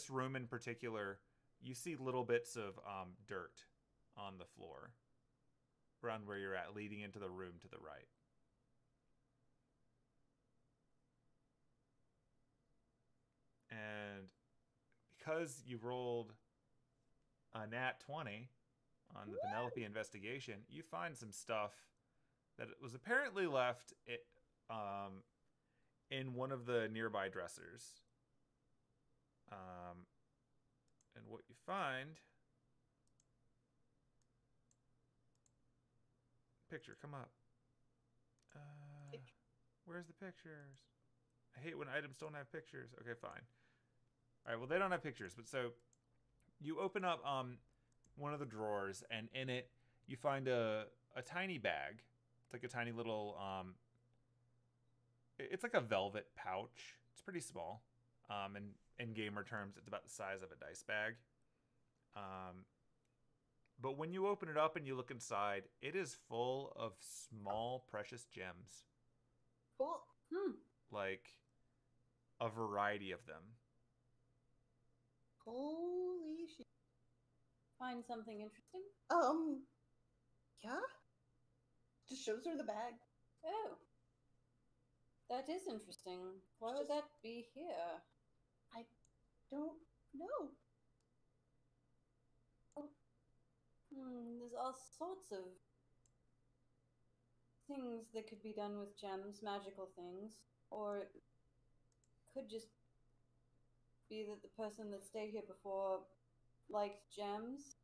room in particular, you see little bits of dirt on the floor around where you're at, leading into the room to the right. And because you rolled a nat 20 on the Penelope investigation, you find some stuff that was apparently left in one of the nearby dressers. And what you find... Picture, come up. Where's the pictures? I hate when items don't have pictures. Okay, fine. All right, well, they don't have pictures, but so you open up one of the drawers, and in it you find a tiny bag. It's like a tiny little it's like a velvet pouch. It's pretty small. In gamer terms, it's about the size of a dice bag. But when you open it up and you look inside, it is full of small, precious gems. Cool. Like a variety of them. Holy shit. Find something interesting? Yeah? Just shows her the bag. Oh. That is interesting. Why would that be here? I don't know. There's all sorts of things that could be done with gems, magical things. Or it could just be that the person that stayed here before liked gems.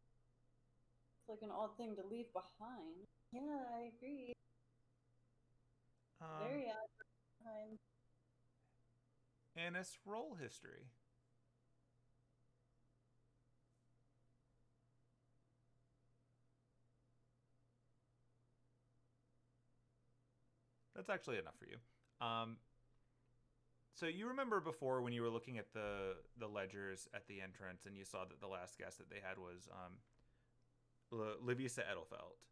It's like an odd thing to leave behind. Yeah, I agree. Very odd behind. Anise, roll history. That's actually enough for you. So you remember before when you were looking at the ledgers at the entrance and you saw that the last guest that they had was Livisa Edelfelt.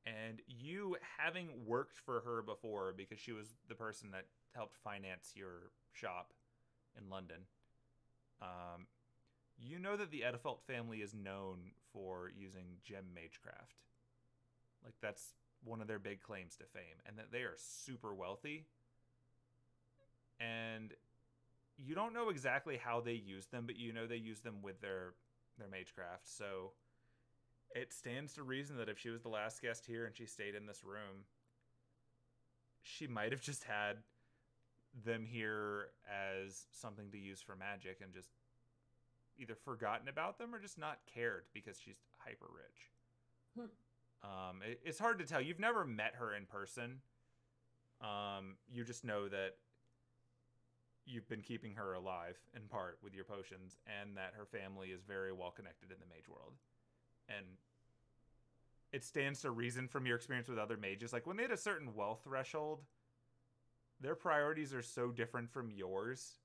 And you, having worked for her before because she was the person that helped finance your shop in London, you know that the Edelfelt family is known for using gem magecraft. Like, that's one of their big claims to fame, and that they are super wealthy. And you don't know exactly how they use them, but you know they use them with their magecraft. So it stands to reason that if she was the last guest here and she stayed in this room, she might have just had them here as something to use for magic and just either forgotten about them or just not cared because she's hyper rich. It's hard to tell. You've never met her in person. You just know that you've been keeping her alive in part with your potions, and that her family is very well connected in the mage world. And it stands to reason from your experience with other mages, like when they hit a certain wealth threshold, their priorities are so different from yours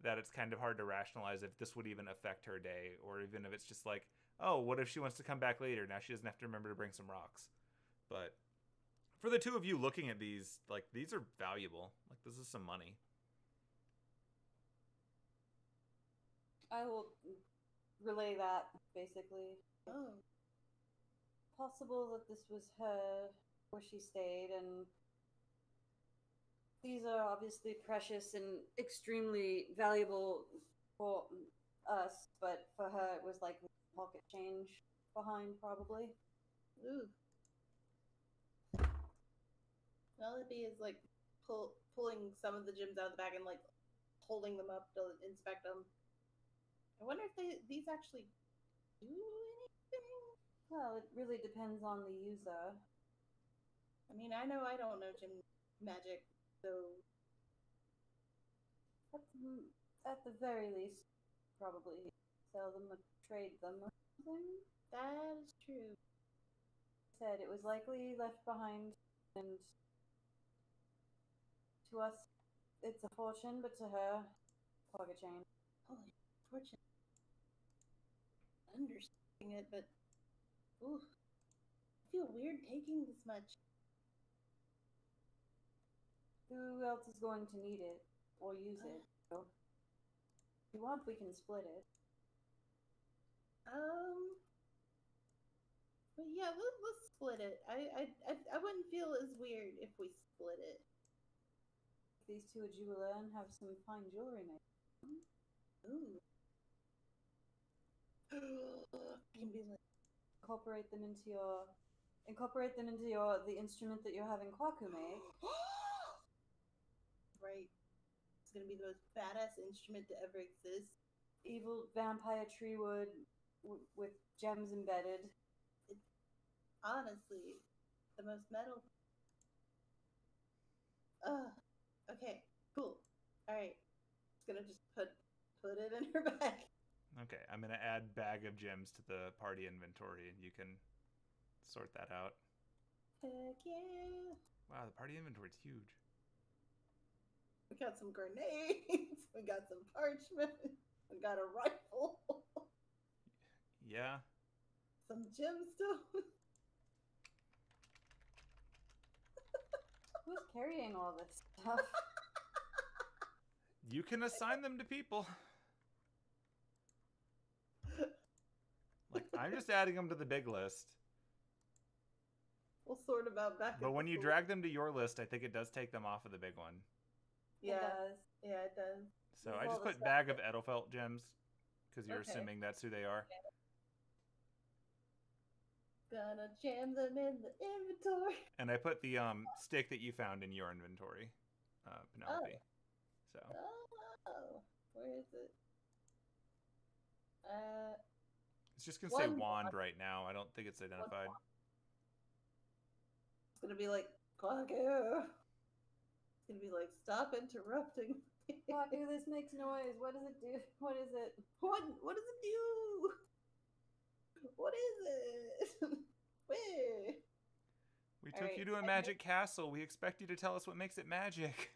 that it's kind of hard to rationalize if this would even affect her day, or even if it's just like, oh, what if she wants to come back later? Now she doesn't have to remember to bring some rocks. But for the two of you looking at these, like, these are valuable. Like, this is some money. I will relay that, basically. Oh. Possible that this was her, where she stayed, and these are obviously precious and extremely valuable for us, but for her it was like pocket change behind, probably. Ooh. Penelope is like pulling some of the gems out of the bag and like holding them up to inspect them. I wonder if these actually do anything. Well, it really depends on the user. I mean, I know I don't know gem magic, so At the very least, probably sell them or trade them or something. that is true. Said it was likely left behind, and to us it's a fortune, but to her, pocket change. Holy fortune. Understanding it, but ooh, I feel weird taking this much. Who else is going to need it or use it? So, if you want, we can split it. But yeah, let's split it. I wouldn't feel as weird if we split it. These two a jeweler and have some fine jewelry made. Ooh. Can be like Incorporate them into the instrument that you're having Kwaku make. Right. It's gonna be the most badass instrument to ever exist. Evil vampire tree wood with gems embedded. It's honestly the most metal. Okay, cool. All right, it's gonna just put it in her bag. Okay, I'm going to add bag of gems to the party inventory, and you can sort that out. Heck yeah. Wow, the party inventory is huge. We got some grenades. We got some parchment. We got a rifle. Yeah. Some gemstones. Who's carrying all this stuff? You can assign them to people. Like, I'm just adding them to the big list. We'll sort them out back. But when you drag them to your list, I think it does take them off of the big one. Yeah, It does. yeah, it does. So With I all just the put stuff bag of Edelfelt gems, because you're Okay. assuming that's who they are. Gonna jam them in the inventory. And I put the stick that you found in your inventory, Penelope. So Oh, where is it? it's just going to say One wand right now. I don't think it's identified. It's gonna be like Kwaku. It's gonna be like, stop interrupting. Kwaku, this makes noise. What does it do? What is it? What does it do? What is it? Where? We All took right, you to a I magic castle. We expect you to tell us what makes it magic.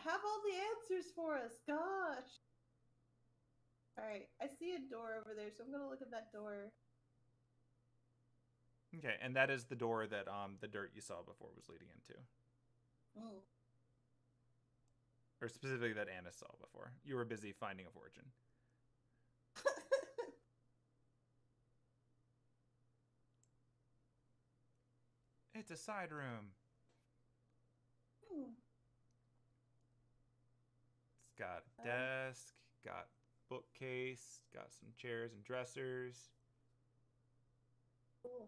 have all the answers for us. Gosh. All right, I see a door over there, so I'm gonna look at that door. Okay, and that is the door that the dirt you saw before was leading into. Oh. Or specifically that Anna saw before. You were busy finding a fortune. It's a side room. It's got a desk, got bookcase, got some chairs and dressers. Cool.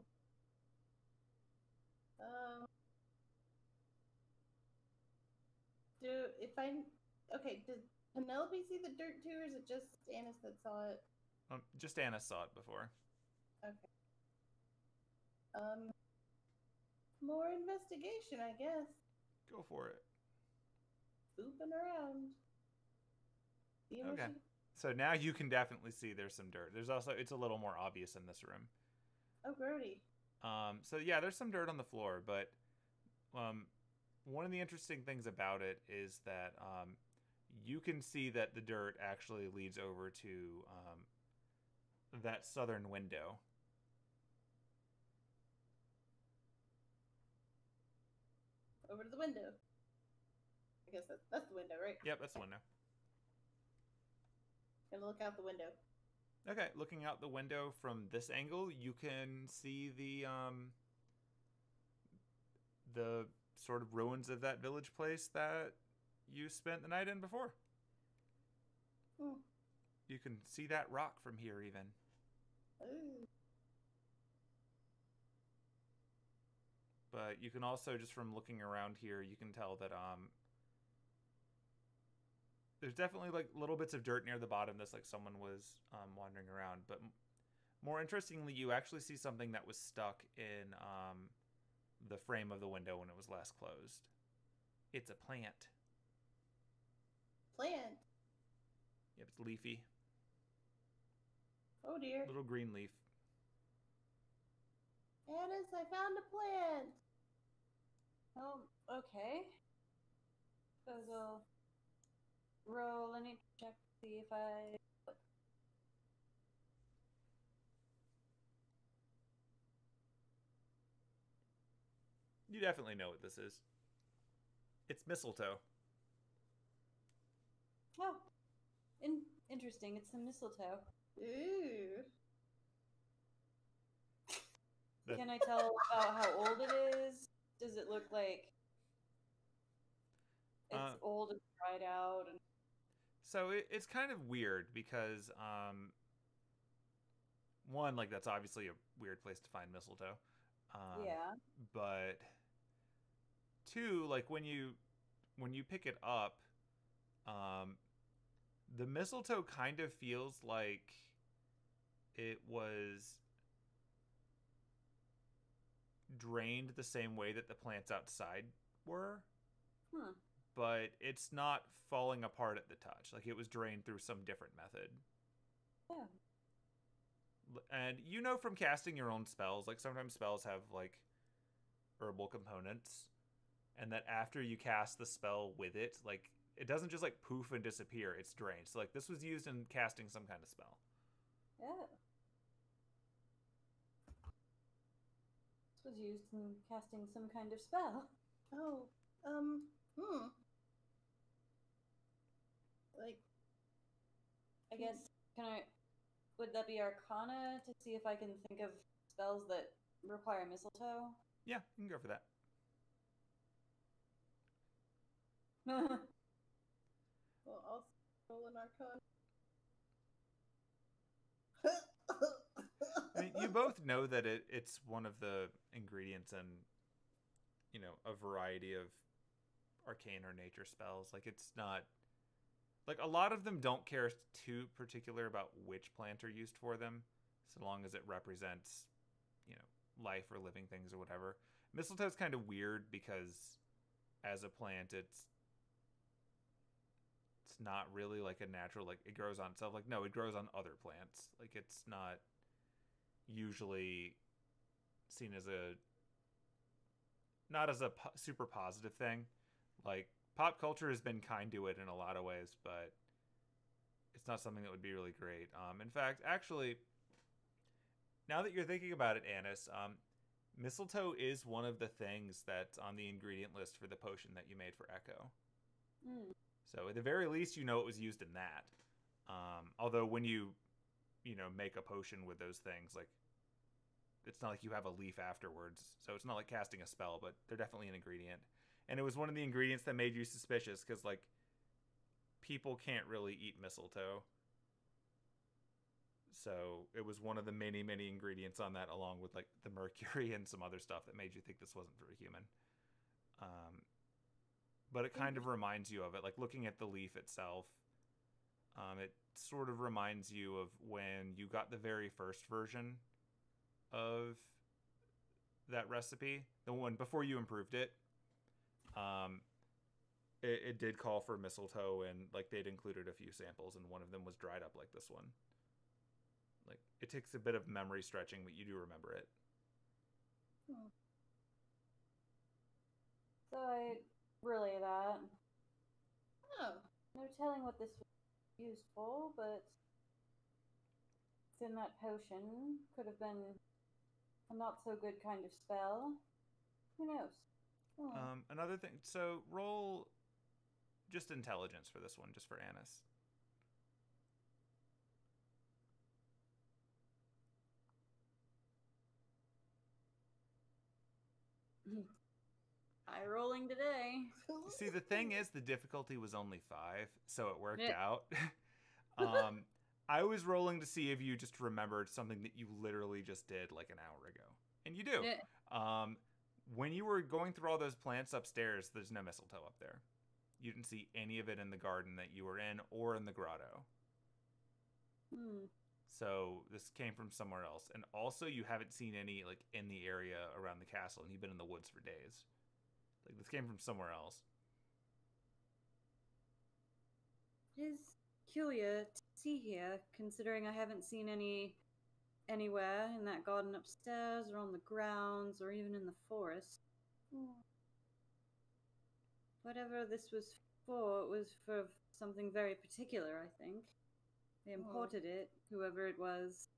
Did Penelope see the dirt too, or is it just Anise that saw it? Just Anna saw it before. Okay. More investigation, I guess. Go for it. Booping around. Okay. So now you can definitely see there's some dirt. There's also, it's a little more obvious in this room. Oh, grody. So yeah, there's some dirt on the floor, but one of the interesting things about it is that you can see that the dirt actually leads over to that southern window. Over to the window. I guess that's the window, right? Yep, that's the window. Gonna look out the window. Okay, looking out the window from this angle, you can see the sort of ruins of that village place that you spent the night in before. Hmm. You can see that rock from here even. Ooh. But you can also, just from looking around here, you can tell that there's definitely like little bits of dirt near the bottom that's like someone was wandering around. But more interestingly, you actually see something that was stuck in the frame of the window when it was last closed. It's a plant. Plant? Yep, it's leafy. Oh dear. Little green leaf. Anise, I found a plant. Okay. So we'll roll any check to see if I. You definitely know what this is. It's mistletoe. Oh, interesting. It's some mistletoe. Ooh. Can I tell about how old it is? Does it look like it's old and dried out? And so it's kind of weird because one, like that's obviously a weird place to find mistletoe. Yeah. But two, like when you pick it up, the mistletoe kind of feels like it was drained the same way that the plants outside were. But it's not falling apart at the touch. Like it was drained through some different method. Yeah. And you know from casting your own spells, like sometimes spells have like herbal components, and that after you cast the spell with it, like it doesn't just like poof and disappear, it's drained. So like this was used in casting some kind of spell. Yeah. This was used in casting some kind of spell. Oh, Like, I guess, would that be Arcana to see if I can think of spells that require mistletoe? Yeah, you can go for that. well, I'll roll an Arcana. I mean, you both know that it's one of the ingredients in, you know, a variety of arcane or nature spells. Like it's not, like a lot of them don't care too particular about which plant are used for them, so long as it represents, you know, life or living things or whatever. Mistletoe's kind of weird because as a plant, it's not really like a natural, like it grows on itself. Like no, it grows on other plants. Like it's not usually seen as not as a super positive thing. Like pop culture has been kind to it in a lot of ways, but it's not something that would be really great. In fact, actually, now that you're thinking about it, Anise, mistletoe is one of the things that's on the ingredient list for the potion that you made for Echo. Mm. So at the very least, you know it was used in that. Although when you make a potion with those things, like, it's not like you have a leaf afterwards, so it's not like casting a spell, but they're definitely an ingredient. And it was one of the ingredients that made you suspicious, because, like, people can't really eat mistletoe. So it was one of the many, many ingredients on that, along with, like, the mercury and some other stuff that made you think this wasn't very human. But it kind of reminds you of it. Like, looking at the leaf itself, it sort of reminds you of when you got the very first version of that recipe, the one before you improved it. It did call for mistletoe, and, like, they'd included a few samples, and one of them was dried up like this one. Like, it takes a bit of memory stretching, but you do remember it. So I relay that. Oh. No telling what this was used for, but it's in that potion. Could have been a not so good kind of spell. Who knows? Oh. Another thing, so roll just intelligence for this one, just for Anise. High rolling today. See, the thing is, the difficulty was only 5, so it worked Yeah. out. I was rolling to see if you just remembered something that you literally just did like an hour ago. And you do. Yeah. When you were going through all those plants upstairs, there's no mistletoe up there. You didn't see any of it in the garden that you were in or in the grotto. So this came from somewhere else. And also, you haven't seen any, like, in the area around the castle, and you've been in the woods for days. Like, this came from somewhere else. It is peculiar to see here, considering I haven't seen any anywhere in that garden upstairs or on the grounds or even in the forest. Whatever this was for, it was for something very particular, I think. They imported it, whoever it was.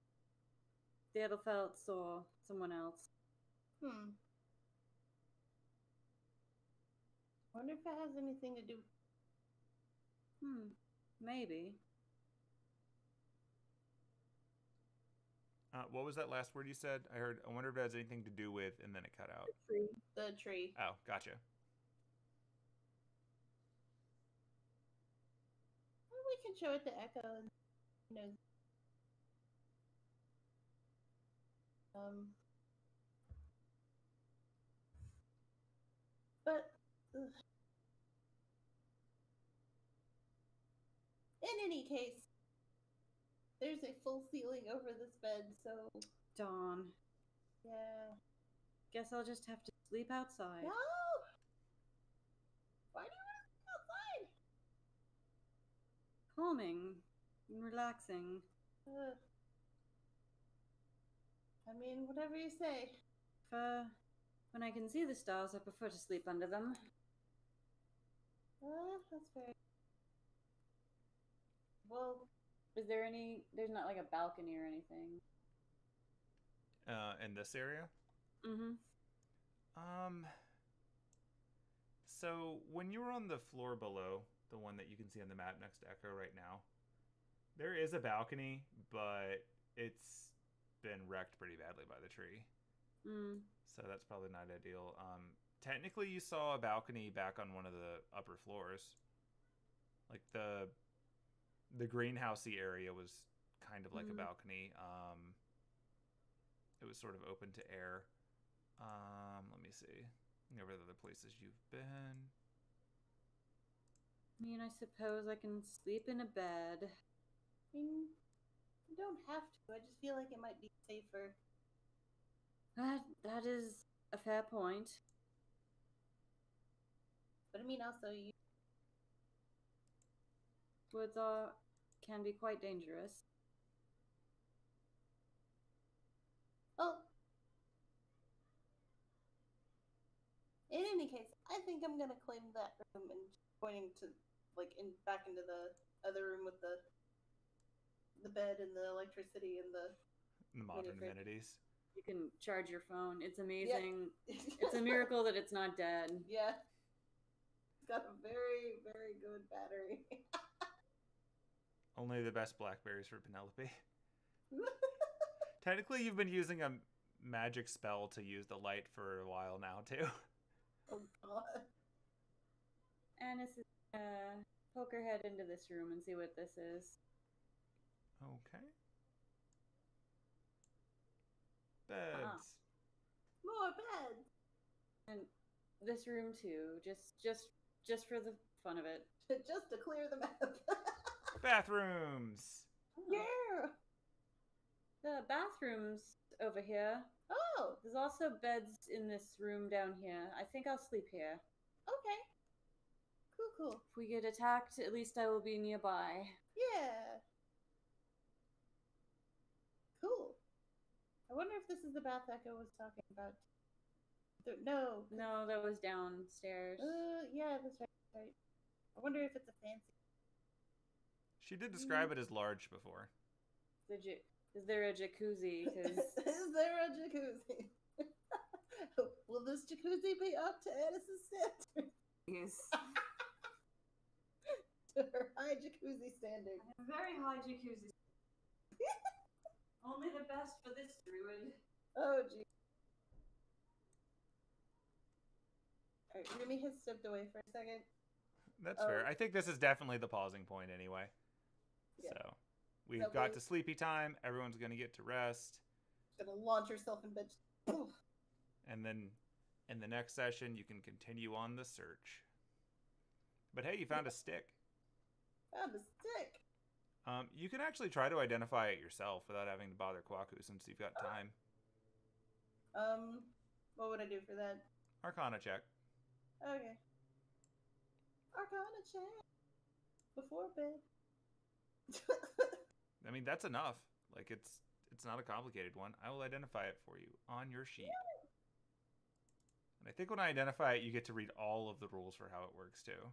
The Edelfelts or someone else. Wonder if it has anything to do. Maybe. What was that last word you said? I heard, I wonder if it has anything to do with, and then it cut out. The tree. Oh, gotcha. Well, we can show it to Echo. And, but in any case, there's a full ceiling over this bed, so Darn. yeah. Guess I'll just have to sleep outside. No. Why do you want to sleep outside? Calming and relaxing. I mean, whatever you say. When I can see the stars, I prefer to sleep under them. That's fair. Well, Is there there's not like a balcony or anything? In this area? Mm-hmm. So when you were on the floor below, the one that you can see on the map next to Echo right now, there is a balcony, but it's been wrecked pretty badly by the tree. So that's probably not ideal. Technically, you saw a balcony back on one of the upper floors. Like, the greenhousey area was kind of like a balcony. It was sort of open to air. Let me see. Over the other places you've been. I mean, I suppose I can sleep in a bed. I mean, you don't have to. I just feel like it might be safer. That is a fair point. But I mean, also, you. Woods can be quite dangerous. Oh. In In any case, I think I'm gonna claim that room and pointing to back into the other room with the bed and the electricity and the modern fridge. amenities. You can charge your phone. It's Yeah. amazing. It's a miracle that it's not dead. Yeah. It's got a very, very good battery. Only the best blackberries for Penelope. Technically, you've been using a magic spell to use the light for a while now, too. Oh, God. Anise is poke her head into this room and see what this is. Okay. Beds. More beds. And this room too, just for the fun of it. Just to clear the map. Bathrooms. Yeah. The bathrooms over here. Oh, There's also beds in this room down here. I think I'll sleep here. okay. Cool. If we get attacked, at least I will be nearby. Yeah. Cool. I wonder if this is the bath Echo was talking about. No. No, that was downstairs. Yeah, that's right. I wonder if it's a fancy. She did describe it as large before. Is there a jacuzzi? Cause... Is there a jacuzzi? Will this jacuzzi be up to Annis's standard? Yes. To her high jacuzzi standard. A very high jacuzzi. Only the best for this druid. Oh, gee. Alright, Rumi has stepped away for a second. That's fair. I think this is definitely the pausing point anyway. Yeah. So we've got to sleepy time. Everyone's going to get to rest. She's going to launch herself in bed. And then in the next session, you can continue on the search. But hey, you found a stick. Found a stick. You can actually try to identify it yourself without having to bother Kwaku since you've got time. What would I do for that? Arcana check. Okay. Arcana check. Before bed. I mean, that's enough. Like, it's not a complicated one. I will identify it for you on your sheet. And I think when I identify it, you get to read all of the rules for how it works, too.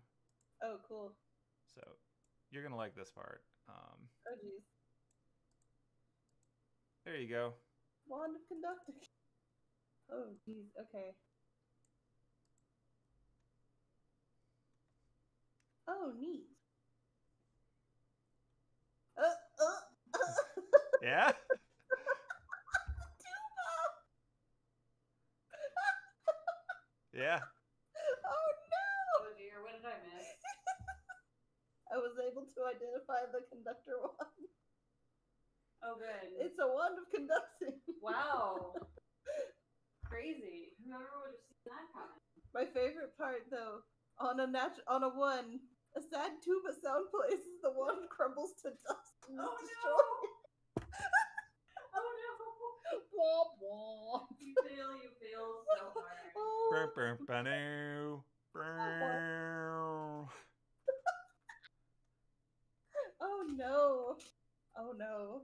Oh, cool. So, you're going to like this part. Oh, jeez. There you go. Wand of conducting. Oh, jeez. Okay. Oh, neat. Yeah? Yeah. Oh, no! Oh dear, what did I miss? I was able to identify the conductor wand. Oh good. It's a wand of conducting. Wow. Crazy. Whoever would have seen that coming. My favorite part, though, on a one, a sad tuba sound plays as the wand crumbles to dust and is destroyed. Oh no! Womp womp. You fail so hard. Oh. Burr, burr, ba-doo, burr. Oh no. Oh no.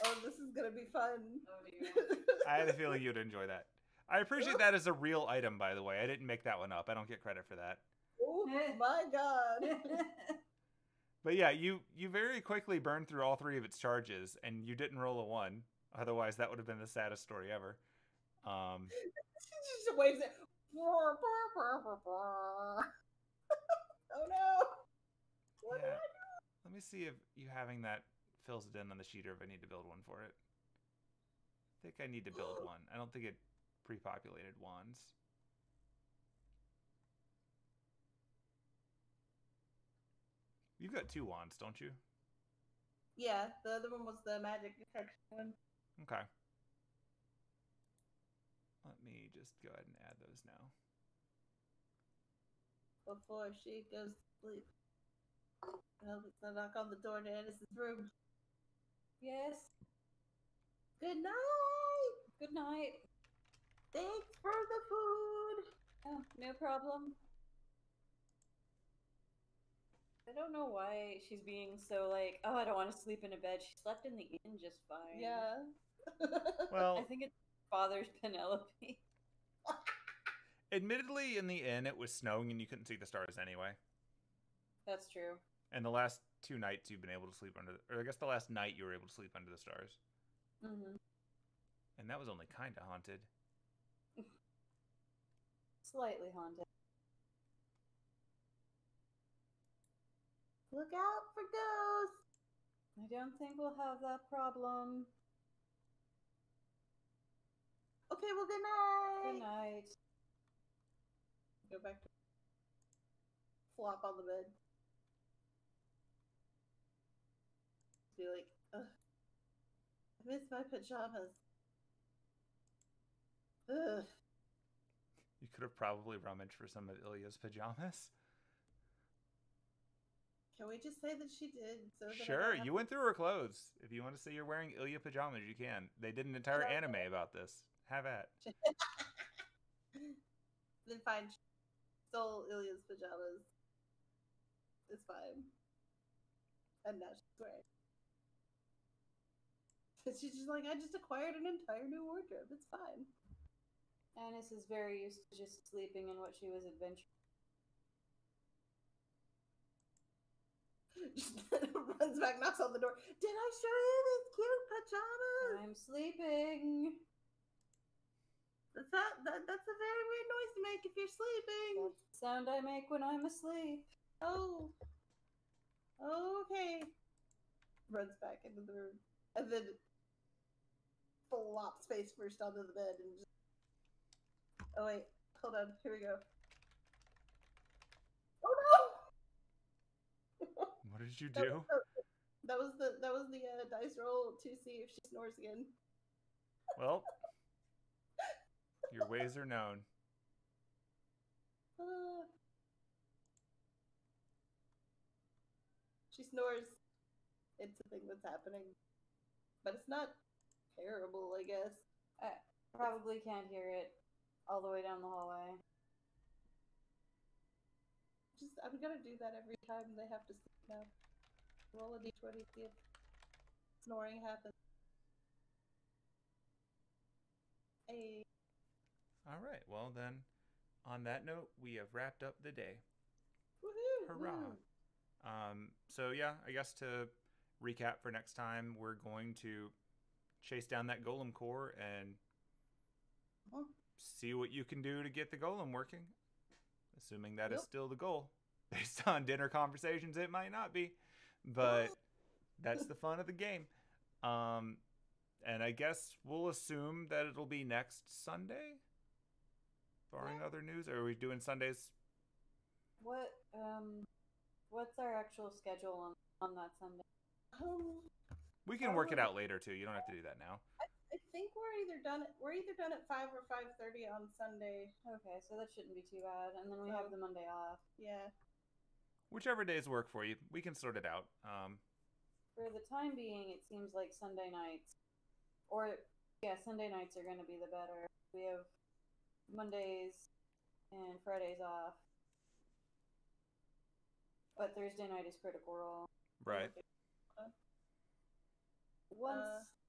Oh, this is gonna be fun. Oh dear. I had a feeling you'd enjoy that. I appreciate that as a real item, by the way. I didn't make that one up. I don't get credit for that. Oh my god. But yeah, you very quickly burned through all 3 of its charges, and you didn't roll a 1. Otherwise, that would have been the saddest story ever. She just waves it. Oh no. What did I do? Let me see if you having that fills it in on the sheet, or if I need to build one for it. I think I need to build one. I don't think it pre-populated wands. You've got 2 wands, don't you? Yeah, the other one was the magic detection one. Okay. Let me just go ahead and add those now. Before she goes to sleep. Well, it's a knock on the door to Annis's room. Yes. Good night! Good night. Thanks for the food! Oh, no problem. I don't know why she's being so like, oh, I don't want to sleep in a bed. She slept in the inn just fine. Yeah. Well, I think it bothers Penelope. Admittedly, in the inn, it was snowing and you couldn't see the stars anyway. That's true. And the last 2 nights you've been able to sleep under, or I guess the last night you were able to sleep under the stars. Mm-hmm. And that was only kind of haunted. Slightly haunted. Look out for ghosts. I don't think we'll have that problem. Okay, well, good night. Good night. Go back to flop on the bed. Be like, ugh. I miss my pajamas. Ugh. You could have probably rummaged for some of Ilya's pajamas. Can we just say that she did? So that Sure, you went through her clothes. If you want to say you're wearing Ilya pajamas, you can. They did an entire anime about this. Have at. Then fine. She stole Ilya's pajamas. It's fine. And now she's wearing. She's just like, I just acquired an entire new wardrobe. It's fine. Anise is very used to just sleeping in what she was adventuring. Just runs back, knocks on the door. Did I show you these cute pajamas? I'm sleeping. That's a very weird noise to make if you're sleeping. That's the sound I make when I'm asleep. Oh. Okay. Runs back into the room. And then flops face first onto the bed and just... Oh wait, hold on. Here we go. Oh no! What did you do? That was the dice roll to see if she snores again. Well, your ways are known. She snores. It's a thing that's happening. But it's not terrible, I guess. I probably can't hear it all the way down the hallway. I'm gonna do that every time they have to sleep now. Roll a d20, see if snoring happens. Hey. All right. Well, then, on that note, we have wrapped up the day. Woohoo! Hurrah. Woo. So, yeah, I guess to recap for next time, we're going to chase down that golem core and see what you can do to get the golem working. Assuming that is still the goal. Based on dinner conversations, it might not be. But that's the fun of the game. And I guess we'll assume that it'll be next Sunday? Barring other news? Or are we doing Sundays? What's our actual schedule on that Sunday? We can work it out later, too. You don't have to do that now. I think we're either done at 5 or 5:30 on Sunday. Okay, so that shouldn't be too bad. And then we have the Monday off. Yeah. Whichever days work for you, we can sort it out. For the time being, it seems like Sunday nights, Sunday nights are going to be the better. We have Mondays and Fridays off, but Thursday night is Critical Role. Right.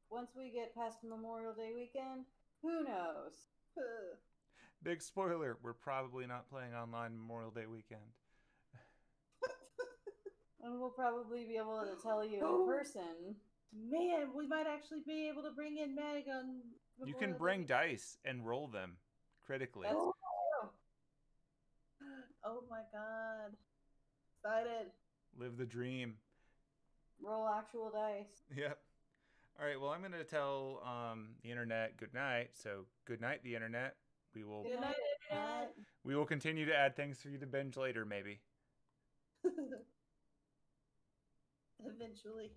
Once we get past Memorial Day weekend, who knows? Big spoiler, we're probably not playing online Memorial Day weekend. And we'll probably be able to tell you in person. Man, we might actually be able to bring in Meg on... You can bring dice and roll them critically. Oh my god. Excited. Live the dream. Roll actual dice. Yep. All right, well, I'm going to tell the internet good night. So, good night, the internet. Good night, internet. We will continue to add things for you to binge later, maybe. Eventually.